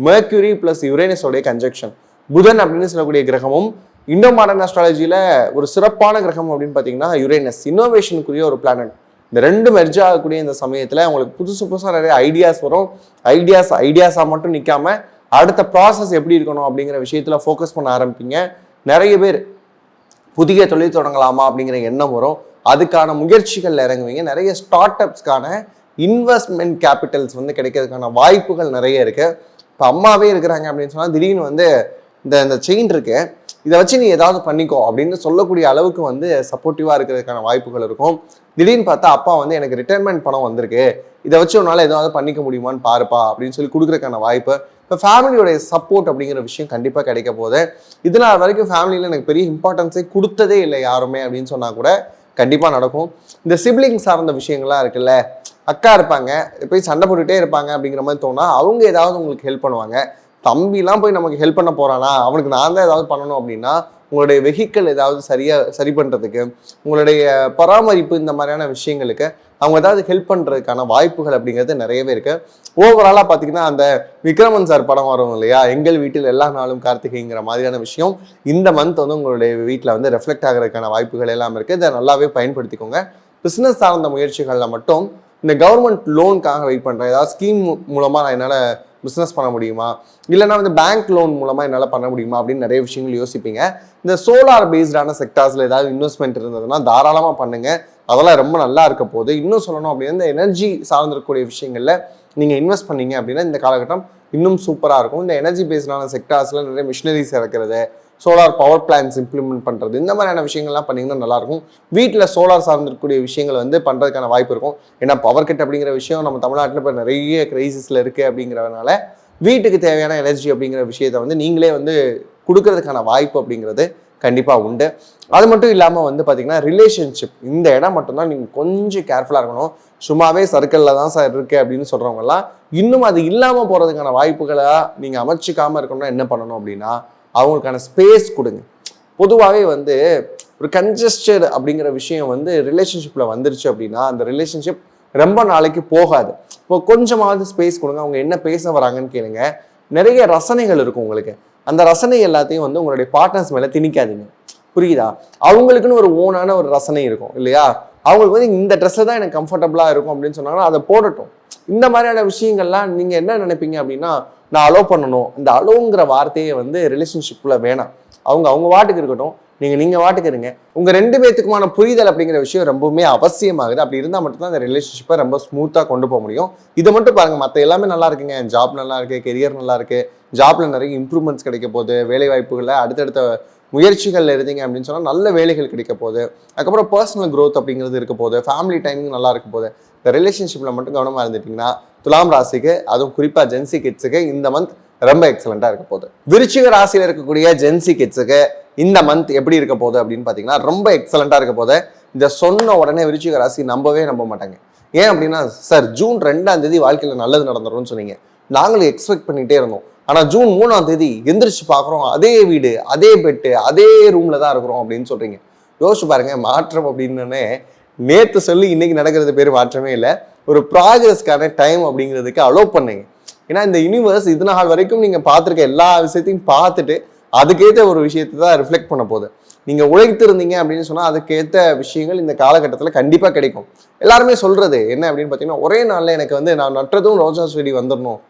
மெர்க்யூரி பிளஸ் யுரேனஸோடைய கன்ஜெக்ஷன். புதன் அப்படின்னு சொல்லக்கூடிய கிரகமும் இண்டோ மாடர்ன் ஆஸ்ட்ராலஜியில் ஒரு சிறப்பான கிரகம் அப்படின்னு பார்த்தீங்கன்னா யுரேனஸ், இன்னோவேஷனுக்குரிய ஒரு பிளானட். இந்த ரெண்டு மெர்ஜ் ஆகக்கூடிய இந்த சமயத்தில் உங்களுக்கு புதுசாக நிறைய ஐடியாஸ் வரும். ஐடியாஸாக மட்டும் நிற்காம அடுத்த ப்ராசஸ் எப்படி இருக்கணும் அப்படிங்கிற விஷயத்தில் ஃபோக்கஸ் பண்ண ஆரம்பிப்பீங்க. நிறைய பேர் புதிய தொழில் தொடங்கலாமா அப்படிங்கிற எண்ணம் வரும். அதுக்கான முயற்சிகள் இறங்குவீங்க. நிறைய ஸ்டார்ட் அப்ஸ்க்கான இன்வெஸ்ட்மெண்ட் கேபிட்டல்ஸ் வந்து கிடைக்கிறதுக்கான வாய்ப்புகள் நிறைய இருக்குது. இப்போ அம்மாவே இருக்கிறாங்க அப்படின்னு சொன்னால் திடீர்னு வந்து இந்த செயின் இருக்கு, இதை வச்சு நீ ஏதாவது பண்ணிக்கோ அப்படின்னு சொல்லக்கூடிய அளவுக்கு வந்து சப்போர்ட்டிவாக இருக்கிறதுக்கான வாய்ப்புகள் இருக்கும். திடீர்னு பார்த்தா அப்பா வந்து எனக்கு ரிட்டைர்மெண்ட் பணம் வந்திருக்கு, இதை வச்சு உன்னால ஏதாவது பண்ணிக்க முடியுமான்னு பாருப்பா அப்படின்னு சொல்லி கொடுக்குறதுக்கான வாய்ப்பு. இப்போ ஃபேமிலியோடைய சப்போர்ட் அப்படிங்கிற விஷயம் கண்டிப்பாக கிடைக்க போகுது. இதனால் வரைக்கும் ஃபேமிலியில் எனக்கு பெரிய இம்பார்ட்டன்ஸே கொடுத்ததே இல்லை யாருமே அப்படின்னு சொன்னால் கூட கண்டிப்பாக நடக்கும். இந்த சிப்ளிங் சார்ந்த விஷயங்கள்லாம் இருக்குல்ல, அக்கா இருப்பாங்க போய் சண்டை போட்டுகிட்டே இருப்பாங்க அப்படிங்கிற மாதிரி தோணா அவங்க ஏதாவது உங்களுக்கு ஹெல்ப் பண்ணுவாங்க. தம்பிலாம் போய் நமக்கு ஹெல்ப் பண்ண போறானா, அவனுக்கு நான் தான் ஏதாவது பண்ணணும் அப்படின்னா உங்களுடைய வெஹிக்கிள் ஏதாவது சரி பண்ணுறதுக்கு, உங்களுடைய பராமரிப்பு, இந்த மாதிரியான விஷயங்களுக்கு அவங்க ஏதாவது ஹெல்ப் பண்ணுறதுக்கான வாய்ப்புகள் அப்படிங்கிறது நிறையவே இருக்கு. ஓவராலாக பார்த்தீங்கன்னா அந்த விக்ரமன் சார் படம் வரும் இல்லையா, எங்கள் வீட்டில் எல்லா நாளும் கார்த்திகைங்கிற மாதிரியான விஷயம் இந்த மந்த் வந்து உங்களுடைய வீட்டில் வந்து ரெஃப்ளெக்ட் ஆகிறதுக்கான வாய்ப்புகள் எல்லாம் இருக்குது. இதை நல்லாவே பயன்படுத்திக்கோங்க. பிஸ்னஸ் சார்ந்த முயற்சிகளில் மட்டும் இந்த கவர்மெண்ட் லோனுக்காக வெயிட் பண்ணுறேன், ஏதாவது ஸ்கீம் மூலமாக நான் என்னால் பிஸ்னஸ் பண்ண முடியுமா, இல்லைனா வந்து பேங்க் லோன் மூலமாக என்னால் பண்ண முடியுமா அப்படின்னு நிறைய விஷயங்கள் யோசிப்பீங்க. இந்த சோலார் பேஸ்டான செக்டார்ஸில் ஏதாவது இன்வெஸ்ட்மெண்ட் இருந்ததுன்னா தாராளமாக பண்ணுங்க, அதெல்லாம் ரொம்ப நல்லா இருக்க போகுது. இன்னும் சொல்லணும் அப்படின்னா இந்த எனர்ஜி சார்ந்திருக்கக்கூடிய விஷயங்களில் நீங்கள் இன்வெஸ்ட் பண்ணீங்க அப்படின்னா இந்த காலகட்டம் இன்னும் சூப்பராக இருக்கும். இந்த எனர்ஜி பேஸ்டான செக்டார்ஸில் நிறைய மிஷினரிஸ் இறக்குறது, சோலார் பவர் பிளான்ஸ் இம்ப்ளிமெண்ட் பண்ணுறது, இந்த மாதிரியான விஷயங்கள்லாம் பண்ணிங்கன்னா நல்லாயிருக்கும். வீட்டில் சோலார் சார்ந்திருக்கக்கூடிய விஷயங்கள் வந்து பண்ணுறதுக்கான வாய்ப்பு இருக்கும். ஏன்னா பவர் கட் அப்படிங்கிற விஷயம் நம்ம தமிழ்நாட்டில் இப்போ நிறைய கிரைசிஸில் இருக்குது அப்படிங்கிறதுனால வீட்டுக்கு தேவையான எனர்ஜி அப்படிங்கிற விஷயத்தை வந்து நீங்களே வந்து கொடுக்கறதுக்கான வாய்ப்பு அப்படிங்கிறது கண்டிப்பாக உண்டு. அது மட்டும் இல்லாமல் வந்து பார்த்தீங்கன்னா ரிலேஷன்ஷிப், இந்த இடம் மட்டும்தான் நீங்கள் கொஞ்சம் கேர்ஃபுல்லாக இருக்கணும். சும்மாவே சர்க்கிளில் தான் சார் இருக்குது அப்படின்னு சொல்கிறவங்கலாம் இன்னும் அது இல்லாமல் போகிறதுக்கான வாய்ப்புகளாக நீங்கள் அமைச்சிக்காமல் இருக்கணும்னா என்ன பண்ணணும் அப்படின்னா அவங்களுக்கான ஸ்பேஸ் கொடுங்க. பொதுவாகவே வந்து ஒரு கன்ஜஸ்டட் அப்படிங்கிற விஷயம் வந்து ரிலேஷன்ஷிப்பில் வந்துருச்சு அப்படின்னா அந்த ரிலேஷன்ஷிப் ரொம்ப நாளைக்கு போகாது. இப்போ கொஞ்சமாவது ஸ்பேஸ் கொடுங்க. அவங்க என்ன பேச வராங்கன்னு கேளுங்க. நிறைய ரசனைகள் இருக்கும் உங்களுக்கு, அந்த ரசனை எல்லாத்தையும் வந்து உங்களுடைய பார்ட்னர்ஸ் மேலே திணிக்காதீங்க. புரியுதா? அவங்களுக்குன்னு ஒரு ஓனான ஒரு ரசனை இருக்கும் இல்லையா, அவங்களுக்கு வந்து இந்த ட்ரெஸ்ஸை தான் எனக்கு கம்ஃபர்டபுளாக இருக்கும் அப்படின்னு சொன்னாங்கன்னா அதை போடட்டும். இந்த மாதிரியான விஷயங்கள்லாம் நீங்கள் என்ன நினைப்பீங்க அப்படின்னா நான் அலோவ் பண்ணணும், இந்த அலோங்கிற வார்த்தையை வந்து ரிலேஷன்ஷிப்பில் வேணாம். அவங்க வாட்டுக்கு இருக்கட்டும், நீங்கள் வாட்டுக்கு இருங்க. உங்கள் ரெண்டு பேர்த்துக்குமான புரிதல் அப்படிங்கிற விஷயம் ரொம்பவுமே அவசியமாகுது. அப்படி இருந்தால் மட்டும்தான் அந்த ரிலேஷன்ஷிப்பை ரொம்ப ஸ்மூத்தாக கொண்டு போக முடியும். இதை மட்டும் பாருங்கள், மற்ற எல்லாமே நல்லா இருக்குங்க. ஜாப் நல்லா இருக்குது, கெரியர் நல்லா இருக்குது, ஜாப்ல நிறைய இம்ப்ரூவ்மெண்ட்ஸ் கிடைக்க போகுது, வேலை வாய்ப்புகளில் அடுத்தடுத்த முயற்சிகள் இருந்தீங்க அப்படின்னு சொன்னால் நல்ல வேலைகள் கிடைக்க போகுது. அதுக்கப்புறம் பர்சனல் க்ரோத் அப்படிங்கிறது இருக்க போகுது, ஃபேமிலி டைமிங் நல்லா இருக்க போகுது. இந்த ரிலேஷன்ஷிப்பில் மட்டும் கவனமாக இருந்துட்டிங்கன்னா துலாம் ராசிக்கு, அதுவும் குறிப்பாக ஜென்சி கிட்ஸுக்கு இந்த மந்த் ரொம்ப எக்ஸலண்ட்டாக இருக்க போகுது. விருச்சிக ராசியில் இருக்கக்கூடிய ஜென்சி கிட்ஸுக்கு இந்த மந்த் எப்படி இருக்க போகுது அப்படின்னு பார்த்தீங்கன்னா ரொம்ப எக்ஸலண்ட்டாக இருக்க போகுது. இந்த சொன்ன உடனே விருச்சிக ராசி நம்ப மாட்டாங்க. ஏன் அப்படின்னா சார் ஜூன் 2ஆம் தேதி வாழ்க்கையில் நல்லது நடந்துரும்னு சொன்னீங்க, நாங்களும் எக்ஸ்பெக்ட் பண்ணிகிட்டே இருந்தோம். ஆனால் ஜூன் 3ஆம் தேதி எந்திரிச்சு பார்க்குறோம், அதே வீடு, அதே பெட்டு, அதே ரூமில் தான் இருக்கிறோம் அப்படின்னு சொல்கிறீங்க. யோசிச்சு பாருங்க, மாற்றம் அப்படின்னு நேற்று சொல்லி இன்னைக்கு நடக்கிறது பேர் மாற்றமே இல்லை. ஒரு ப்ராக்ரஸ்க்கான டைம் அப்படிங்கிறதுக்கு அலோவ் பண்ணுங்க. ஏன்னா இந்த யூனிவர்ஸ் இது நாள் வரைக்கும் நீங்கள் பார்த்துருக்க எல்லா விஷயத்தையும் பார்த்துட்டு அதுக்கேற்ற ஒரு விஷயத்தை தான் ரிஃப்ளெக்ட் பண்ண போகுது. நீங்கள் உழைத்திருந்தீங்க அப்படின்னு சொன்னால் அதுக்கேற்ற விஷயங்கள் இந்த காலகட்டத்தில் கண்டிப்பாக கிடைக்கும். எல்லாருமே சொல்கிறது என்ன அப்படின்னு பார்த்தீங்கன்னா, ஒரே நாளில் எனக்கு நான் நட்டுறதும் ரோஜா செடி வந்துடணும்,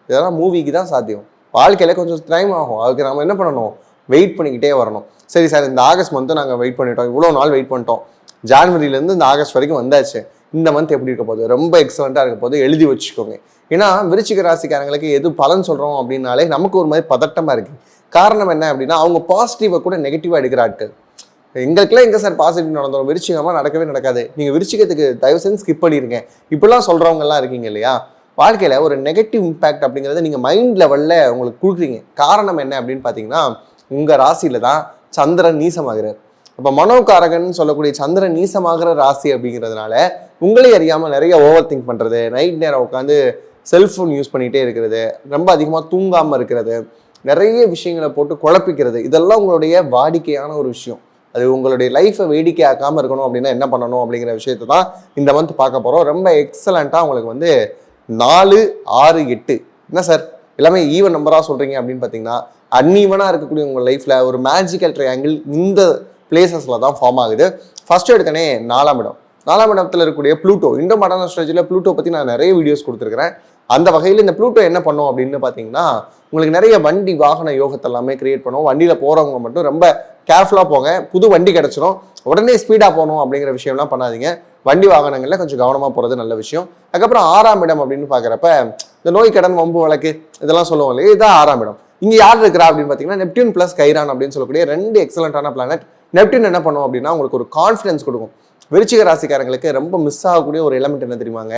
இதெல்லாம் மூவிக்கு தான் சாத்தியம். வாழ்க்கையில் கொஞ்சம் டைம் ஆகும். அதுக்கு நம்ம என்ன பண்ணணும், வெயிட் பண்ணிக்கிட்டே வரணும். சரி சார், இந்த ஆகஸ்ட் மந்த்து நாங்கள் வெயிட் பண்ணிட்டோம், இவ்வளோ நாள் வெயிட் பண்ணிட்டோம், ஜான்வரியிலேருந்து இந்த ஆகஸ்ட் வரைக்கும் வந்தாச்சு, இந்த மந்த் எப்படி இருக்க போகுது, ரொம்ப எக்ஸலண்ட்டாக இருக்க போது, எழுதி வச்சுக்கோங்க. ஏன்னா விருச்சிக ராசிக்காரங்களுக்கு எது பலன் சொல்கிறோம் அப்படின்னாலே நமக்கு ஒரு மாதிரி பதட்டமாக இருக்குது. காரணம் என்ன அப்படின்னா, அவங்க பாசிட்டிவை கூட நெகட்டிவாக எடுக்கிற ஆட்கள். எங்களுக்குலாம் எங்கே சார் பாசிட்டிவ் நடந்துடும், விருச்சிகமாக நடக்கவே நடக்காது. நீங்கள் விருச்சிகத்துக்கு தயவு செஞ்சு ஸ்கிப் பண்ணிடுங்க இப்படிலாம் சொல்கிறவங்கலாம் இருக்கீங்க இல்லையா. வாழ்க்கையில் ஒரு நெகட்டிவ் இம்பேக்ட் அப்படிங்கிறத நீங்கள் மைண்ட் லெவலில் உங்களுக்கு கொடுக்குறீங்க. காரணம் என்ன அப்படின்னு பார்த்தீங்கன்னா, உங்கள் ராசியில் தான் சந்திரன் நீசமாகிறார். அப்போ மனோகாரகன் சொல்லக்கூடிய சந்திரன் நீசமாகிற ராசி அப்படிங்கிறதுனால உங்களே அறியாமல் நிறைய ஓவர் திங்க் பண்ணுறது, நைட் நேரம் உட்காந்து செல்ஃபோன் யூஸ் பண்ணிகிட்டே இருக்கிறது, ரொம்ப அதிகமாக தூங்காமல் இருக்கிறது, நிறைய விஷயங்களை போட்டு குழப்பிக்கிறது, இதெல்லாம் உங்களுடைய வாடிக்கையான ஒரு விஷயம். அது உங்களுடைய லைஃப்பை வேடிக்கை ஆக்காமல் இருக்கணும் அப்படின்னா என்ன பண்ணணும் அப்படிங்கிற விஷயத்தை தான் இந்த மந்த் பார்க்க போகிறோம். ரொம்ப எக்ஸலண்ட்டாக உங்களுக்கு 4, 6, 8 என்ன சார் எல்லாமே ஈவன் நம்பராக சொல்கிறீங்க அப்படின்னு பார்த்தீங்கன்னா, அன்ஈவனாக இருக்கக்கூடிய உங்கள் லைஃப்பில் ஒரு மேஜிக்கல் ட்ரையாங்கிள் இந்த பிளேசஸில் தான் ஃபார்ம் ஆகுது. ஃபர்ஸ்ட் எடுத்தனே 4ஆம் இடம். 4ஆம் இடத்துல இருக்கக்கூடிய ப்ளூட்டோ, இண்டோ மாடர்ன் அஸ்ட்ராலஜியில் ப்ளூட்டோ பற்றி நான் நிறைய வீடியோஸ் கொடுத்துருக்கிறேன். அந்த வகையில் இந்த ப்ளூட்டோ என்ன பண்ணும் அப்படின்னு பார்த்தீங்கன்னா, உங்களுக்கு நிறைய வண்டி வாகன யோகத்தை எல்லாமே கிரியேட் பண்ணும். வண்டியில் போகிறவங்க மட்டும் ரொம்ப கேர்ஃபுல்லாக போங்க. புது வண்டி கிடச்சிரும், உடனே ஸ்பீடாக போகணும் அப்படிங்கிற விஷயம்லாம் பண்ணாதீங்க. வண்டி வாகனங்களில் கொஞ்சம் கவனமாக போகிறது நல்ல விஷயம். அதுக்கப்புறம் 6ஆம் இடம் அப்படின்னு பார்க்குறப்ப இந்த நோய் கடன் வம்பு வழக்கு இதெல்லாம் சொல்லுவோம் இல்லையா, இதுதான் 6ஆம் இடம். இங்கே யார் இருக்கிறா அப்படின்னு பார்த்தீங்கன்னா, நெப்டியூன் ப்ளஸ் கைரான் அப்படின்னு சொல்லக்கூடிய 2 எக்ஸலண்ட்டான பிளானட். நெப்டியூன் என்ன பண்ணும் அப்படின்னா, உங்களுக்கு ஒரு கான்ஃபிடன்ஸ் கொடுக்கும். விருச்சிக ராசிக்காரங்களுக்கு ரொம்ப மிஸ் ஆகக்கூடிய ஒரு எலமெண்ட் என்ன தெரியுமாங்க,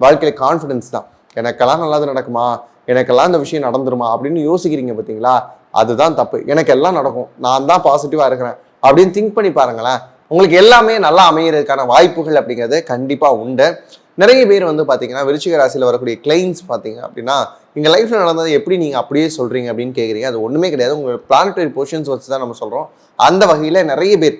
வாழ்க்கையில் கான்ஃபிடன்ஸ் தான். எனக்கெல்லாம் நல்லது நடக்குமா, எனக்கெல்லாம் இந்த விஷயம் நடந்துருமா அப்படின்னு யோசிக்கிறீங்க பார்த்தீங்களா, அதுதான் தப்பு. எனக்கு எல்லாம் நடக்கும், நான் தான் பாசிட்டிவாக இருக்கிறேன் அப்படின்னு திங்க் பண்ணி பாருங்களேன். உங்களுக்கு எல்லாமே நல்லா அமைகிறதுக்கான வாய்ப்புகள் அப்படிங்கிறது கண்டிப்பாக உண்டு. நிறைய பேர் பார்த்தீங்கன்னா, விருச்சிக ராசியில் வரக்கூடிய கிளைண்ட்ஸ் பார்த்தீங்க அப்படின்னா, எங்கள் லைஃப்பில் நடந்தது எப்படி நீங்கள் அப்படியே சொல்கிறீங்க அப்படின்னு கேட்குறீங்க. அது ஒன்றுமே கிடையாது, உங்கள் பிளானட்டரி பொசிஷன்ஸ் வச்சு தான் நம்ம சொல்கிறோம். அந்த வகையில் நிறைய பேர்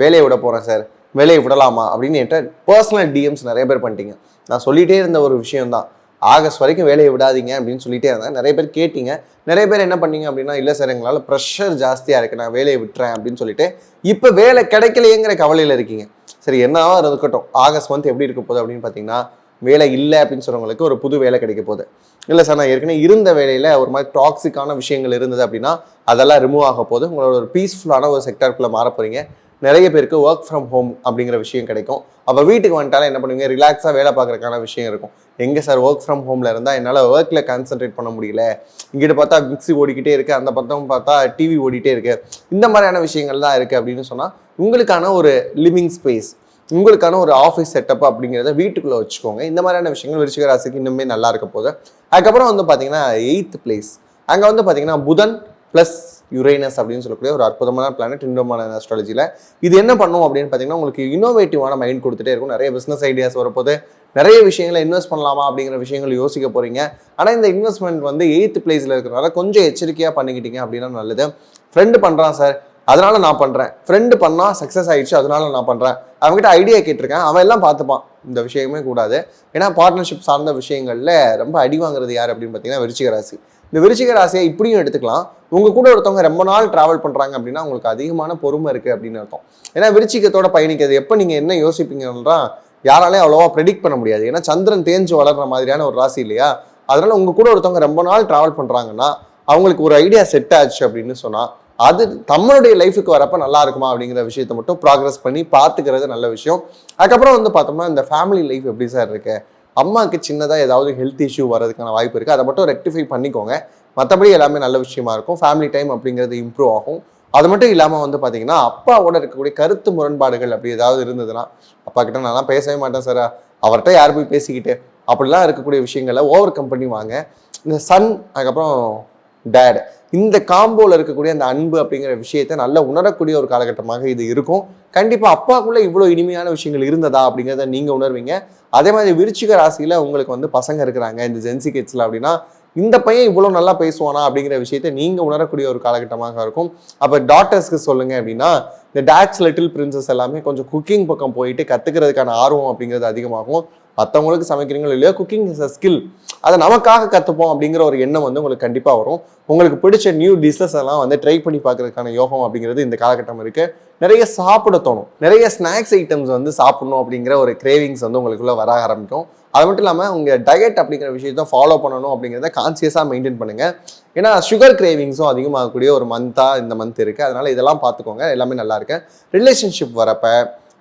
வேலையை விட போகிறேன் சார், வேலையை விடலாமா அப்படின்னு என்கிட்ட பர்சனல் டிஎம்ஸ் நிறைய பேர் பண்ணிட்டீங்க. நான் சொல்லிகிட்டே இருந்த ஒரு விஷயம்தான், ஆகஸ்ட் வரைக்கும் வேலையை விடாதீங்க அப்படின்னு சொல்லிட்டே இருந்தேன். நிறைய பேர் கேட்டீங்க. நிறைய பேர் என்ன பண்ணீங்க அப்படின்னா, இல்லை சார் எங்களால் ப்ரெஷர் ஜாஸ்தியாக இருக்குது, நான் வேலையை விட்டுறேன் அப்படின்னு சொல்லிட்டு இப்போ வேலை கிடைக்கலையேங்கிற கவலையில் இருக்கீங்க. சரி, என்னவா இருக்கட்டும், ஆகஸ்ட் மந்த் எப்படி இருக்க போகுது அப்படின்னு பார்த்தீங்கன்னா, வேலை இல்லை அப்படின்னு சொல்கிறவங்களுக்கு ஒரு புது வேலை கிடைக்க போகுது. இல்லை சார், நான் ஏற்கனவே இருந்த வேலையில் ஒரு மாதிரி டாக்ஸிக்கான விஷயங்கள் இருந்தது அப்படின்னா அதெல்லாம் ரிமூவ் ஆக போகுது. உங்களோட ஒரு பீஸ்ஃபுல்லான ஒரு செக்டருக்குள்ளே மாற போகிறீங்க. நிறைய பேருக்கு ஒர்க் ஃப்ரம் ஹோம் அப்படிங்கிற விஷயம் கிடைக்கும். அப்போ வீட்டுக்கு வந்துட்டாலும் என்ன பண்ணுவீங்க, ரிலாக்ஸாக வேலை பார்க்குறதுக்கான விஷயம் இருக்கும். எங்கே சார் ஒர்க் ஃப்ரம் ஹோமில் இருந்தால் என்னால் ஒர்க்கில் கான்சென்ட்ரேட் பண்ண முடியல, இங்கிட்ட பார்த்தா மிக்ஸி ஓடிக்கிட்டே இருக்குது, அந்த பக்கம் பார்த்தா டிவி ஓடிட்டே இருக்குது, இந்த மாதிரியான விஷயங்கள் தான் இருக்குது அப்படின்னு சொன்னால் உங்களுக்கான ஒரு லிவிங் ஸ்பேஸ், உங்களுக்கான ஒரு ஆஃபீஸ் செட்டப் அப்படிங்கிறத வீட்டுக்குள்ளே வச்சுக்கோங்க. இந்த மாதிரியான விஷயங்கள் விருச்சிக ராசிக்கு இன்னுமே நல்லா இருக்க போகுது. அதுக்கப்புறம் பார்த்தீங்கன்னா 8th பிளேஸ், அங்கே பார்த்தீங்கன்னா புதன் ப்ளஸ் யுரேனஸ் அப்படின்னு சொல்லக்கூடிய ஒரு அற்புதமான பிளானட் இண்டோ மாடர்ன் அஸ்ட்ராலஜியில். இது என்ன பண்ணும் அப்படின்னு பார்த்தீங்கன்னா, உங்களுக்கு இன்னோவேட்டிவான மைண்ட் கொடுத்துட்டே இருக்கும். நிறைய பிஸ்னஸ் ஐடியாஸ் வரப்போது, நிறைய விஷயங்களை இன்வெஸ்ட் பண்ணலாமா அப்படிங்கிற விஷயங்கள் யோசிக்க போகிறீங்க. ஆனால் இந்த இன்வெஸ்ட்மெண்ட் 8th பிளேஸில் இருக்கிறனால கொஞ்சம் எச்சரிக்கையாக பண்ணிக்கிட்டீங்க அப்படின்னா நல்லது. ஃப்ரெண்டு பண்ணுறான் சார் அதனால நான் பண்ணுறேன், ஃப்ரெண்டு பண்ணால் சக்ஸஸ் ஆகிடுச்சு அதனால நான் பண்ணுறேன், அவங்ககிட்ட ஐடியா கேட்டிருக்கேன், அவன் எல்லாம் பார்த்துப்பான், இந்த விஷயமே கூடாது. ஏன்னா பார்ட்னர்ஷிப் சார்ந்த விஷயங்களில் ரொம்ப அடி வாங்குறது யார் அப்படின்னு பார்த்தீங்கன்னா விருச்சிக ராசி. இந்த விருச்சிக ராசியை இப்படியும் எடுத்துக்கலாம், உங்கள் கூட ஒருத்தவங்க ரொம்ப நாள் ட்ராவல் பண்ணுறாங்க அப்படின்னா உங்களுக்கு அதிகமான பொறுமை இருக்குது அப்படின்னு அர்த்தம். ஏன்னா விருச்சிகத்தோட பயணிக்கிறது எப்போ நீங்கள் என்ன யோசிப்பீங்கன்னா யாராலையும் அவ்வளோவா ப்ரெடிக்ட் பண்ண முடியாது. ஏன்னா சந்திரன் தேஞ்சு வளர்கிற மாதிரியான ஒரு ராசி இல்லையா. அதனால உங்கள் கூட ஒருத்தவங்க ரொம்ப நாள் ட்ராவல் பண்ணுறாங்கன்னா அவங்களுக்கு ஒரு ஐடியா செட் ஆச்சு அப்படின்னு சொன்னால் அது நம்மளுடைய லைஃபுக்கு வரப்போ நல்லா இருக்குமா அப்படிங்கிற விஷயத்த மட்டும் ப்ராக்ரஸ் பண்ணி பார்த்துக்கிறது நல்ல விஷயம். அதுக்கப்புறம் பார்த்தோம்னா இந்த ஃபேமிலி லைஃப் எப்படி சார் இருக்கு, அம்மாவுக்கு சின்னதாக ஏதாவது ஹெல்த் இஷ்யூ வரதுக்கான வாய்ப்பு இருக்குது, அதை மட்டும் ரெக்டிஃபை பண்ணிக்கோங்க. மற்றபடி எல்லாமே நல்ல விஷயமா இருக்கும். ஃபேமிலி டைம் அப்படிங்கிறது இம்ப்ரூவ் ஆகும். அது மட்டும் இல்லாமல் பார்த்தீங்கன்னா அப்பாவோட இருக்கக்கூடிய கருத்து முரண்பாடுகள் அப்படி ஏதாவது இருந்ததுன்னா, அப்பா கிட்ட நான் பேசவே மாட்டேன் சார், அவர்கிட்ட யார் போய் பேசிக்கிட்டு அப்படிலாம் இருக்கக்கூடிய விஷயங்களை ஓவர் கம் பண்ணி வாங்க. இந்த சன் அதுக்கப்புறம் டேட் இந்த காம்போவில் இருக்கக்கூடிய அந்த அன்பு அப்படிங்கிற விஷயத்தை நல்லா உணரக்கூடிய ஒரு காலகட்டமாக இது இருக்கும். கண்டிப்பாக அப்பாக்குள்ளே இவ்வளோ இனிமையான விஷயங்கள் இருந்ததா அப்படிங்கிறத நீங்கள் உணர்வீங்க. அதே மாதிரி விருச்சிக ராசியில் உங்களுக்கு பசங்க இருக்கிறாங்க இந்த ஜென்சி கிட்ஸில் அப்படின்னா இந்த பையன் இவ்வளவு நல்லா பேசுவானா அப்படிங்கிற விஷயத்தை நீங்க உணரக்கூடிய ஒரு காலகட்டமாக இருக்கும். அப்ப டாட்டர்ஸ்க்கு சொல்லுங்க அப்படின்னா, இந்த டாட்ஸ் லிட்டில் பிரின்சஸ் எல்லாமே கொஞ்சம் குக்கிங் பக்கம் போயிட்டு கத்துக்கிறதுக்கான ஆர்வம் அப்படிங்கிறது அதிகமாகும். மற்றவங்களுக்கு சமைக்கிறீங்களோ இல்லையோ, குக்கிங் இஸ் அ ஸ்கில், அதை நமக்காக கற்றுப்போம் அப்படிங்கிற ஒரு எண்ணம் வந்து உங்களுக்கு கண்டிப்பாக வரும். உங்களுக்கு பிடிச்ச நியூ டிஷ்ஷஸ் எல்லாம் வந்து ட்ரை பண்ணி பார்க்கறதுக்கான யோகம் அப்படிங்கிறது இந்த காலகட்டம் இருக்கு. நிறைய சாப்பிட தோணும், நிறைய ஸ்நாக்ஸ் ஐட்டம்ஸ் வந்து சாப்பிடணும் அப்படிங்கிற ஒரு கிரேவிங்ஸ் வந்து உங்களுக்குள்ள வர ஆரம்பிக்கும். அது மட்டும் இல்லாமல் உங்கள் டயட் அப்படிங்கிற விஷயத்த ஃபாலோ பண்ணணும் அப்படிங்கிறத கான்சியஸாக மெயின்டைன் பண்ணுங்க. ஏன்னா சுகர் கிரேவிங்ஸும் அதிகமாகக்கூடிய ஒரு மந்த்தாக இந்த மந்த் இருக்கு. அதனால இதெல்லாம் பார்த்துக்கோங்க, எல்லாமே நல்லா இருக்கு. ரிலேஷன்ஷிப் வரப்ப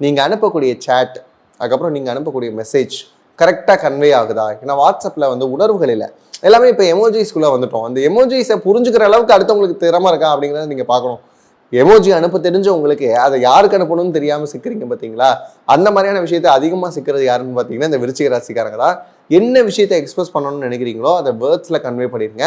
நீங்கள் அனுப்பக்கூடிய சேட், அதுக்கப்புறம் நீங்கள் அனுப்பக்கூடிய மெசேஜ் கரெக்டாக கன்வே ஆகுதா? ஏன்னா வாட்ஸ்அப்பில் வந்து உணர்வுகள் இல்லை, எல்லாமே இப்போ எமோஜிஸ்குள்ளே வந்துட்டோம். அந்த எமோஜிஸை புரிஞ்சுக்கிற அளவுக்கு அடுத்தவங்களுக்கு திறமை இருக்கா அப்படிங்கிறத நீங்கள் பார்க்கணும். எமோஜி அனுப்ப தெரிஞ்ச உங்களுக்கு அதை யாருக்கு அனுப்பணும்னு தெரியாமல் சிக்கிறீங்க பார்த்தீங்களா? அந்த மாதிரியான விஷயத்தை அதிகமாக சிக்கிறது யாருன்னு பார்த்தீங்கன்னா இந்த விருச்சிக ராசிக்காரங்க தான். என்ன விஷயத்தை எக்ஸ்பிரஸ் பண்ணணும்னு நினைக்கிறீங்களோ அதை வேர்ட்ஸில் கன்வே பண்ணிடுங்க.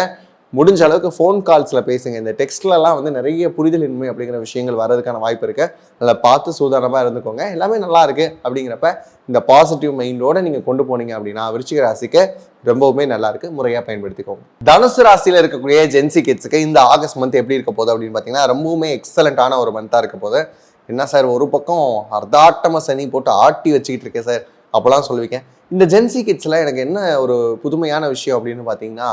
முடிஞ்ச அளவுக்கு ஃபோன் கால்ஸில் பேசுங்க. இந்த டெக்ஸ்ட்லலாம் வந்து நிறைய புரிதலின்மை அப்படிங்கிற விஷயங்கள் வர்றதுக்கான வாய்ப்பு இருக்கு. அதில் பார்த்து சூதானமாக இருந்துக்கோங்க. எல்லாமே நல்லா இருக்கு அப்படிங்கிறப்ப இந்த பாசிட்டிவ் மைண்டோட நீங்கள் கொண்டு போனீங்க அப்படின்னா விருச்சிக ராசிக்கு ரொம்பவுமே நல்லா இருக்கு. முறையாக பயன்படுத்திக்கோங்க. தனுசு ராசியில் இருக்கக்கூடிய ஜென்சி கிட்ஸுக்கு இந்த ஆகஸ்ட் மந்த் எப்படி இருக்க போகுது அப்படின்னு பார்த்தீங்கன்னா ரொம்பவுமே எக்ஸலண்டான ஒரு மந்த்தாக இருக்க போகுது. என்ன சார், ஒரு பக்கம் அர்த்தாட்டம சனி போட்டு ஆட்டி வச்சுக்கிட்டு இருக்கேன் சார் அப்போலாம் சொல்லுவீங்க. இந்த ஜென்சி கிட்ஸில் எனக்கு என்ன ஒரு புதுமையான விஷயம் அப்படின்னு பார்த்தீங்கன்னா,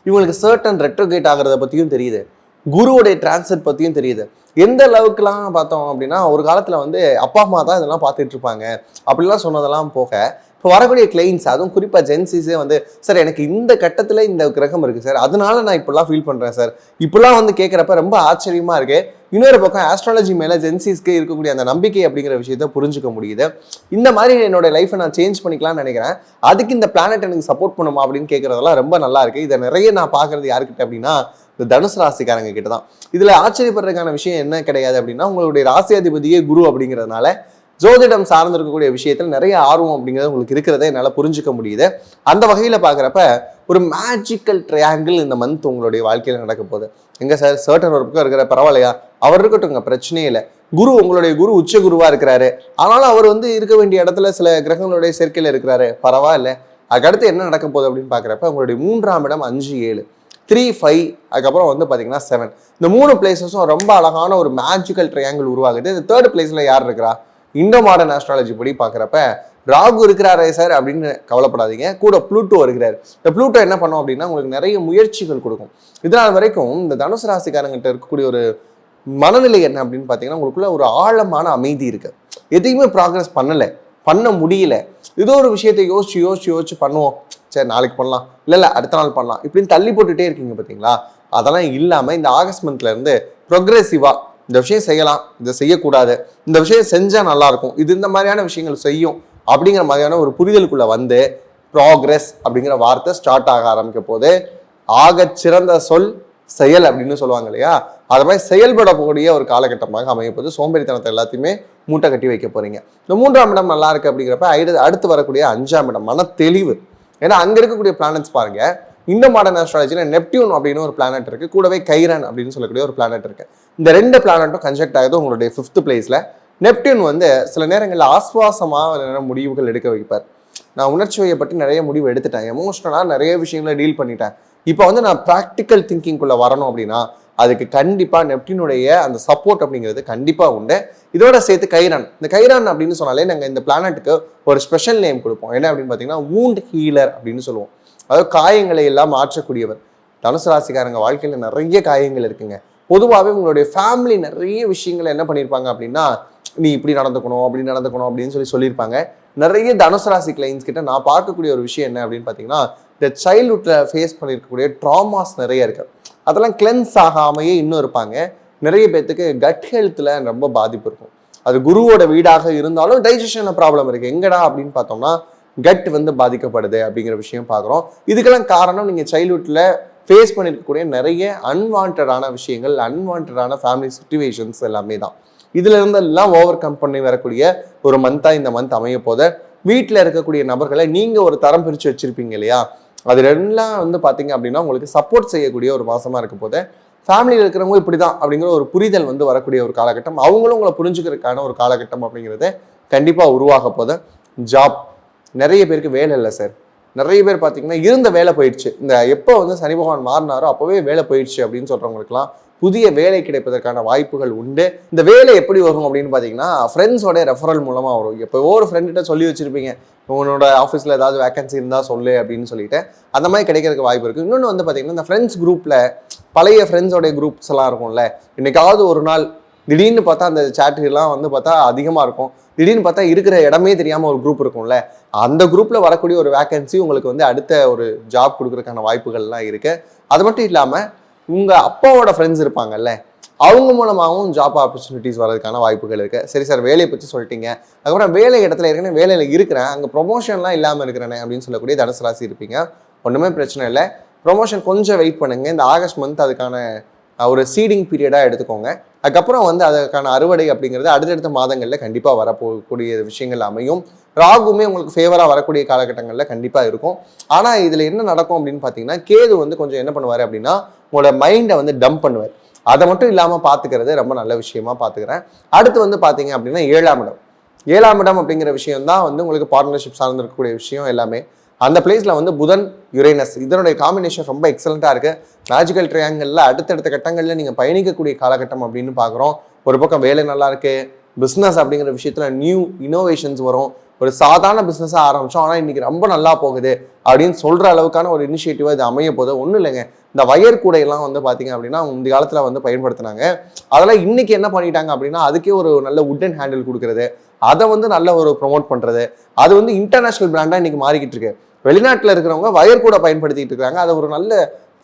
இவங்களுக்கு சர்டன் ரெட்ரோகேட் ஆகிறத பற்றியும் தெரியுது, குருவோடைய டிரான்ஸ்ஃபர் பற்றியும் தெரியுது. எந்த அளவுக்குலாம் பார்த்தோம் அப்படின்னா, ஒரு காலத்தில் வந்து அப்பா அம்மா தான் இதெல்லாம் பார்த்துட்டு இருப்பாங்க அப்படிலாம் சொன்னதெல்லாம் போக, இப்போ வரக்கூடிய கிளைண்ட்ஸ், அதுவும் குறிப்பாக ஜென்சிஸே வந்து, சார் எனக்கு இந்த கட்டத்தில் இந்த கிரகம் இருக்குது சார், அதனால நான் இப்படிலாம் ஃபீல் பண்ணுறேன் சார், இப்படிலாம் வந்து கேட்குறப்ப ரொம்ப ஆச்சரியமாக இருக்கு. இன்னொரு பக்கம் ஆஸ்ட்ராலஜி மேலே ஜென்சிஸ்க்கு இருக்கக்கூடிய அந்த நம்பிக்கை அப்படிங்கிற விஷயத்த புரிஞ்சுக்க முடியுது. இந்த மாதிரி என்னோட லைஃப்பை நான் சேஞ்ச் பண்ணிக்கலாம்னு நினைக்கிறேன், அதுக்கு இந்த பிளானட் எனக்கு சப்போர்ட் பண்ணுமா அப்படின்னு கேட்குறதெல்லாம் ரொம்ப நல்லா இருக்கு. இதை நிறைய நான் பார்க்குறது யாருக்கிட்ட அப்படின்னா இந்த தனுசு ராசிக்காரங்க கிட்ட தான். இதில் ஆச்சரியப்படுறதுக்கான விஷயம் என்ன கிடையாது அப்படின்னா, உங்களுடைய ராசி அதிபதியே குரு அப்படிங்கிறதுனால ஜோதிடம் சார்ந்து இருக்கக்கூடிய விஷயத்தில் நிறைய ஆர்வம் அப்படிங்கிறது உங்களுக்கு இருக்கிறத என்னால் புரிஞ்சுக்க முடியுது. அந்த வகையில் பார்க்குறப்ப ஒரு மேஜிக்கல் ட்ரையாங்கிள் இந்த மந்த் உங்களுடைய வாழ்க்கையில் நடக்க போகுது. எங்க சார், சர்டன் ஒரு பக்கம் இருக்கிற பரவாயில்லையா, அவர் இருக்கட்டும், பிரச்சனையே இல்லை. குரு, உங்களுடைய குரு உச்ச குருவா இருக்கிறாரு, ஆனாலும் அவர் வந்து இருக்க வேண்டிய இடத்துல சில கிரகங்களுடைய சேர்க்கையில் இருக்கிறாரு, பரவாயில்ல. அதுக்கடுத்து என்ன நடக்க போகுது அப்படின்னு பார்க்குறப்ப உங்களுடைய 3ஆம் இடம் 5, 7, 3, 5, அதுக்கப்புறம் வந்து பார்த்தீங்கன்னா 7, இந்த 3 பிளேசஸும் ரொம்ப அழகான ஒரு மேஜிக்கல் ட்ரையாங்கிள் உருவாகுது. இந்த 3rd பிளேஸில் யார் இருக்கிறா? இண்டோ மாடர்ன் ஆஸ்ட்ராலஜி படி பார்க்குறப்ப ராகு இருக்கிறாரே சார் அப்படின்னு கவலைப்படாதீங்க, கூட ப்ளூட்டோ இருக்கிறார். இந்த ப்ளூட்டோ என்ன பண்ணும் அப்படின்னா உங்களுக்கு நிறைய முயற்சிகள் கொடுக்கும். இதனால் வரைக்கும் இந்த தனுசு ராசிக்காரங்கிட்ட இருக்கக்கூடிய ஒரு மனநிலை என்ன அப்படின்னு பார்த்தீங்கன்னா, உங்களுக்குள்ள ஒரு ஆழமான அமைதி இருக்கு. எதையுமே ப்ராக்ரஸ் பண்ண முடியல, ஏதோ ஒரு விஷயத்தை யோசிச்சு பண்ணுவோம், சரி நாளைக்கு பண்ணலாம், இல்லை அடுத்த நாள் பண்ணலாம், இப்படின்னு தள்ளி போட்டுட்டே இருக்கீங்க பார்த்தீங்களா? அதெல்லாம் இல்லாமல் இந்த ஆகஸ்ட் மந்த்ல இருந்து ப்ரொக்ரெசிவா இந்த விஷயம் செய்யலாம், இதை செய்யக்கூடாது, இந்த விஷயம் செஞ்சால் நல்லா இருக்கும், இது இந்த மாதிரியான விஷயங்கள் செய்யும் அப்படிங்கிற மாதிரியான ஒரு புரிதலுக்குள்ள வந்து ப்ராக்ரஸ் அப்படிங்கிற வார்த்தை ஸ்டார்ட் ஆக ஆரம்பிக்க போது. ஆக சிறந்த சொல் செயல் அப்படின்னு சொல்லுவாங்க இல்லையா, அது மாதிரி செயல்படக்கூடிய ஒரு காலகட்டமாக அமையப்போது. சோம்பேறித்தனத்தை எல்லாத்தையுமே மூட்டை கட்டி வைக்க போறீங்க. இந்த 3ஆம் இடம் நல்லா இருக்கு அப்படிங்கிறப்ப அடுத்து வரக்கூடிய 5ஆம் இடம் மன தெளிவு. ஏன்னா அங்க இருக்கக்கூடிய பிளானட்ஸ் பாருங்க, இண்டோ மாடர்ன் ஆஸ்ட்ராலஜியில் நெப்டியூன் அப்படின்னு ஒரு பிளானட் இருக்கு, கூடவே கைரன் அப்படின்னு சொல்லக்கூடிய ஒரு பிளானட் இருக்கு. இந்த 2 பிளானட்டும் கன்ஜெக்ட் ஆகுது உங்களுடைய 5th பிளேஸ்ல. நெப்டியூன் வந்து சில நேரங்களில் ஆஸ்வாசமாக முடிவுகள் எடுக்க வைப்பார். நான் உணர்ச்சி வயப்பட்டு நிறைய முடிவு எடுத்துட்டேன், எமோஷனலாக நிறைய விஷயங்களை டீல் பண்ணிட்டேன், இப்போ வந்து நான் ப்ராக்டிக்கல் திங்கிங்குள்ளே வரணும் அப்படின்னா அதுக்கு கண்டிப்பாக நெப்டினுடைய அந்த சப்போர்ட் அப்படிங்கிறது கண்டிப்பாக உண்டு. இதோட சேர்த்து கைரான், இந்த கைரான் அப்படின்னு சொன்னாலே நாங்கள் இந்த பிளானட்டுக்கு ஒரு ஸ்பெஷல் நேம் கொடுப்போம். என்ன அப்படின்னு பார்த்தீங்கன்னா வூண்ட் ஹீலர் அப்படின்னு சொல்லுவோம். அதாவது காயங்களை எல்லாம் மாற்றக்கூடியவர். தனுசு ராசிக்காரங்க வாழ்க்கையில் நிறைய காயங்கள் இருக்குங்க. பொதுவாகவே உங்களுடைய ஃபேமிலி நிறைய விஷயங்களை என்ன பண்ணியிருப்பாங்க அப்படின்னா, நீ இப்படி நடந்துக்கணும் அப்படி நடந்துக்கணும் அப்படின்னு சொல்லியிருப்பாங்க. நிறைய தனுசு ராசி கிளைண்ட்ஸ் கிட்ட நான் பார்க்கக்கூடிய ஒரு விஷயம் என்ன அப்படின்னு பார்த்தீங்கன்னா, இந்த சைல்ட்ஹுட்ல ஃபேஸ் பண்ணியிருக்கக்கூடிய ட்ராமாஸ் நிறைய இருக்கு. அதெல்லாம் கிளென்ஸ் ஆகாமையே இன்னும் இருப்பாங்க. நிறைய பேர்த்துக்கு கட் ஹெல்த்தில் ரொம்ப பாதிப்பு இருக்கும். அது குருவோட வீடாக இருந்தாலும் டைஜஷனில் ப்ராப்ளம் இருக்கு. எங்கடா அப்படின்னு பார்த்தோம்னா கட் வந்து பாதிக்கப்படுது அப்படிங்கிற விஷயம் பார்க்குறோம். இதுக்கெல்லாம் காரணம் நீங்கள் சைல்ட்ஹுட்ல ஃபேஸ் பண்ணியிருக்கக்கூடிய நிறைய அன்வான்டான விஷயங்கள், அன்வான்டான ஃபேமிலி சிச்சுவேஷன்ஸ் எல்லாமே தான். இதுல இருந்தெல்லாம் ஓவர் கம் பண்ணி வரக்கூடிய ஒரு மந்தா இந்த மந்த் அமைய போத. வீட்டில் இருக்கக்கூடிய நபர்களை நீங்க ஒரு தரம் பிரித்து வச்சிருப்பீங்க இல்லையா, அது ரெண்டுலாம் வந்து பார்த்தீங்க அப்படின்னா உங்களுக்கு சப்போர்ட் செய்யக்கூடிய ஒரு மாசமா இருக்க போது. ஃபேமிலியில் இருக்கிறவங்க இப்படிதான் அப்படிங்கிற ஒரு புரிதல் வந்து வரக்கூடிய ஒரு காலகட்டம், அவங்களும் உங்களை புரிஞ்சுக்கிறதுக்கான ஒரு காலகட்டம் அப்படிங்கிறத கண்டிப்பாக உருவாக போது. ஜாப், நிறைய பேருக்கு வேலை இல்லை சார், நிறைய பேர் பார்த்தீங்கன்னா இருந்த வேலை போயிடுச்சு. இந்த எப்போ வந்து சனி பகவான் மாறினாரோ அப்போவே வேலை போயிடுச்சு அப்படின்னு சொல்கிறவங்களுக்குலாம் புதிய வேலை கிடைப்பதற்கான வாய்ப்புகள் உண்டு. இந்த வேலை எப்படி வரும் அப்படின்னு பார்த்தீங்கன்னா ஃப்ரெண்ட்ஸோட ரெஃபரல் மூலமாக வரும். எப்போ ஒரு ஃப்ரெண்ட்கிட்ட சொல்லி வச்சிருப்பீங்க உங்களோட ஆஃபீஸில் ஏதாவது வேகன்சி இருந்தால் சொல்லு அப்படின்னு சொல்லிட்டு அந்த மாதிரி கிடைக்கிறதுக்கு வாய்ப்பு இருக்குது. இன்னொன்று வந்து பார்த்தீங்கன்னா இந்த ஃப்ரெண்ட்ஸ் குரூப்பில் பழைய ஃப்ரெண்ட்ஸோடைய குரூப்ஸ் எல்லாம் இருக்கும்ல, இன்னைக்காவது ஒரு நாள் திடீர்னு பார்த்தா அந்த சாட்டுலாம் வந்து பார்த்தா அதிகமாக இருக்கும். திடீர்னு பார்த்தா இருக்கிற இடமே தெரியாமல் ஒரு குரூப் இருக்கும்ல, அந்த குரூப்பில் வரக்கூடிய ஒரு வேகன்சி உங்களுக்கு வந்து அடுத்த ஒரு ஜாப் கொடுக்குறதுக்கான வாய்ப்புகள்லாம் இருக்குது. அது மட்டும் இல்லாமல் உங்கள் அப்பாவோட ஃப்ரெண்ட்ஸ் இருப்பாங்கல்ல, அவங்க மூலமாகவும் ஜாப் ஆப்பர்ச்சுனிட்டிஸ் வரதுக்கான வாய்ப்புகள் இருக்குது. சரி சார், வேலையை பற்றி சொல்லிட்டீங்க, அதுக்கப்புறம் வேலை இடத்துல ஏற்கனவே வேலையில் இருக்கிறேன், அங்கே ப்ரொமோஷன்லாம் இல்லாமல் இருக்கிறேனே அப்படின்னு சொல்லக்கூடிய தனுசு ராசி இருப்பீங்க. ஒன்றுமே பிரச்சனை இல்லை, ப்ரொமோஷன் கொஞ்சம் வெயிட் பண்ணுங்க. இந்த ஆகஸ்ட் மந்த் அதுக்கான ஒரு சீடிங் பீரியடாக எடுத்துக்கோங்க. அதுக்கப்புறம் வந்து அதுக்கான அறுவடை அப்படிங்கிறது அடுத்தடுத்த மாதங்களில் கண்டிப்பாக வரப்போகக்கூடிய விஷயங்கள் அமையும். ராகுமே உங்களுக்கு ஃபேவராக வரக்கூடிய காலகட்டங்களில் கண்டிப்பாக இருக்கும். ஆனால் இதில் என்ன நடக்கும் அப்படின்னு பார்த்தீங்கன்னா, கேது வந்து கொஞ்சம் என்ன பண்ணுவார் அப்படின்னா உங்களோட மைண்டை வந்து டம்ப் பண்ணுவார். அதை மட்டும் இல்லாமல் பார்த்துக்கிறது ரொம்ப நல்ல விஷயமா பார்த்துக்கிறேன். அடுத்து வந்து பார்த்தீங்க அப்படின்னா 7ஆம் இடம். 7ஆம் இடம் அப்படிங்கிற விஷயம் தான் வந்து உங்களுக்கு பார்ட்னர்ஷிப் சார்ந்திருக்கக்கூடிய விஷயம் எல்லாமே. அந்த பிளேஸில் வந்து புதன் யுரேனஸ் இதனுடைய காம்பினேஷன் ரொம்ப எக்ஸலண்ட்டாக இருக்குது. மேஜிக்கல் ட்ரையாங்கிளில் அடுத்தடுத்த கட்டங்களில் நீங்கள் பயணிக்கக்கூடிய காலகட்டம் அப்படின்னு பார்க்குறோம். ஒரு பக்கம் வேலை நல்லா இருக்கு, பிஸ்னஸ் அப்படிங்கிற விஷயத்தில் நியூ இனோவேஷன்ஸ் வரும். ஒரு சாதாரண பிஸ்னஸாக ஆரம்பித்தோம், ஆனால் இன்றைக்கி ரொம்ப நல்லா போகுது அப்படின்னு சொல்கிற அளவுக்கான ஒரு இனிஷியேட்டிவாக இது அமைய போது. ஒன்றும் இல்லைங்க, இந்த வயர் கூடையெல்லாம் வந்து பார்த்தீங்க அப்படின்னா இந்த காலத்தில் வந்து பயன்படுத்தினாங்க. அதெல்லாம் இன்றைக்கி என்ன பண்ணிட்டாங்க அப்படின்னா அதுக்கே ஒரு நல்ல வுட்டன் ஹேண்டில் கொடுக்குறது, அதை வந்து நல்ல ஒரு ப்ரொமோட் பண்ணுறது, அது வந்து இன்டர்நேஷ்னல் பிராண்டாக இன்றைக்கி மாறிக்கிட்டு இருக்கு. வெளிநாட்டில் இருக்கிறவங்க வயர் கூட பயன்படுத்திட்டு இருக்காங்க. அதை ஒரு நல்ல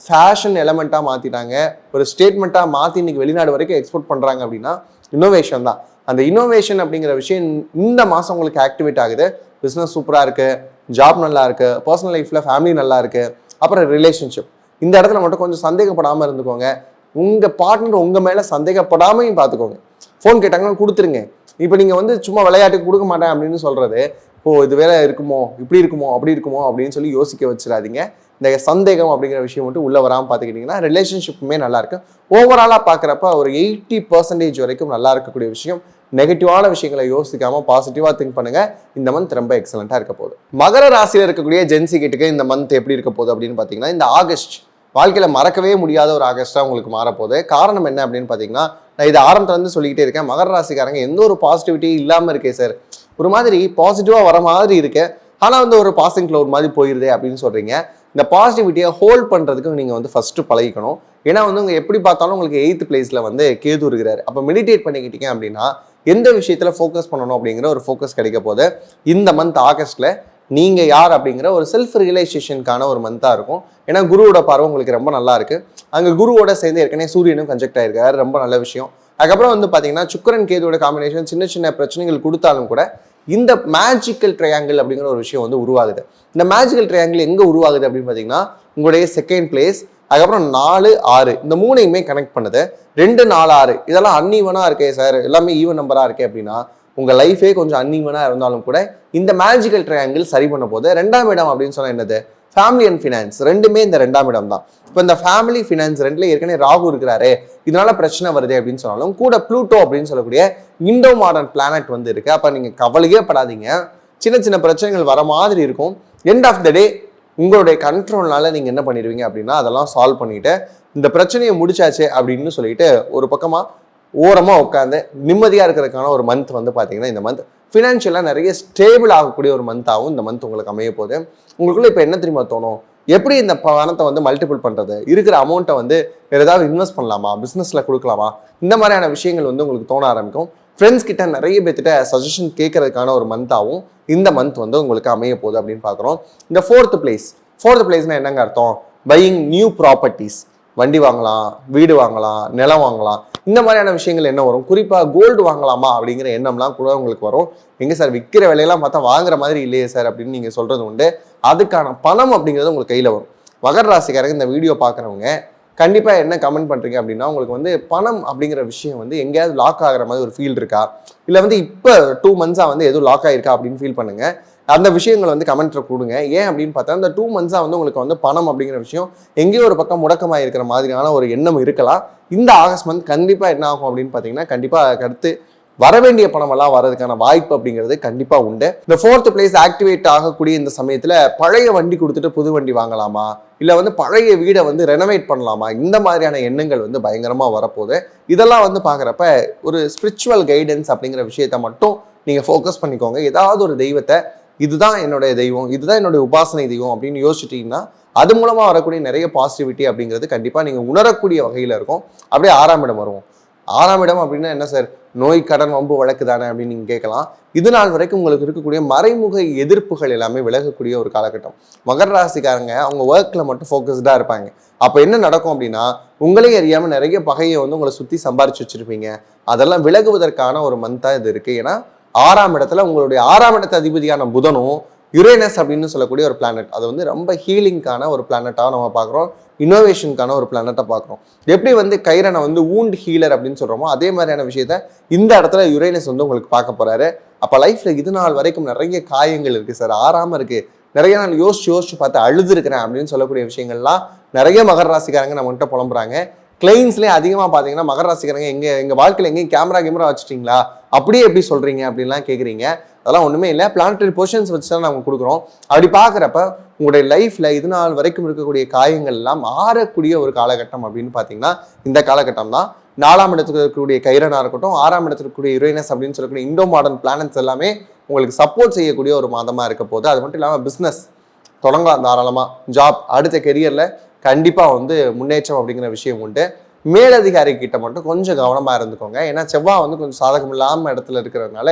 ஃபேஷன் எலமெண்ட்டாக மாற்றிட்டாங்க, ஒரு ஸ்டேட்மெண்ட்டாக மாற்றி இன்னைக்கு வெளிநாடு வரைக்கும் எக்ஸ்போர்ட் பண்ணுறாங்க. அப்படின்னா இன்னோவேஷன் தான். அந்த இன்னோவேஷன் அப்படிங்கிற விஷயம் இந்த மாதம் உங்களுக்கு ஆக்டிவேட் ஆகுது. பிஸ்னஸ் சூப்பராக இருக்குது, ஜாப் நல்லா இருக்குது, பர்சனல் லைஃப்பில் ஃபேமிலி நல்லா இருக்குது, அப்புறம் ரிலேஷன்ஷிப் இந்த இடத்துல மட்டும் கொஞ்சம் சந்தேகப்படாமல் இருந்துக்கோங்க. உங்கள் பார்ட்னர் உங்கள் மேலே சந்தேகப்படாமையும் பார்த்துக்கோங்க. ஃபோன் கேட்டாங்கன்னா கொடுத்துருங்க. இப்போ நீங்கள் வந்து சும்மா விளையாட்டுக்கு கொடுக்க மாட்டேன் அப்படின்னு சொல்கிறது, ஓ இது வேலை இருக்குமோ, இப்படி இருக்குமோ, அப்படி இருக்குமோ அப்படின்னு சொல்லி யோசிக்க வச்சிடாதீங்க. இந்த சந்தேகம் அப்படிங்கிற விஷயம் மட்டும் உள்ளே வராமல் பார்த்துக்கிட்டிங்கன்னா ரிலேஷன்ஷிப்புமே நல்லாயிருக்கு. ஓவராலாக பார்க்குறப்ப ஒரு 80% வரைக்கும் நல்லா இருக்கக்கூடிய விஷயம். நெகட்டிவான விஷயங்களை யோசிக்காமல் பாசிட்டிவாக திங்க் பண்ணுங்கள். இந்த மந்த் ரொம்ப எக்ஸலண்ட்டாக இருக்க போகுது. மகர ராசியில் இருக்கக்கூடிய ஜென்சி கிட்டுக்கு இந்த மந்த் எப்படி இருக்க போகுது அப்படின்னு பார்த்தீங்கன்னா, இந்த ஆகஸ்ட் வாழ்க்கையில் மறக்கவே முடியாத ஒரு ஆகஸ்ட்டாக உங்களுக்கு மாறப்போகுது. காரணம் என்ன அப்படின்னு பார்த்தீங்கன்னா, நான் இது ஆரம்பத்துலேருந்து சொல்லிக்கிட்டே இருக்கேன், மகர ராசிக்காரங்க எந்த ஒரு பாசிட்டிவிட்டி இல்லாமல் இருக்கே சார், ஒரு மாதிரி பாசிட்டிவாக வர மாதிரி இருக்கு, ஆனால் வந்து ஒரு பாசிங் க்ளவுட் மாதிரி போயிருதே அப்படின்னு சொல்கிறீங்க. இந்த பாசிட்டிவிட்டியை ஹோல்ட் பண்ணுறதுக்கு நீங்கள் வந்து ஃபஸ்ட்டு பழகிக்கணும். ஏன்னா வந்து உங்கள் எப்படி பார்த்தாலும் உங்களுக்கு 8th பிளேஸில் வந்து கேது இருக்கிறாரு. அப்போ மெடிடேட் பண்ணிக்கிட்டீங்க அப்படின்னா எந்த விஷயத்தில் ஃபோக்கஸ் பண்ணணும் அப்படிங்கிற ஒரு ஃபோக்கஸ் கிடைக்க போது. இந்த மந்த் ஆகஸ்ட்டில் நீங்கள் யார் அப்படிங்கிற ஒரு செல்ஃப் ரியலைசேஷனுக்கான ஒரு மந்தாக இருக்கும். ஏன்னா குருவோட பார்வை உங்களுக்கு ரொம்ப நல்லா இருக்குது. அங்கே குருவோட சேர்ந்து ஏற்கனவே சூரியனும் கன்ஜெக்ட் ஆகிருக்காரு, ரொம்ப நல்ல விஷயம். அதுக்கப்புறம் வந்து பார்த்தீங்கன்னா சுக்கிரன் கேதுவோட காம்பினேஷன் சின்ன சின்ன பிரச்சனைகள் கொடுத்தாலும் கூட இந்த மேஜிக்கல் ட்ரையாங்கிள் அப்படிங்கிற ஒரு விஷயம் வந்து உருவாகுது. இந்த மேஜிக்கல் ட்ரையாங்கிள் எங்கே உருவாகுது அப்படின்னு பார்த்தீங்கன்னா உங்களுடைய 2nd பிளேஸ், அதுக்கப்புறம் 4, 6 இந்த 3ஐயுமே கனெக்ட் பண்ணுது. 2, 4, 6 இதெல்லாம் அன்ஈவனாக இருக்கே சார், எல்லாமே ஈவன் நம்பராக இருக்கே அப்படின்னா உங்கள் லைஃபே கொஞ்சம் அன்ஈவனாக இருந்தாலும் கூட இந்த மேஜிக்கல் ட்ரையாங்கிள் சரி பண்ண போது. 2ஆம் இடம் அப்படின்னு சொன்னால் என்னது, ஃபேமிலி அண்ட் ஃபினான்ஸ் ரெண்டுமே இந்த 2ஆம் இடம் தான். இப்போ இந்த ஃபேமிலி ஃபினான்ஸ் ரெண்டுல ஏற்கனவே ராகு இருக்கிறாரு, இதனால பிரச்சனை வருது அப்படின்னு சொன்னாலும் கூட ப்ளூட்டோ அப்படின்னு சொல்லக்கூடிய இண்டோ மாடர்ன் பிளானட் வந்து இருக்கு. அப்போ நீங்கள் கவலையே படாதீங்க, சின்ன சின்ன பிரச்சனைகள் வர மாதிரி இருக்கும். எண்ட் ஆஃப் த டே உங்களுடைய கண்ட்ரோல்னால நீங்கள் என்ன பண்ணிடுவீங்க அப்படின்னா அதெல்லாம் சால்வ் பண்ணிட்டு இந்த பிரச்சனையை முடிச்சாச்சு அப்படின்னு சொல்லிட்டு ஒரு பக்கமாக ஓரமாக உட்காந்து நிம்மதியாக இருக்கிறதுக்கான ஒரு மந்த் வந்து பார்த்தீங்கன்னா இந்த மந்த் ஃபினான்ஷியலாக நிறைய ஸ்டேபிள் ஆகக்கூடிய ஒரு மந்த்தாகவும் இந்த மந்த் உங்களுக்கு அமைய போகுது. உங்களுக்குள்ள இப்போ என்ன தெரியுமா தோணும், எப்படி இந்த பணத்தை வந்து மல்டிபிள் பண்ணுறது, இருக்கிற அமௌண்ட்டை வந்து வேறு ஏதாவது இன்வெஸ்ட் பண்ணலாமா, பிஸ்னஸில் கொடுக்கலாமா, இந்த மாதிரியான விஷயங்கள் வந்து உங்களுக்கு தோண ஆரம்பிக்கும். ஃப்ரெண்ட்ஸ் கிட்ட நிறைய பேர்த்திட்ட சஜஷன் கேட்கறதுக்கான ஒரு மந்த்தாகவும் இந்த மந்த் வந்து உங்களுக்கு அமைய போகுது அப்படின்னு பார்க்குறோம். இந்த 4th பிளேஸ்னால் என்னங்க அர்த்தம், பையிங் நியூ ப்ராப்பர்ட்டிஸ், வண்டி வாங்கலாம், வீடு வாங்கலாம், நிலம் வாங்கலாம், இந்த மாதிரியான விஷயங்கள் என்ன வரும். குறிப்பாக கோல்டு வாங்கலாமா அப்படிங்கிற எண்ணம்லாம் கூட உங்களுக்கு வரும். எங்கே சார் விற்கிற விலையெல்லாம் பார்த்தா வாங்குற மாதிரி இல்லையே சார் அப்படின்னு நீங்கள் சொல்கிறது உண்டு. அதுக்கான பணம் அப்படிங்கிறது உங்களுக்கு கையில் வரும். மகர ராசிக்காரங்க இந்த வீடியோ பார்க்குறவங்க கண்டிப்பாக என்ன கமெண்ட் பண்ணுறீங்க அப்படின்னா, உங்களுக்கு வந்து பணம் அப்படிங்கிற விஷயம் வந்து எங்கேயாவது லாக் ஆகிற மாதிரி ஒரு ஃபீல் இருக்கா, இல்லை வந்து இப்போ 2 மந்த்ஸாக வந்து எதுவும் லாக் ஆகிருக்கா அப்படின்னு ஃபீல் பண்ணுங்கள். அந்த விஷயங்கள் வந்து கமெண்ட்ல கொடுங்க. ஏன் அப்படின்னு பார்த்தா இந்த 2 மந்த்ஸாக வந்து உங்களுக்கு வந்து பணம் அப்படிங்கிற விஷயம் எங்கேயோ ஒரு பக்கம் முடக்கமாக இருக்கிற மாதிரியான ஒரு எண்ணம் இருக்கலாம். இந்த ஆகஸ்ட் மந்த் கண்டிப்பாக என்ன ஆகும் அப்படின்னு பார்த்தீங்கன்னா, கண்டிப்பாக அடுத்து வர வேண்டிய பணம் எல்லாம் வரதுக்கான வாய்ப்பு அப்படிங்கிறது கண்டிப்பா உண்டு. இந்த 4th பிளேஸ் ஆக்டிவேட் ஆகக்கூடிய இந்த சமயத்துல பழைய வண்டி கொடுத்துட்டு புது வண்டி வாங்கலாமா, இல்ல வந்து பழைய வீடை வந்து ரெனோவேட் பண்ணலாமா, இந்த மாதிரியான எண்ணங்கள் வந்து பயங்கரமா வரப்போகுது. இதெல்லாம் வந்து பாக்குறப்ப ஒரு ஸ்பிரிச்சுவல் கைடன்ஸ் அப்படிங்கிற விஷயத்த மட்டும் நீங்க ஃபோக்கஸ் பண்ணிக்கோங்க. ஏதாவது ஒரு தெய்வத்தை, இதுதான் என்னுடைய தெய்வம், இதுதான் என்னுடைய உபாசனை தெய்வம் அப்படின்னு யோசிச்சிட்டீங்கன்னா அது மூலமா வரக்கூடிய நிறைய பாசிட்டிவிட்டி அப்படிங்கிறது கண்டிப்பா நீங்க உணரக்கூடிய வகையில இருக்கும். அப்படியே 6ஆம் இடம் வருவோம். 6ஆம் இடம் அப்படின்னா என்ன சார், நோய் கடன் வம்பு வழக்கு தானே அப்படின்னு நீங்க கேட்கலாம். இது நாள் வரைக்கும் உங்களுக்கு இருக்கக்கூடிய மறைமுக எதிர்ப்புகள் எல்லாமே விலகக்கூடிய ஒரு காலகட்டம். மகர ராசிக்காரங்க அவங்க ஒர்க்ல மட்டும் ஃபோக்கஸ்டா இருப்பாங்க. அப்ப என்ன நடக்கும் அப்படின்னா உங்களே அறியாம நிறைய பகையை வந்து உங்களை சுத்தி சம்பாரிச்சு வச்சிருப்பீங்க. அதெல்லாம் விலகுவதற்கான ஒரு மந்தா இது இருக்கு. ஏன்னா 6ஆம் இடத்துல உங்களுடைய 6ஆம் இடத்து அதிபதியான புதனும் யுரேனஸ் அப்படின்னு சொல்லக்கூடிய ஒரு பிளானட், அது வந்து ரொம்ப ஹீலிங்கான ஒரு பிளானட்டாக நம்ம பார்க்குறோம். இன்னோவேஷனுக்கான ஒரு பிளானட்டை பார்க்குறோம். எப்படி வந்து கைரனை வந்து வூண்ட் ஹீலர் அப்படின்னு சொல்கிறோமோ அதே மாதிரியான விஷயத்த இந்த இடத்துல யுரேனஸ் வந்து உங்களுக்கு பார்க்க போறாரு. அப்போ லைஃப்ல இது நாள் வரைக்கும் நிறைய காயங்கள் இருக்கு சார், ஆறாம இருக்கு, நிறைய நாள் யோசிச்சு பார்த்து அழுது இருக்கிறேன் அப்படின்னு சொல்லக்கூடிய விஷயங்கள்லாம் நிறைய மகர ராசிக்காரங்க நம்மகிட்ட புலம்புறாங்க. கிளைண்ட்ஸ்லேயே அதிகமாக பார்த்தீங்கன்னா மகர ராசிக்காரங்க எங்கள் வாழ்க்கையில் எங்கேயும் கேமரா வச்சுட்டிங்களா, அப்படியே எப்படி சொல்கிறீங்க அப்படின்லாம் கேட்குறீங்க. அதெல்லாம் ஒன்றுமே இல்லை, பிளானட்டரி பொசிஷன்ஸ் வச்சு தான் நம்ம கொடுக்குறோம். அப்படி பார்க்குறப்ப உங்களுடைய லைஃப்பில் இது நாள் வரைக்கும் இருக்கக்கூடிய காயங்கள் எல்லாம் ஆறக்கூடிய ஒரு காலகட்டம் அப்படின்னு பார்த்தீங்கன்னா இந்த காலகட்டம் தான். 4ஆம் இடத்துல இருக்கக்கூடிய கைரனாக இருக்கட்டும், 6ஆம் இடத்துல இருக்கக்கூடிய யுரேனஸ் அப்படின்னு சொல்லக்கூடிய இண்டோ மாடர்ன் பிளானட்ஸ் எல்லாமே உங்களுக்கு சப்போர்ட் செய்யக்கூடிய ஒரு மாதமாக இருக்க போகுது. அது மட்டும் இல்லாமல் பிஸ்னஸ் தொடங்கலாம் தாராளமாக, ஜாப், அடுத்த கெரியரில் கண்டிப்பாக வந்து முன்னேற்றம் அப்படிங்கிற விஷயம் உண்டு. மேலதிகாரி கிட்ட மட்டும் கொஞ்சம் கவனமாக இருந்துக்கோங்க. ஏன்னா செவ்வாய் வந்து கொஞ்சம் சாதகம் இல்லாமல் இடத்துல இருக்கிறதுனால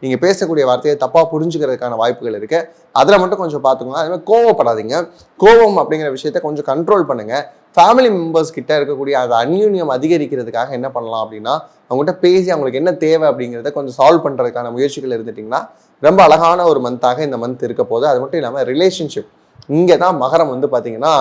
நீங்கள் பேசக்கூடிய வார்த்தையை தப்பாக புரிஞ்சுக்கிறதுக்கான வாய்ப்புகள் இருக்குது. அதில் மட்டும் கொஞ்சம் பார்த்துக்கோங்க. அதே மாதிரி கோவப்படாதீங்க. கோபம் அப்படிங்கிற விஷயத்த கொஞ்சம் கண்ட்ரோல் பண்ணுங்கள். ஃபேமிலி மெம்பர்ஸ் கிட்ட இருக்கக்கூடிய அந்த அந்யூன்யம் அதிகரிக்கிறதுக்காக என்ன பண்ணலாம் அப்படின்னா அவங்ககிட்ட பேசி அவங்களுக்கு என்ன தேவை அப்படிங்கிறத கொஞ்சம் சால்வ் பண்ணுறதுக்கான முயற்சிகள் இருந்துட்டிங்கன்னா ரொம்ப அழகான ஒரு மந்தாக இந்த மந்த் இருக்க போது. அது மட்டும் இல்லாமல் ரிலேஷன்ஷிப், இங்கே தான் மகரம் வந்து பார்த்தீங்கன்னா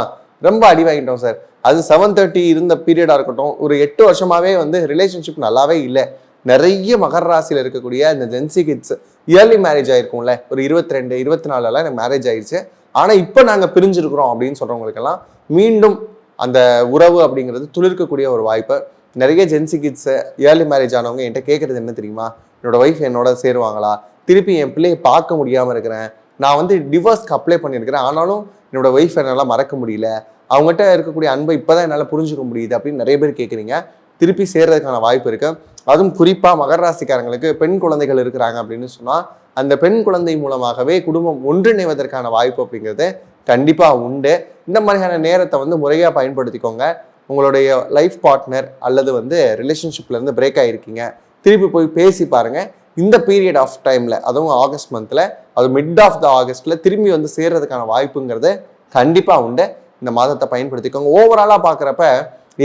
ரொம்ப அடி வாங்கிட்டோம் சார். அது 730 இருந்த பீரியடாக இருக்கட்டும், ஒரு 8 வருஷமாவே வந்து ரிலேஷன்ஷிப் நல்லாவே இல்லை. நிறைய மகர ராசியில் இருக்கக்கூடிய இந்த ஜென்சி கிட்ஸ் இயர்லி மேரேஜ் ஆயிருக்கும்ல, ஒரு 22 24 எனக்கு மேரேஜ் ஆயிடுச்சு, ஆனால் இப்போ நாங்கள் பிரிஞ்சிருக்கிறோம் அப்படின்னு சொல்கிறவங்களுக்கெல்லாம் மீண்டும் அந்த உறவு அப்படிங்கிறது துளிர்க்கக்கூடிய ஒரு வாய்ப்பு. நிறைய ஜென்சி கிட்ஸ் இயர்லி மேரேஜ் ஆனவங்க என்கிட்ட கேட்குறது என்ன தெரியுமா, என்னோட ஒய்ஃப் என்னோட சேருவாங்களா, திருப்பி என் பிள்ளையை பார்க்க முடியாமல் இருக்கிறேன், நான் வந்து டிவோர்ஸ்க்கு அப்ளை பண்ணியிருக்கிறேன், ஆனாலும் என்னோட ஒய்ஃப் என்னால் மறக்க முடியல, அவங்ககிட்ட இருக்கக்கூடிய அன்பை இப்போதான் என்னால் புரிஞ்சுக்க முடியுது அப்படின்னு நிறைய பேர் கேட்குறீங்க. திருப்பி சேர்றதுக்கான வாய்ப்பு இருக்கு. அதுவும் குறிப்பாக மகர ராசிக்காரங்களுக்கு பெண் குழந்தைகள் இருக்கிறாங்க அப்படின்னு சொன்னால் அந்த பெண் குழந்தை மூலமாகவே குடும்பம் ஒன்றிணைவதற்கான வாய்ப்பு அப்படிங்கிறது கண்டிப்பாக உண்டு. இந்த மாதிரியான நேரத்தை வந்து முறையாக பயன்படுத்திக்கோங்க. உங்களுடைய லைஃப் பார்ட்னர் அல்லது வந்து ரிலேஷன்ஷிப்லேருந்து பிரேக் ஆகிருக்கீங்க, திருப்பி போய் பேசி பாருங்கள். இந்த பீரியட் ஆஃப் டைமில், அதுவும் ஆகஸ்ட் மந்தில், அது மிட் ஆஃப் த ஆகஸ்ட்டில் திரும்பி வந்து சேர்றதுக்கான வாய்ப்புங்கிறது கண்டிப்பாக உண்டு. இந்த மாதத்தை பயன்படுத்திக்கோங்க. ஓவராலாக பார்க்குறப்ப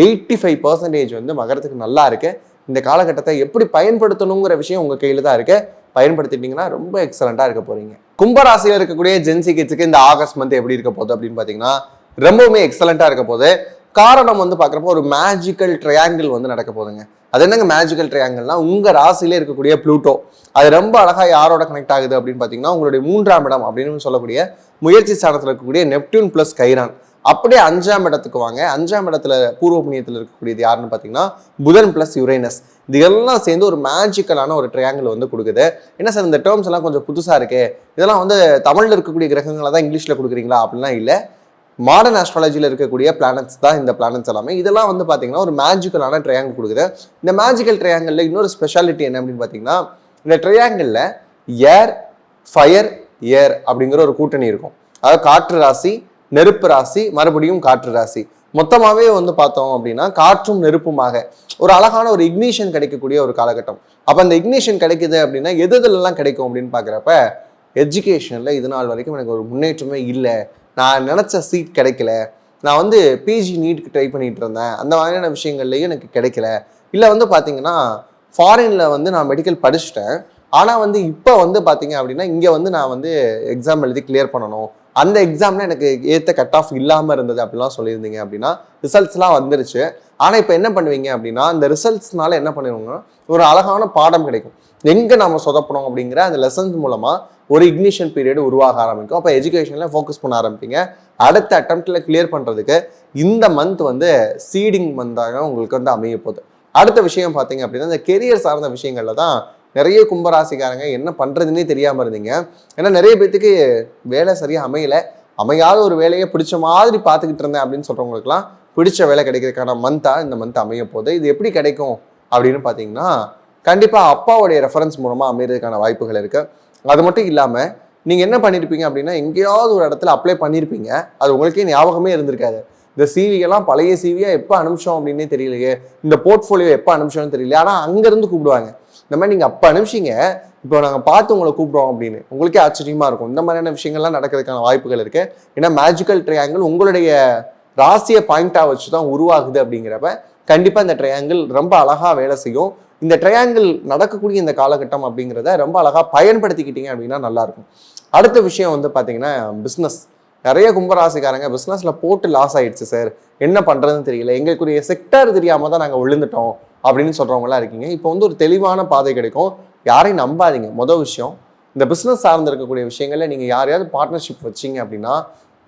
85% வந்து மகரத்துக்கு நல்லா இருக்கு. இந்த காலகட்டத்தை எப்படி பயன்படுத்தணுங்கிற விஷயம் உங்கள் கையில் தான் இருக்கு. பயன்படுத்திட்டீங்கன்னா ரொம்ப எக்ஸலண்ட்டாக இருக்க போறீங்க. கும்பராசியில் இருக்கக்கூடிய ஜென்சி கிட்ஸுக்கு இந்த ஆகஸ்ட் மந்த் எப்படி இருக்க போகுது அப்படின்னு பார்த்தீங்கன்னா ரொம்பவுமே எக்ஸலண்ட்டாக இருக்க போகுது. காரணம் வந்து பார்க்குறப்போ ஒரு மேஜிக்கல் ட்ரையாங்கிள் வந்து நடக்க போகுதுங்க. அது என்னங்க மேஜிக்கல் ட்ரையாங்கிள்னா, உங்கள் ராசியிலே இருக்கக்கூடிய ப்ளூட்டோ அது ரொம்ப அழகாக யாரோட கனெக்ட் ஆகுது அப்படின்னு பார்த்தீங்கன்னா உங்களுடைய 3ஆம் இடம் அப்படின்னு சொல்லக்கூடிய முயற்சி ஸ்தானத்தில் இருக்கக்கூடிய நெப்டியூன் பிளஸ் கைரான் அப்படியே 5ஆம் இடத்துக்கு வாங்க. 5ஆம் இடத்துல பூர்வ புண்ணியத்தில் இருக்கக்கூடியது யாருன்னு பார்த்தீங்கன்னா புதன் பிளஸ் யுரேனஸ். இது எல்லாம் சேர்ந்து ஒரு மேஜிக்கலான ஒரு ட்ரையாங்கிள் வந்து கொடுக்குது. என்ன சார் இந்த டேர்ம்ஸ் எல்லாம் கொஞ்சம் புதுசாக இருக்கு, இதெல்லாம் வந்து தமிழில் இருக்கக்கூடிய கிரகங்களை தான் இங்கிலீஷில் கொடுக்குறீங்களா அப்படிலாம் இல்லை. மாடர்ன் ஆஸ்ட்ராலஜியில் இருக்கக்கூடிய பிளானட்ஸ் தான் இந்த பிளானட்ஸ் எல்லாமே. இதெல்லாம் வந்து பார்த்தீங்கன்னா ஒரு மேஜிக்கலான ட்ரையாங்கிள் கொடுக்குது. இந்த மேஜிக்கல் ட்ரையாங்கிளில் இன்னொரு ஸ்பெஷாலிட்டி என்ன அப்படின்னு பார்த்தீங்கன்னா இந்த ட்ரையாங்கிளில் ஏர், ஃபயர், ஏர் அப்படிங்கிற ஒரு கூட்டணி இருக்கும். அதாவது காற்று ராசி, நெருப்பு ராசி, மறுபடியும் காற்று ராசி, மொத்தமாகவே வந்து பார்த்தோம் அப்படின்னா காற்றும் நெருப்புமாக ஒரு அழகான ஒரு இக்னிஷன் கிடைக்கக்கூடிய ஒரு காலகட்டம். அப்போ அந்த இக்னிஷன் கிடைக்குது அப்படின்னா எதுலாம் கிடைக்கும் அப்படின்னு பார்க்குறப்ப எஜுகேஷனில் இது நாள் வரைக்கும் எனக்கு ஒரு முன்னேற்றமே இல்லை, நான் நினச்ச சீட் கிடைக்கல, நான் வந்து பிஜி நீட்டுக்கு ட்ரை பண்ணிட்டு இருந்தேன், அந்த மாதிரியான விஷயங்கள்லையும் எனக்கு கிடைக்கல, இல்லை வந்து பார்த்தீங்கன்னா ஃபாரினில் வந்து நான் மெடிக்கல் படிச்சுட்டேன், ஆனால் வந்து இப்போ வந்து பார்த்தீங்க அப்படின்னா இங்கே வந்து நான் வந்து எக்ஸாம் எழுதி கிளியர் பண்ணணும், அந்த எக்ஸாம்ல எனக்கு ஏற்ற கட் ஆஃப் இல்லாமல் இருந்தது அப்படிலாம் சொல்லியிருந்தீங்க அப்படின்னா ரிசல்ட்ஸ்லாம் வந்துருச்சு. ஆனால் இப்போ என்ன பண்ணுவீங்க அப்படின்னா அந்த ரிசல்ட்ஸ்னால என்ன பண்ணுவாங்கன்னா ஒரு அழகான பாடம் கிடைக்கும், எங்கே நம்ம சொதப்பணும் அப்படிங்கிற அந்த லெசன்ஸ் மூலமாக ஒரு இக்னிஷன் பீரியட் உருவாக ஆரம்பிக்கும். அப்போ எஜுகேஷனில் ஃபோக்கஸ் பண்ண ஆரம்பிப்பீங்க. அடுத்த அட்டெம்ப்டில் கிளியர் பண்ணுறதுக்கு இந்த மந்த் வந்து சீடிங் மந்தாக உங்களுக்கு வந்து அமைய போகுது. அடுத்த விஷயம் பார்த்தீங்க அப்படின்னா இந்த கெரியர் சார்ந்த விஷயங்கள்ல தான் நிறைய கும்பராசிக்காரங்க என்ன பண்ணுறதுன்னே தெரியாமல் இருந்தீங்க. ஏன்னா நிறைய பேர்த்துக்கு வேலை சரியாக அமையாத ஒரு வேலையை பிடிச்ச மாதிரி பார்த்துக்கிட்டு இருந்தேன் அப்படின்னு சொல்கிறவங்களுக்குலாம் பிடிச்ச வேலை கிடைக்கிறதுக்கான மந்தாக இந்த மந்த் அமைய போகுது. இது எப்படி கிடைக்கும் அப்படின்னு பார்த்தீங்கன்னா, கண்டிப்பாக அப்பாவுடைய ரெஃபரன்ஸ் மூலமாக அமைகிறதுக்கான வாய்ப்புகள் இருக்குது. அது மட்டும் இல்லாமல் நீங்கள் என்ன பண்ணியிருப்பீங்க அப்படின்னா, எங்கேயாவது ஒரு இடத்துல அப்ளை பண்ணியிருப்பீங்க, அது உங்களுக்கே ஞாபகமே இருந்திருக்காது. இந்த சிவியெல்லாம் பழைய சிவியாக எப்போ அனுப்பிச்சோம் அப்படின்னே தெரியலையே, இந்த போர்ட்ஃபோலியோ எப்போ அனுப்பிச்சோன்னு தெரியல. ஆனால் அங்கேருந்து கூப்பிடுவாங்க, இந்த மாதிரி நீங்கள் அப்போ அனுப்பிச்சிங்க, இப்போ நாங்கள் பார்த்து உங்களை கூப்பிடுவோம் அப்படின்னு. உங்களுக்கே ஆச்சரியமாக இருக்கும். இந்த மாதிரியான விஷயங்கள்லாம் நடக்கிறதுக்கான வாய்ப்புகள் இருக்குது. ஏன்னா மேஜிக்கல் ட்ரையாங்கிள் உங்களுடைய ராசியை பாயிண்டாக வச்சு தான் உருவாகுது. அப்படிங்கிறப்ப கண்டிப்பாக இந்த ட்ரையாங்கிள் ரொம்ப அழகாக வேலை செய்யும். இந்த ட்ரையாங்கிள் நடக்கக்கூடிய இந்த காலகட்டம் அப்படிங்கிறத ரொம்ப அழகாக பயன்படுத்திக்கிட்டீங்க அப்படின்னா நல்லாயிருக்கும். அடுத்த விஷயம் வந்து பார்த்தீங்கன்னா, பிஸ்னஸ். நிறைய கும்பராசிக்காரங்க பிஸ்னஸில் போட்டு லாஸ் ஆகிடுச்சு சார், என்ன பண்ணுறதுன்னு தெரியல, எங்களுக்குரிய செக்டர் தெரியாமல் தான் நாங்கள் விழுந்துட்டோம் அப்படின்னு சொல்கிறவங்களாம் இருக்கீங்க. இப்போ வந்து ஒரு தெளிவான பாதை கிடைக்கும். யாரையும் நம்பாதீங்க. மொதல் விஷயம், இந்த பிஸ்னஸ் சார்ந்து இருக்கக்கூடிய விஷயங்களில் நீங்கள் யாரையாவது பார்ட்னர்ஷிப் வச்சிங்க அப்படின்னா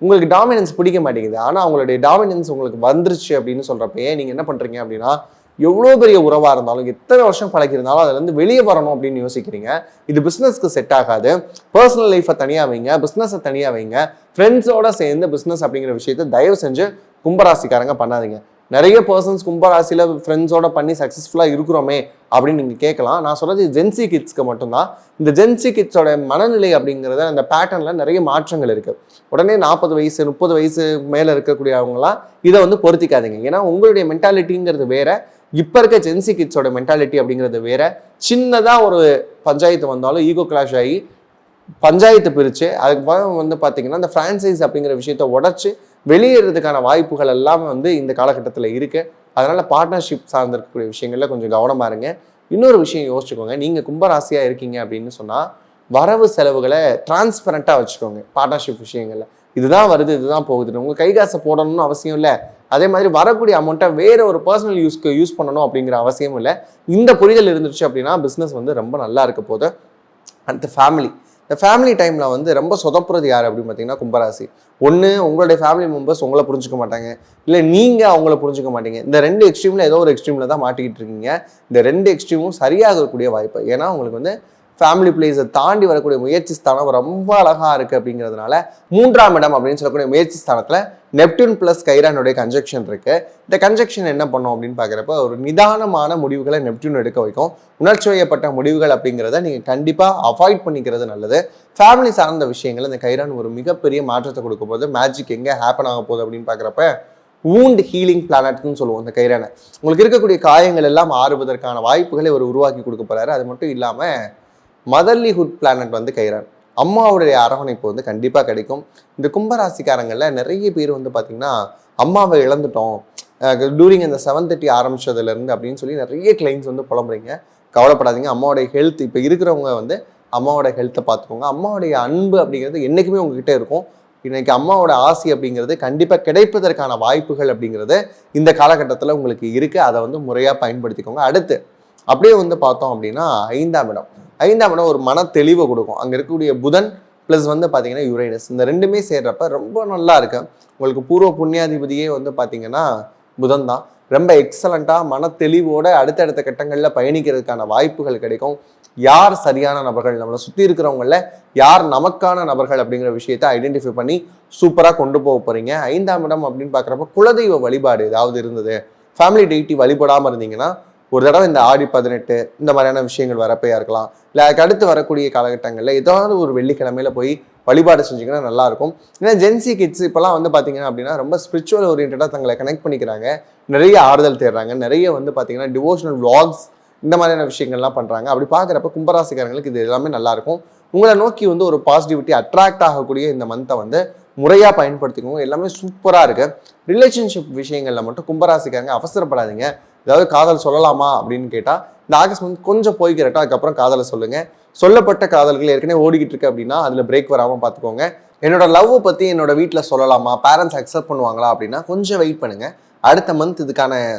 உங்களுக்கு டாமினன்ஸ் பிடிக்க மாட்டேங்குது. ஆனால் அவங்களுடைய டாமினன்ஸ் உங்களுக்கு வந்துருச்சு அப்படின்னு சொல்கிறப்பயே நீங்கள் என்ன பண்ணுறீங்க அப்படின்னா, எவ்வளோ பெரிய உறவாக இருந்தாலும், எத்தனை வருஷம் பழகிருந்தாலும் அதுலேருந்து வெளியே வரணும் அப்படின்னு யோசிக்கிறீங்க. இது பிஸ்னஸ்க்கு செட் ஆகாது. பர்சனல் லைஃப்பை தனியாக வைங்க, பிஸ்னஸை தனியாக வைங்க. ஃப்ரெண்ட்ஸோட சேர்ந்து பிஸ்னஸ் அப்படிங்கிற விஷயத்தை தயவு செஞ்சு கும்பராசிக்காரங்க பண்ணாதீங்க. நிறைய பர்சன்ஸ் கும்பராசியில் ஃப்ரெண்ட்ஸோட பண்ணி சக்ஸஸ்ஃபுல்லாக இருக்கிறோமே அப்படின்னு நீங்கள் கேட்கலாம். நான் சொல்கிறது ஜென்சி கிட்ஸ்க்கு மட்டும்தான். இந்த ஜென்சி கிட்ஸோட மனநிலை அப்படிங்கிறத அந்த பேட்டர்னில் நிறைய மாற்றங்கள் இருக்குது. உடனே 40 வயசு 30 வயசு மேலே இருக்கக்கூடிய அவங்களாம் இதை வந்து பொருத்திக்காதீங்க. ஏன்னா உங்களுடைய மென்டாலிட்டிங்கிறது வேற, இப்போ இருக்க ஜென்சி கிட்ஸோட மென்டாலிட்டி அப்படிங்கிறது வேற. சின்னதாக ஒரு பஞ்சாயத்து வந்தாலும் ஈகோ கிளாஷ் ஆகி பஞ்சாயத்து பிரித்து அதுக்கு வந்து பார்த்தீங்கன்னா இந்த ஃப்ரான்சைஸ் அப்படிங்கிற விஷயத்த உடச்சி வெளியேறதுக்கான வாய்ப்புகள் எல்லாம் வந்து இந்த காலகட்டத்தில் இருக்குது. அதனால் பார்ட்னர்ஷிப் சார்ந்திருக்கக்கூடிய விஷயங்களில் கொஞ்சம் கவனமாக இருங்க. இன்னொரு விஷயம் யோசிச்சுக்கோங்க, நீங்கள் கும்பராசியாக இருக்கீங்க அப்படின்னு சொன்னால் வரவு செலவுகளை டிரான்ஸ்பரண்ட்டாக வச்சுக்கோங்க. பார்ட்னர்ஷிப் விஷயங்களில் இதுதான் வருது இதுதான் போகுதுன்னு உங்கள் கை காசை போடணும்னு அவசியம் இல்லை. அதே மாதிரி வரக்கூடிய அமௌண்ட்டை வேற ஒரு பர்சனல் யூஸ்க்கு யூஸ் பண்ணணும் அப்படிங்கிற அவசியமும் இல்லை. இந்த புரிதல் இருந்துச்சு அப்படின்னா பிஸ்னஸ் வந்து ரொம்ப நல்லா இருக்க போகுது. அடுத்த ஃபேமிலி. இந்த ஃபேமிலி டைமில் வந்து ரொம்ப சொதப்புறது யார் அப்படின்னு பார்த்தீங்கன்னா கும்பராசி. ஒன்று உங்களுடைய ஃபேமிலி மெம்பர்ஸ் உங்களை புரிஞ்சுக்க மாட்டாங்க, இல்லை நீங்கள் அவங்கள புரிஞ்சுக்க மாட்டீங்க. இந்த 2 எக்ஸ்ட்ரீமில் ஏதோ ஒரு எக்ஸ்ட்ரீமில் தான் மாட்டிக்கிட்டு இருக்கீங்க. இந்த 2 எக்ஸ்ட்ரீமும் சரியாகக்கூடிய வாய்ப்பு. ஏன்னா உங்களுக்கு வந்து ஃபேமிலி பிளேஸை தாண்டி வரக்கூடிய முயற்சி ஸ்தானம் ரொம்ப அழகாக இருக்குது. அப்படிங்கிறதுனால 3ஆம் இடம் அப்படின்னு சொல்லக்கூடிய முயற்சி ஸ்தானத்தில் நெப்டியூன் ப்ளஸ் கைரானுடைய கன்ஜெக்ஷன் இருக்குது. இந்த கன்ஜெக்ஷன் என்ன பண்ணும் அப்படின்னு பார்க்குறப்ப ஒரு நிதானமான முடிவுகளை நெப்டியூன் எடுக்க வைக்கும். உணர்ச்சி வயப்பட்ட முடிவுகள் அப்படிங்கிறத நீங்கள் கண்டிப்பாக அவாய்ட் பண்ணிக்கிறது நல்லது. ஃபேமிலி சார்ந்த விஷயங்கள் இந்த கைரான் ஒரு மிகப்பெரிய மாற்றத்தை கொடுக்க போது. மேஜிக் எங்கே ஹேப்பன் ஆக போகுது அப்படின்னு பார்க்குறப்ப வூண்ட் ஹீலிங் பிளானட்னு சொல்லுவோம் இந்த கைரானை. உங்களுக்கு இருக்கக்கூடிய காயங்கள் எல்லாம் ஆறுவதற்கான வாய்ப்புகளை ஒரு உருவாக்கி கொடுக்க போகிறாரு. அது மட்டும் இல்லாமல் மதர்லிஹுட் பிளானட் வந்து கைரான். அம்மாவுடைய அரவணைப்பு வந்து கண்டிப்பாக கிடைக்கும். இந்த கும்பராசிக்காரங்களில் நிறைய பேர் வந்து பார்த்திங்கன்னா அம்மாவை இழந்துட்டோம் டூரிங் இந்த 7:30 ஆரம்பிச்சதுலேருந்து அப்படின்னு சொல்லி நிறைய கிளைண்ட்ஸ் வந்து புலம்புறீங்க. கவலைப்படாதீங்க. அம்மாவுடைய ஹெல்த் இப்போ இருக்கிறவங்க வந்து அம்மாவோட ஹெல்த்தை பார்த்துக்கோங்க. அம்மாவுடைய அன்பு அப்படிங்கிறது என்றைக்குமே உங்ககிட்ட இருக்கும். இன்னைக்கு அம்மாவோட ஆசி அப்படிங்கிறது கண்டிப்பாக கிடைப்பதற்கான வாய்ப்புகள் அப்படிங்கிறது இந்த காலகட்டத்தில் உங்களுக்கு இருக்குது. அதை வந்து முறையாக பயன்படுத்திக்கோங்க. அடுத்து அப்படியே வந்து பார்த்தோம் அப்படின்னா 5ஆம் இடம் ஒரு மன தெளிவை கொடுக்கும். அங்கே இருக்கக்கூடிய புதன் ப்ளஸ் வந்து பார்த்தீங்கன்னா யுரேனஸ், இந்த 2மே சேர்றப்ப ரொம்ப நல்லா இருக்கு. உங்களுக்கு பூர்வ புண்ணியாதிபதியே வந்து பார்த்தீங்கன்னா புதன் தான். ரொம்ப எக்ஸலண்ட்டாக மன தெளிவோட அடுத்தடுத்த கட்டங்களில் பயணிக்கிறதுக்கான வாய்ப்புகள் கிடைக்கும். யார் சரியான நபர்கள், நம்மளை சுற்றி இருக்கிறவங்கள யார் நமக்கான நபர்கள் அப்படிங்கிற விஷயத்தை ஐடென்டிஃபை பண்ணி சூப்பராக கொண்டு போக போகிறீங்க. 5ஆம் இடம் அப்படின்னு பார்க்குறப்ப குலதெய்வ வழிபாடு ஏதாவது இருந்தது, ஃபேமிலி டெய்ட்டி வழிபடாமல் இருந்தீங்கன்னா ஒரு தடவை இந்த ஆடி 18 இந்த மாதிரியான விஷயங்கள் வரப்பையா இருக்கலாம். இல்லை அதுக்கு அடுத்து வரக்கூடிய காலகட்டங்களில் ஏதாவது ஒரு வெள்ளிக்கிழமையில போய் வழிபாடு செஞ்சிங்கன்னா நல்லாயிருக்கும். ஏன்னா ஜென்சி கிட்ஸ் இப்போலாம் வந்து பார்த்தீங்கன்னா அப்படின்னா ரொம்ப ஸ்பிரிச்சுவல் ஓரியன்டாக தங்களை கனெக்ட் பண்ணிக்கிறாங்க, நிறைய ஆறுதல் தேடுறாங்க, நிறைய வந்து பார்த்தீங்கன்னா டிவோஷனல் vlogs இந்த மாதிரியான விஷயங்கள்லாம் பண்ணுறாங்க. அப்படி பார்க்குறப்ப கும்பராசிக்காரங்களுக்கு இது எல்லாமே நல்லாயிருக்கும். உங்களை நோக்கி வந்து ஒரு பாசிட்டிவிட்டி அட்ராக்ட் ஆகக்கூடிய இந்த மந்த்தை வந்து முறையாக பயன்படுத்திக்கோங்க. எல்லாமே சூப்பராக இருக்குது. ரிலேஷன்ஷிப் விஷயங்களில் மட்டும் கும்பராசிக்காரங்க அவசரப்படாதீங்க. ஏதாவது காதல் சொல்லலாமா அப்படின்னு கேட்டால் இந்த ஆகஸ்ட் மந்த் கொஞ்சம் போய்க்கிறட்டும், அதுக்கப்புறம் காதலை சொல்லுங்கள். சொல்லப்பட்ட காதல்கள் ஏற்கனவே ஓடிக்கிட்டு இருக்கு அப்படின்னா அதில் பிரேக் வராமல் பார்த்துக்கோங்க. என்னோட லவ்வை பற்றி என்னோட வீட்டில் சொல்லலாமா, பேரண்ட்ஸ் அக்செப்ட் பண்ணுவாங்களா அப்படின்னா கொஞ்சம் வெயிட் பண்ணுங்கள். அடுத்த மந்த் இதுக்கான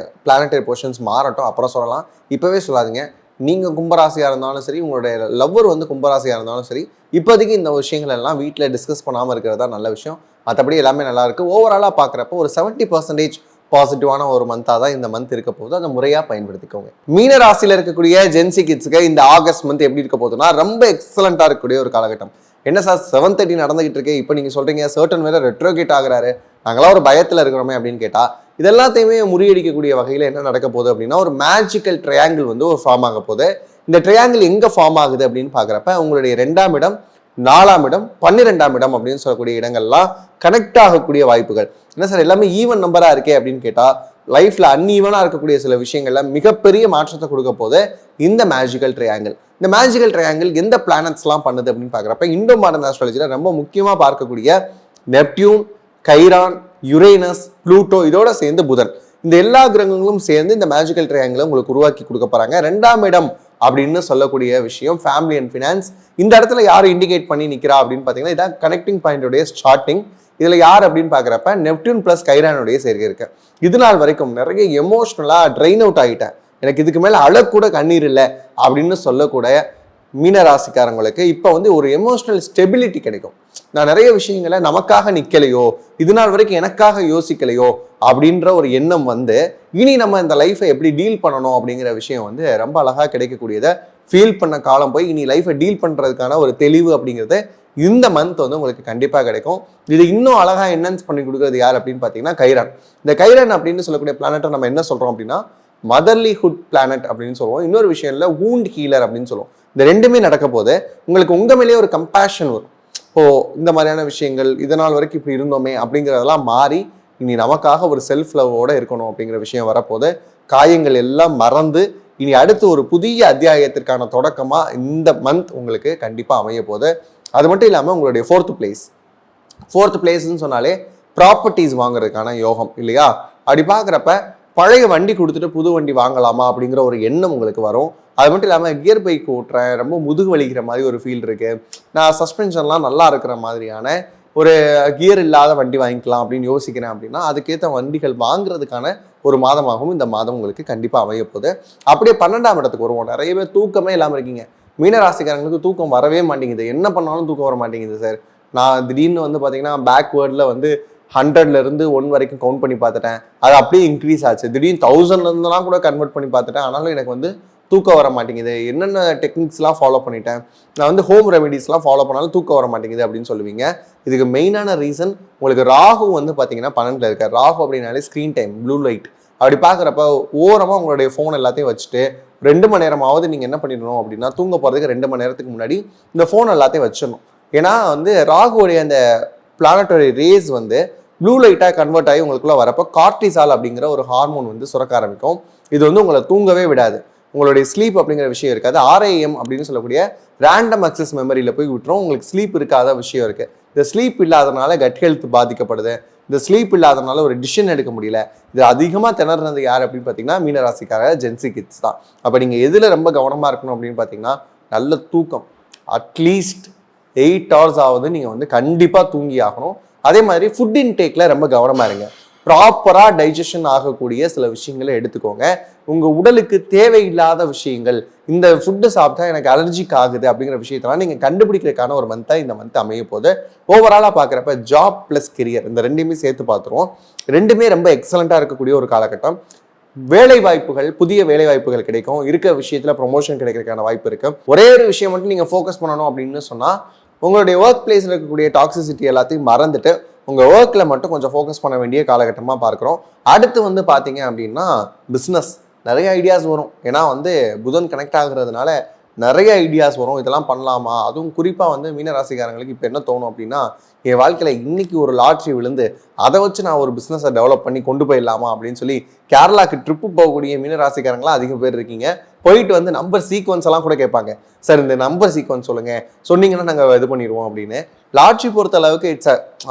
பிளானட்டரி போர்ஷன்ஸ் மாறட்டும், அப்புறம் சொல்லலாம். இப்போவே சொல்லாதீங்க. நீங்கள் கும்பராசியாக இருந்தாலும் சரி, உங்களுடைய லவ்வர் வந்து கும்பராசியாக இருந்தாலும் சரி, இப்போதைக்கு இந்த விஷயங்கள் எல்லாம் வீட்டில் டிஸ்கஸ் பண்ணாமல் இருக்கிறது தான் நல்ல விஷயம். மற்றபடி எல்லாமே நல்லாயிருக்கு. ஓவராலாக பார்க்குறப்போ ஒரு 70% பாசிட்டிவான ஒரு மந்தாக தான் இந்த மந்த் இருக்க போகுது. அதை முறையாக பயன்படுத்திக்கோங்க. மீன ராசியில் இருக்கக்கூடிய ஜென்சி கிட்ஸுக்கு இந்த ஆகஸ்ட் மந்த் எப்படி இருக்க போகுதுன்னா ரொம்ப எக்ஸலண்ட்டாக இருக்கக்கூடிய ஒரு காலகட்டம். என்ன சார் 7:30 நடந்துகிட்டு இருக்கே, இப்போ நீங்கள் சொல்கிறீங்க சர்டன் வேற ரெட்ரோகேட் ஆகுறாரு, நாங்களாம் ஒரு பயத்தில் இருக்கிறோமே அப்படின்னு கேட்டால், இதெல்லாத்தையுமே முறியடிக்கக்கூடிய வகையில் என்ன நடக்க போகுது அப்படின்னா ஒரு மேஜிக்கல் ட்ரையாங்கிள் வந்து ஒரு ஃபார்ம் ஆக போகுது. இந்த ட்ரையாங்கிள் எங்கே ஃபார்ம் ஆகுது அப்படின்னு பார்க்குறப்ப உங்களுடைய 2ஆம் இடம், 4ஆம் இடம், 12ஆம் இடம் அப்படின்னு சொல்லக்கூடிய இடங்கள்லாம் கனெக்ட் ஆகக்கூடிய வாய்ப்புகள். என்ன சார் எல்லாமே ஈவன் நம்பரா இருக்கே அப்படின்னு கேட்டா, லைஃப்ல அன்ஈவனா இருக்கக்கூடிய சில விஷயங்கள்ல மிகப்பெரிய மாற்றத்தை கொடுக்க போது இந்த மேஜிக்கல் ட்ரையாங்கிள். இந்த மேஜிக்கல் ட்ரையாங்கிள் எந்த பிளானட்ஸ் எல்லாம் பண்ணுது அப்படின்னு பாக்குறப்ப இண்டோ மாடர்ன் ஆஸ்ட்ராலஜில ரொம்ப முக்கியமா பார்க்கக்கூடிய நெப்டியூன், கைரான், யுரேனஸ், ப்ளூட்டோ, இதோட சேர்ந்து புதன், இந்த எல்லா கிரகங்களும் சேர்ந்து இந்த மேஜிக்கல் ட்ரையாங்கிளை உங்களுக்கு உருவாக்கி கொடுக்க போறாங்க. 2ஆம் இடம் அப்படின்னு சொல்லக்கூடிய விஷயம் ஃபேமிலி அண்ட் ஃபினான்ஸ். இந்த இடத்துல யார் இண்டிகேட் பண்ணி நிற்கிறா அப்படின்னு பார்த்தீங்கன்னா இதான் கனெக்டிங் பாயிண்டோடைய ஸ்டார்டிங். இதில் யார் அப்படின்னு பார்க்குறப்ப நெப்டியூன் ப்ளஸ் கைரானுடைய சேர்க்கை இருக்கு. இது நாள் வரைக்கும் நிறைய எமோஷ்னலாக ட்ரெயின் அவுட் ஆகிட்டேன், எனக்கு இதுக்கு மேலே அழக்கூட கண்ணீர் இல்லை அப்படின்னு சொல்லக்கூடிய மீனராசிக்காரங்களுக்கு இப்போ வந்து ஒரு எமோஷனல் ஸ்டெபிலிட்டி கிடைக்கும். நான் நிறைய விஷயங்களை நமக்காக நிற்கலையோ, இது நாள் வரைக்கும் எனக்காக யோசிக்கலையோ அப்படின்ற ஒரு எண்ணம் வந்து இனி நம்ம இந்த லைஃப்பை எப்படி டீல் பண்ணணும் அப்படிங்கிற விஷயம் வந்து ரொம்ப அழகாக கிடைக்கக்கூடியதை ஃபீல் பண்ண காலம் போய் இனி லைஃப்பை டீல் பண்ணுறதுக்கான ஒரு தெளிவு அப்படிங்கிறது இந்த மந்த் வந்து உங்களுக்கு கண்டிப்பாக கிடைக்கும். இது இன்னும் அழகாக என்ஹான்ஸ் பண்ணி கொடுக்குறது யார் அப்படின்னு பார்த்தீங்கன்னா கைரான். இந்த கைரான் அப்படின்னு சொல்லக்கூடிய பிளானட்டை நம்ம என்ன சொல்கிறோம் அப்படின்னா மதர்லிஹுட் பிளானட் அப்படின்னு சொல்லுவோம். இன்னொரு விஷயம் இல்லை வூண்ட் ஹீலர் அப்படின்னு சொல்லுவோம். இந்த ரெண்டுமே நடக்க போது உங்களுக்கு உங்க மேலேயே ஒரு கம்பேஷன் வரும். ஓ இந்த மாதிரியான விஷயங்கள் இதனால் வரைக்கும் இப்படி இருந்தோமே அப்படிங்கிறதெல்லாம் மாறி இனி நமக்காக ஒரு செல்ஃப் லவ்வோட இருக்கணும் அப்படிங்கிற விஷயம் வரப்போது காயங்கள் எல்லாம் மறந்து இனி அடுத்து ஒரு புதிய அத்தியாயத்திற்கான தொடக்கமா இந்த மந்த் உங்களுக்கு கண்டிப்பா அமைய போகுது. அது மட்டும் இல்லாமல் உங்களுடைய ஃபோர்த் பிளேஸ்ன்னு சொன்னாலே ப்ராப்பர்ட்டிஸ் வாங்குறதுக்கான யோகம் இல்லையா? அப்படி பார்க்குறப்ப பழைய வண்டி கொடுத்துட்டு புது வண்டி வாங்கலாமா அப்படிங்கிற ஒரு எண்ணம் உங்களுக்கு வரும். அது மட்டும் இல்லாமல் கியர் பைக் ஓட்டுறேன், ரொம்ப முதுகு வலிக்கிற மாதிரி ஒரு ஃபீல் இருக்கு, நான் சஸ்பென்ஷன்லாம் நல்லா இருக்கிற மாதிரியான ஒரு கியர் இல்லாத வண்டி வாங்கிக்கலாம் அப்படின்னு யோசிக்கிறேன் அப்படின்னா அதுக்கேற்ற வண்டிகள் வாங்குறதுக்கான ஒரு மாதமாகவும் இந்த மாதம் உங்களுக்கு கண்டிப்பாக அமைய போகுது. அப்படியே 12ஆம் இடத்துக்கு வருவோம். நிறைய பேர் தூக்கமே இல்லாமல் இருக்கீங்க. மீனராசிக்காரங்களுக்கு தூக்கம் வரவே மாட்டேங்குது, என்ன பண்ணாலும் தூக்கம் வர மாட்டேங்குது சார். நான் திடீர்னு வந்து பார்த்தீங்கன்னா பேக்வேர்டில் வந்து 100லேருந்து 1 வரைக்கும் கவுண்ட் பண்ணி பார்த்துட்டேன், அது அப்படியே இன்க்ரீஸ் ஆச்சு. திடீர்னு 1000லேருந்துலாம் கூட கன்வெர்ட் பண்ணி பார்த்துட்டேன், ஆனாலும் எனக்கு வந்து தூக்கம் வர மாட்டேங்குது. என்னென்ன டெக்னிக்ஸ்லாம் ஃபாலோ பண்ணிட்டேன், நான் வந்து ஹோம் ரெமெடிஸ்லாம் ஃபாலோ பண்ணாலும் தூக்கம் வர மாட்டேங்குது அப்படின்னு சொல்லுவீங்க. இதுக்கு மெயினான ரீசன் உங்களுக்கு ராகு வந்து பார்த்தீங்கன்னா 12ல் இருக்க. ராகு அப்படின்னாலே ஸ்க்ரீன் டைம், ப்ளூ லைட். அப்படி பார்க்குறப்ப ஓரமாக உங்களுடைய ஃபோன் எல்லாத்தையும் வச்சுட்டு 2 மணி நேரமாவது நீங்கள் என்ன பண்ணிடணும் அப்படின்னா தூங்க போகிறதுக்கு 2 மணி நேரத்துக்கு முன்னாடி இந்த ஃபோன் எல்லாத்தையும் வச்சிடணும். ஏன்னா வந்து ராகுடைய அந்த பிளானட்டரி ரேஸ் வந்து ப்ளூ லைட்டாக கன்வெர்ட் ஆகி உங்களுக்குள்ள வரப்போ கார்டிசால் அப்படிங்கிற ஒரு ஹார்மோன் வந்து சுரக்க ஆரம்பிக்கும். இது வந்து உங்களை தூங்கவே விடாது, உங்களுடைய ஸ்லீப் அப்படிங்கிற விஷயம் இருக்காது. REM அப்படின்னு சொல்லக்கூடிய ரேண்டம் அக்சஸ் மெமரியில் போய் விட்டுரும். உங்களுக்கு ஸ்லீப் இருக்காத விஷயம் இருக்குது. இந்த ஸ்லீப் இல்லாதனால கட் ஹெல்த் பாதிக்கப்படுது, இந்த ஸ்லீப் இல்லாதனால ஒரு டிசிஷன் எடுக்க முடியல. இது அதிகமாக திணறது யார் அப்படின்னு பார்த்தீங்கன்னா மீனராசிக்கார ஜென்சி கிட்ஸ் தான். அப்போ நீங்கள் எதில் ரொம்ப கவனமாக இருக்கணும் அப்படின்னு பார்த்தீங்கன்னா நல்ல தூக்கம், அட்லீஸ்ட் 8 hours ஆகுது நீங்கள் வந்து கண்டிப்பாக தூங்கி ஆகணும். அதே மாதிரி ஃபுட் இன்டேக்கில் ரொம்ப கவனமாக இருங்க. ப்ராப்பராக டைஜஷன் ஆகக்கூடிய சில விஷயங்களை எடுத்துக்கோங்க. உங்கள் உடலுக்கு தேவையில்லாத விஷயங்கள், இந்த ஃபுட்டு சாப்பிட்டா எனக்கு அலர்ஜிக் ஆகுது அப்படிங்கிற விஷயத்தெல்லாம் நீங்கள் கண்டுபிடிக்கிறதுக்கான ஒரு மந்த்தாக இந்த மந்த் அமைய போது. ஓவராலாக பார்க்குறப்ப ஜாப் ப்ளஸ் கெரியர் இந்த ரெண்டுமே சேர்த்து பார்த்துருவோம். ரெண்டுமே ரொம்ப எக்ஸலண்ட்டாக இருக்கக்கூடிய ஒரு காலகட்டம். வேலை வாய்ப்புகள், புதிய வேலை வாய்ப்புகள் கிடைக்கும். இருக்க விஷயத்தில் ப்ரொமோஷன் கிடைக்கிறதுக்கான வாய்ப்பு இருக்குது. ஒரே ஒரு விஷயம் மட்டும் நீங்கள் ஃபோக்கஸ் பண்ணணும் அப்படின்னு சொன்னால் உங்களுடைய ஒர்க் பிளேஸில் இருக்கக்கூடிய டாக்ஸிசிட்டி எல்லாத்தையும் மறந்துட்டு உங்கள் ஒர்க்கில் மட்டும் கொஞ்சம் ஃபோக்கஸ் பண்ண வேண்டிய காலகட்டமாக பார்க்குறோம். அடுத்து வந்து பார்த்தீங்க அப்படின்னா பிஸ்னஸ், நிறைய ஐடியாஸ் வரும். ஏன்னா வந்து புதன் கனெக்ட் ஆகுறதுனால நிறைய ஐடியாஸ் வரும், இதெல்லாம் பண்ணலாமா. அதுவும் குறிப்பாக வந்து மீனராசிக்காரங்களுக்கு இப்போ என்ன தோணும் அப்படின்னா என் வாழ்க்கையில் இன்னைக்கு ஒரு லாட்ரி விழுந்து அதை வச்சு நான் ஒரு பிஸ்னஸை டெவலப் பண்ணி கொண்டு போயிடலாமா அப்படின்னு சொல்லி கேரளாவுக்கு ட்ரிப்பு போகக்கூடிய மீனராசிக்காரங்களாம் அதிக பேர் இருக்கீங்க. போயிட்டு வந்து நம்பர் சீக்வன்ஸ் எல்லாம் கூட கேட்பாங்க, சார் இந்த நம்பர் சீக்வன்ஸ் சொல்லுங்க, சொன்னீங்கன்னா நாங்கள் இது பண்ணிடுவோம் அப்படின்னு. லாட்ரி பொறுத்த அளவுக்கு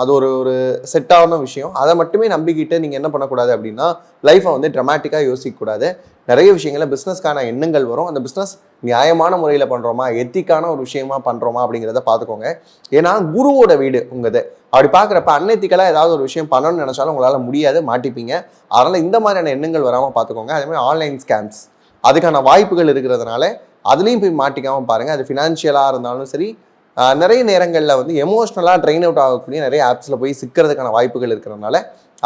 அது ஒரு செட்டான விஷயம். அதை மட்டுமே நம்பிக்கிட்டு நீங்கள் என்ன பண்ணக்கூடாது அப்படின்னா லைஃப்பை வந்து ட்ரமாட்டிக்காக யோசிக்கக்கூடாது. நிறைய விஷயங்கள பிஸ்னஸ்க்கான எண்ணங்கள் வரும். அந்த பிஸ்னஸ் நியாயமான முறையில் பண்ணுறோமா, எத்திக்கான ஒரு விஷயமா பண்ணுறோமா அப்படிங்கிறத பார்த்துக்கோங்க. ஏன்னா குருவோட வீடு உங்கது. அப்படி பார்க்குறப்ப அன்எத்திக்கலாக ஏதாவது ஒரு விஷயம் பண்ணணும்னு நினச்சாலும் உங்களால் முடியாது, மாட்டிப்பீங்க. அதனால் இந்த மாதிரியான எண்ணங்கள் வராமல் பார்த்துக்கோங்க. அதேமாதிரி ஆன்லைன் ஸ்கேம்ஸ் அதுக்கான வாய்ப்புகள் இருக்கிறதுனால அதுலேயும் போய் மாட்டிக்காமல் பாருங்கள். அது ஃபினான்ஷியலாக இருந்தாலும் சரி, நிறைய நேரங்களில் வந்து எமோஷ்னலாக ட்ரெயின் அவுட் ஆகக்கூடிய நிறைய ஆப்ஸில் போய் சிக்கிறதுக்கான வாய்ப்புகள் இருக்கிறதுனால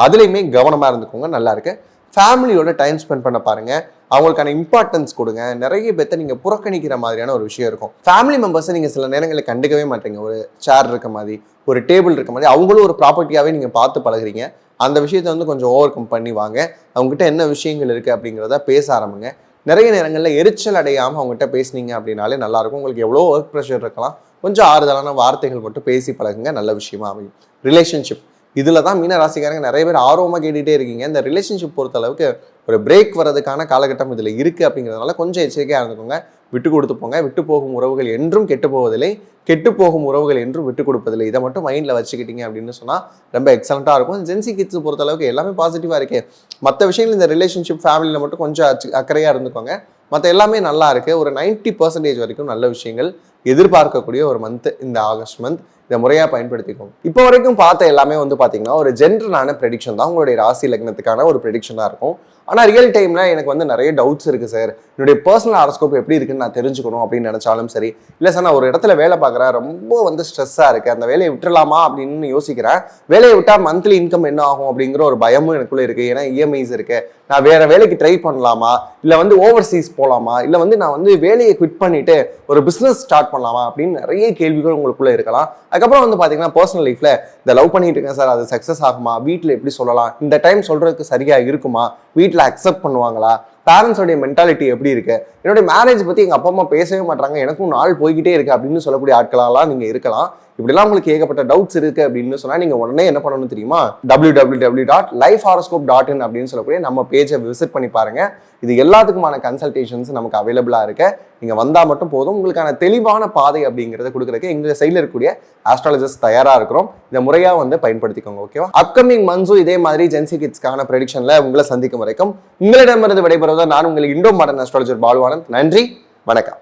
அதுலேயுமே கவனமாக இருந்துக்கோங்க. நல்லா இருக்கு. ஃபேமிலியோட டைம் ஸ்பெண்ட் பண்ண பாருங்க. அவங்களுக்கான இம்பார்ட்டன்ஸ் கொடுங்க. நிறைய பேர்த்த நீங்க புறக்கணிக்கிற மாதிரியான ஒரு விஷயம் இருக்கும். ஃபேமிலி மெம்பர்ஸை நீங்க சில நேரங்களில் கண்டுக்கவே மாட்டீங்க. ஒரு சேர் இருக்க மாதிரி, ஒரு டேபிள் இருக்க மாதிரி, அவங்களும் ஒரு ப்ராப்பர்ட்டியாவே நீங்க பார்த்து பழகுறீங்க. அந்த விஷயத்தை வந்து கொஞ்சம் ஓவர் கம் பண்ணி வாங்க. அவங்ககிட்ட என்ன விஷயங்கள் இருக்கு அப்படிங்கிறத பேச ஆரம்பிங்க. நிறைய நேரங்களில் எரிச்சல் அடையாமல் அவங்ககிட்ட பேசுனீங்க அப்படின்னாலே நல்லா இருக்கும். உங்களுக்கு எவ்வளோ ஒர்க் ப்ரெஷர் இருக்கலாம், கொஞ்சம் ஆறுதலான வார்த்தைகள் மட்டும் பேசி பழகுங்க. நல்ல விஷயமா அமையும். ரிலேஷன்ஷிப், இதில் தான் மீன ராசிக்காரங்க நிறைய பேர் ஆர்வமாக கேட்டுகிட்டே இருக்கீங்க. இந்த ரிலேஷன்ஷிப் பொறுத்த அளவுக்கு ஒரு பிரேக் வரதுக்கான காலகட்டம் இதில் இருக்குது அப்படிங்கிறதுனால கொஞ்சம் எச்சரிக்கையாக இருந்துக்கோங்க. விட்டு கொடுத்து போங்க. விட்டு போகும் உறவுகள் என்றும் கெட்டு போவதில்லை, கெட்டு போகும் உறவுகள் என்றும் விட்டு கொடுப்பதில்லை. இதை மட்டும் மைண்டில் வச்சுக்கிட்டீங்க அப்படின்னு சொன்னால் ரொம்ப எக்ஸலண்ட்டாக இருக்கும். ஜென்சி கிட்ஸ் பொறுத்த அளவுக்கு எல்லாமே பாசிட்டிவாக இருக்கே. மற்ற விஷயங்கள் இந்த ரிலேஷன்ஷிப் ஃபேமிலியில் மட்டும் கொஞ்சம் அக்கறையாக இருந்துக்கோங்க. மற்ற எல்லாமே நல்லா இருக்குது. ஒரு 90% வரைக்கும் நல்ல விஷயங்கள் எதிர்பார்க்கக்கூடிய ஒரு மந்த் இந்த ஆகஸ்ட் மந்த். இதை முறையாக பயன்படுத்திக்கோங்க. இப்போ வரைக்கும் பார்த்த எல்லாமே வந்து பார்த்தீங்கன்னா ஒரு ஜென்ரலான ப்ரெடிக்ஷன் தான், உங்களுடைய ராசி லக்னத்துக்கான ஒரு ப்ரெடிக்ஷனாக இருக்கும். ஆனால் ரியல் டைமில் எனக்கு வந்து நிறைய டவுட்ஸ் இருக்குது சார், என்னுடைய பர்சனல் ஹாரோஸ்கோப் எப்படி இருக்குன்னு நான் தெரிஞ்சுக்கணும் அப்படின்னு நினச்சாலும் சரி, இல்லை சார் நான் ஒரு இடத்துல வேலை பார்க்குறேன், ரொம்ப வந்து ஸ்ட்ரெஸ்ஸாக இருக்குது, அந்த வேலையை விட்டுறலாமா அப்படின்னு யோசிக்கிறேன், வேலையை விட்டால் மந்த்லி இன்கம் என்ன ஆகும் அப்படிங்கிற ஒரு பயமும் எனக்குள்ளே இருக்குது. ஏன்னா இஎம்ஐஸ் இருக்குது, நான் வேற வேலைக்கு ட்ரை பண்ணலாமா, இல்லை வந்து ஓவர்சீஸ் போகலாமா, இல்லை வந்து நான் வந்து வேலையை குவிட் பண்ணிட்டு ஒரு பிஸ்னஸ் ஸ்டார்ட் பண்ணலாமா அப்படின்னு நிறைய கேள்விகள் உங்களுக்குள்ளே இருக்கலாம். அதுக்கப்புறம் வந்து பார்த்தீங்கன்னா பர்சனல் லைஃப்பில் இந்த லவ் பண்ணிட்டு இருக்கேன் சார், அது சக்ஸஸ் ஆகுமா, வீட்டில் எப்படி சொல்லலாம், இந்த டைம் சொல்றதுக்கு சரியாக இருக்குமா, வீட்டில் அக்செப்ட் பண்ணுவாங்களா, பேரண்ட்ஸோடைய மென்டாலிட்டி எப்படி இருக்கு, என்னுடைய மேரேஜ் பற்றி எங்கள் அப்பா அம்மா பேசவே மாட்டாங்க, எனக்கும் நாள் போய்கிட்டே இருக்கு அப்படின்னு சொல்லக்கூடிய ஆட்களெல்லாம் நீங்கள் இருக்கலாம். இப்படிலாம் உங்களுக்கு ஏகப்பட்ட டவுட்ஸ் இருக்கு அப்படின்னு சொன்னா நீங்க உடனே என்ன பண்ணணும் தெரியுமா, www.lifehoroscope.in அப்படின்னு சொல்லக்கூடிய நம்ம பேஜை விசிட் பண்ணி பாருங்க. இது எல்லாத்துக்குமான கன்சல்டேஷன்ஸ் நமக்கு அவைலபிளா இருக்கு. நீங்க வந்தா மட்டும் போதும். உங்களுக்கான தெளிவான பாதை அப்படிங்கிறத கொடுக்கறதுக்கு எங்க சைட்ல இருக்கக்கூடிய ஆஸ்ட்ராலஜிஸ்ட் தயாரா இருக்கிறோம். இதை முறையா வந்து பயன்படுத்திக்கோங்க. ஓகேவா? அப்கமிங் மந்த்ஸும் இதே மாதிரி ஜென்சி கிட்ஸ்க்கான ப்ரெடிக்ஷன்ல உங்களை சந்திக்கும் வரைக்கும் உங்களிடமிருந்து விடைபெறுவதை நான் உங்களுக்கு இண்டோ மாடர்ன் ஆஸ்ட்ராலஜர் பாலுவானந்த். நன்றி, வணக்கம்.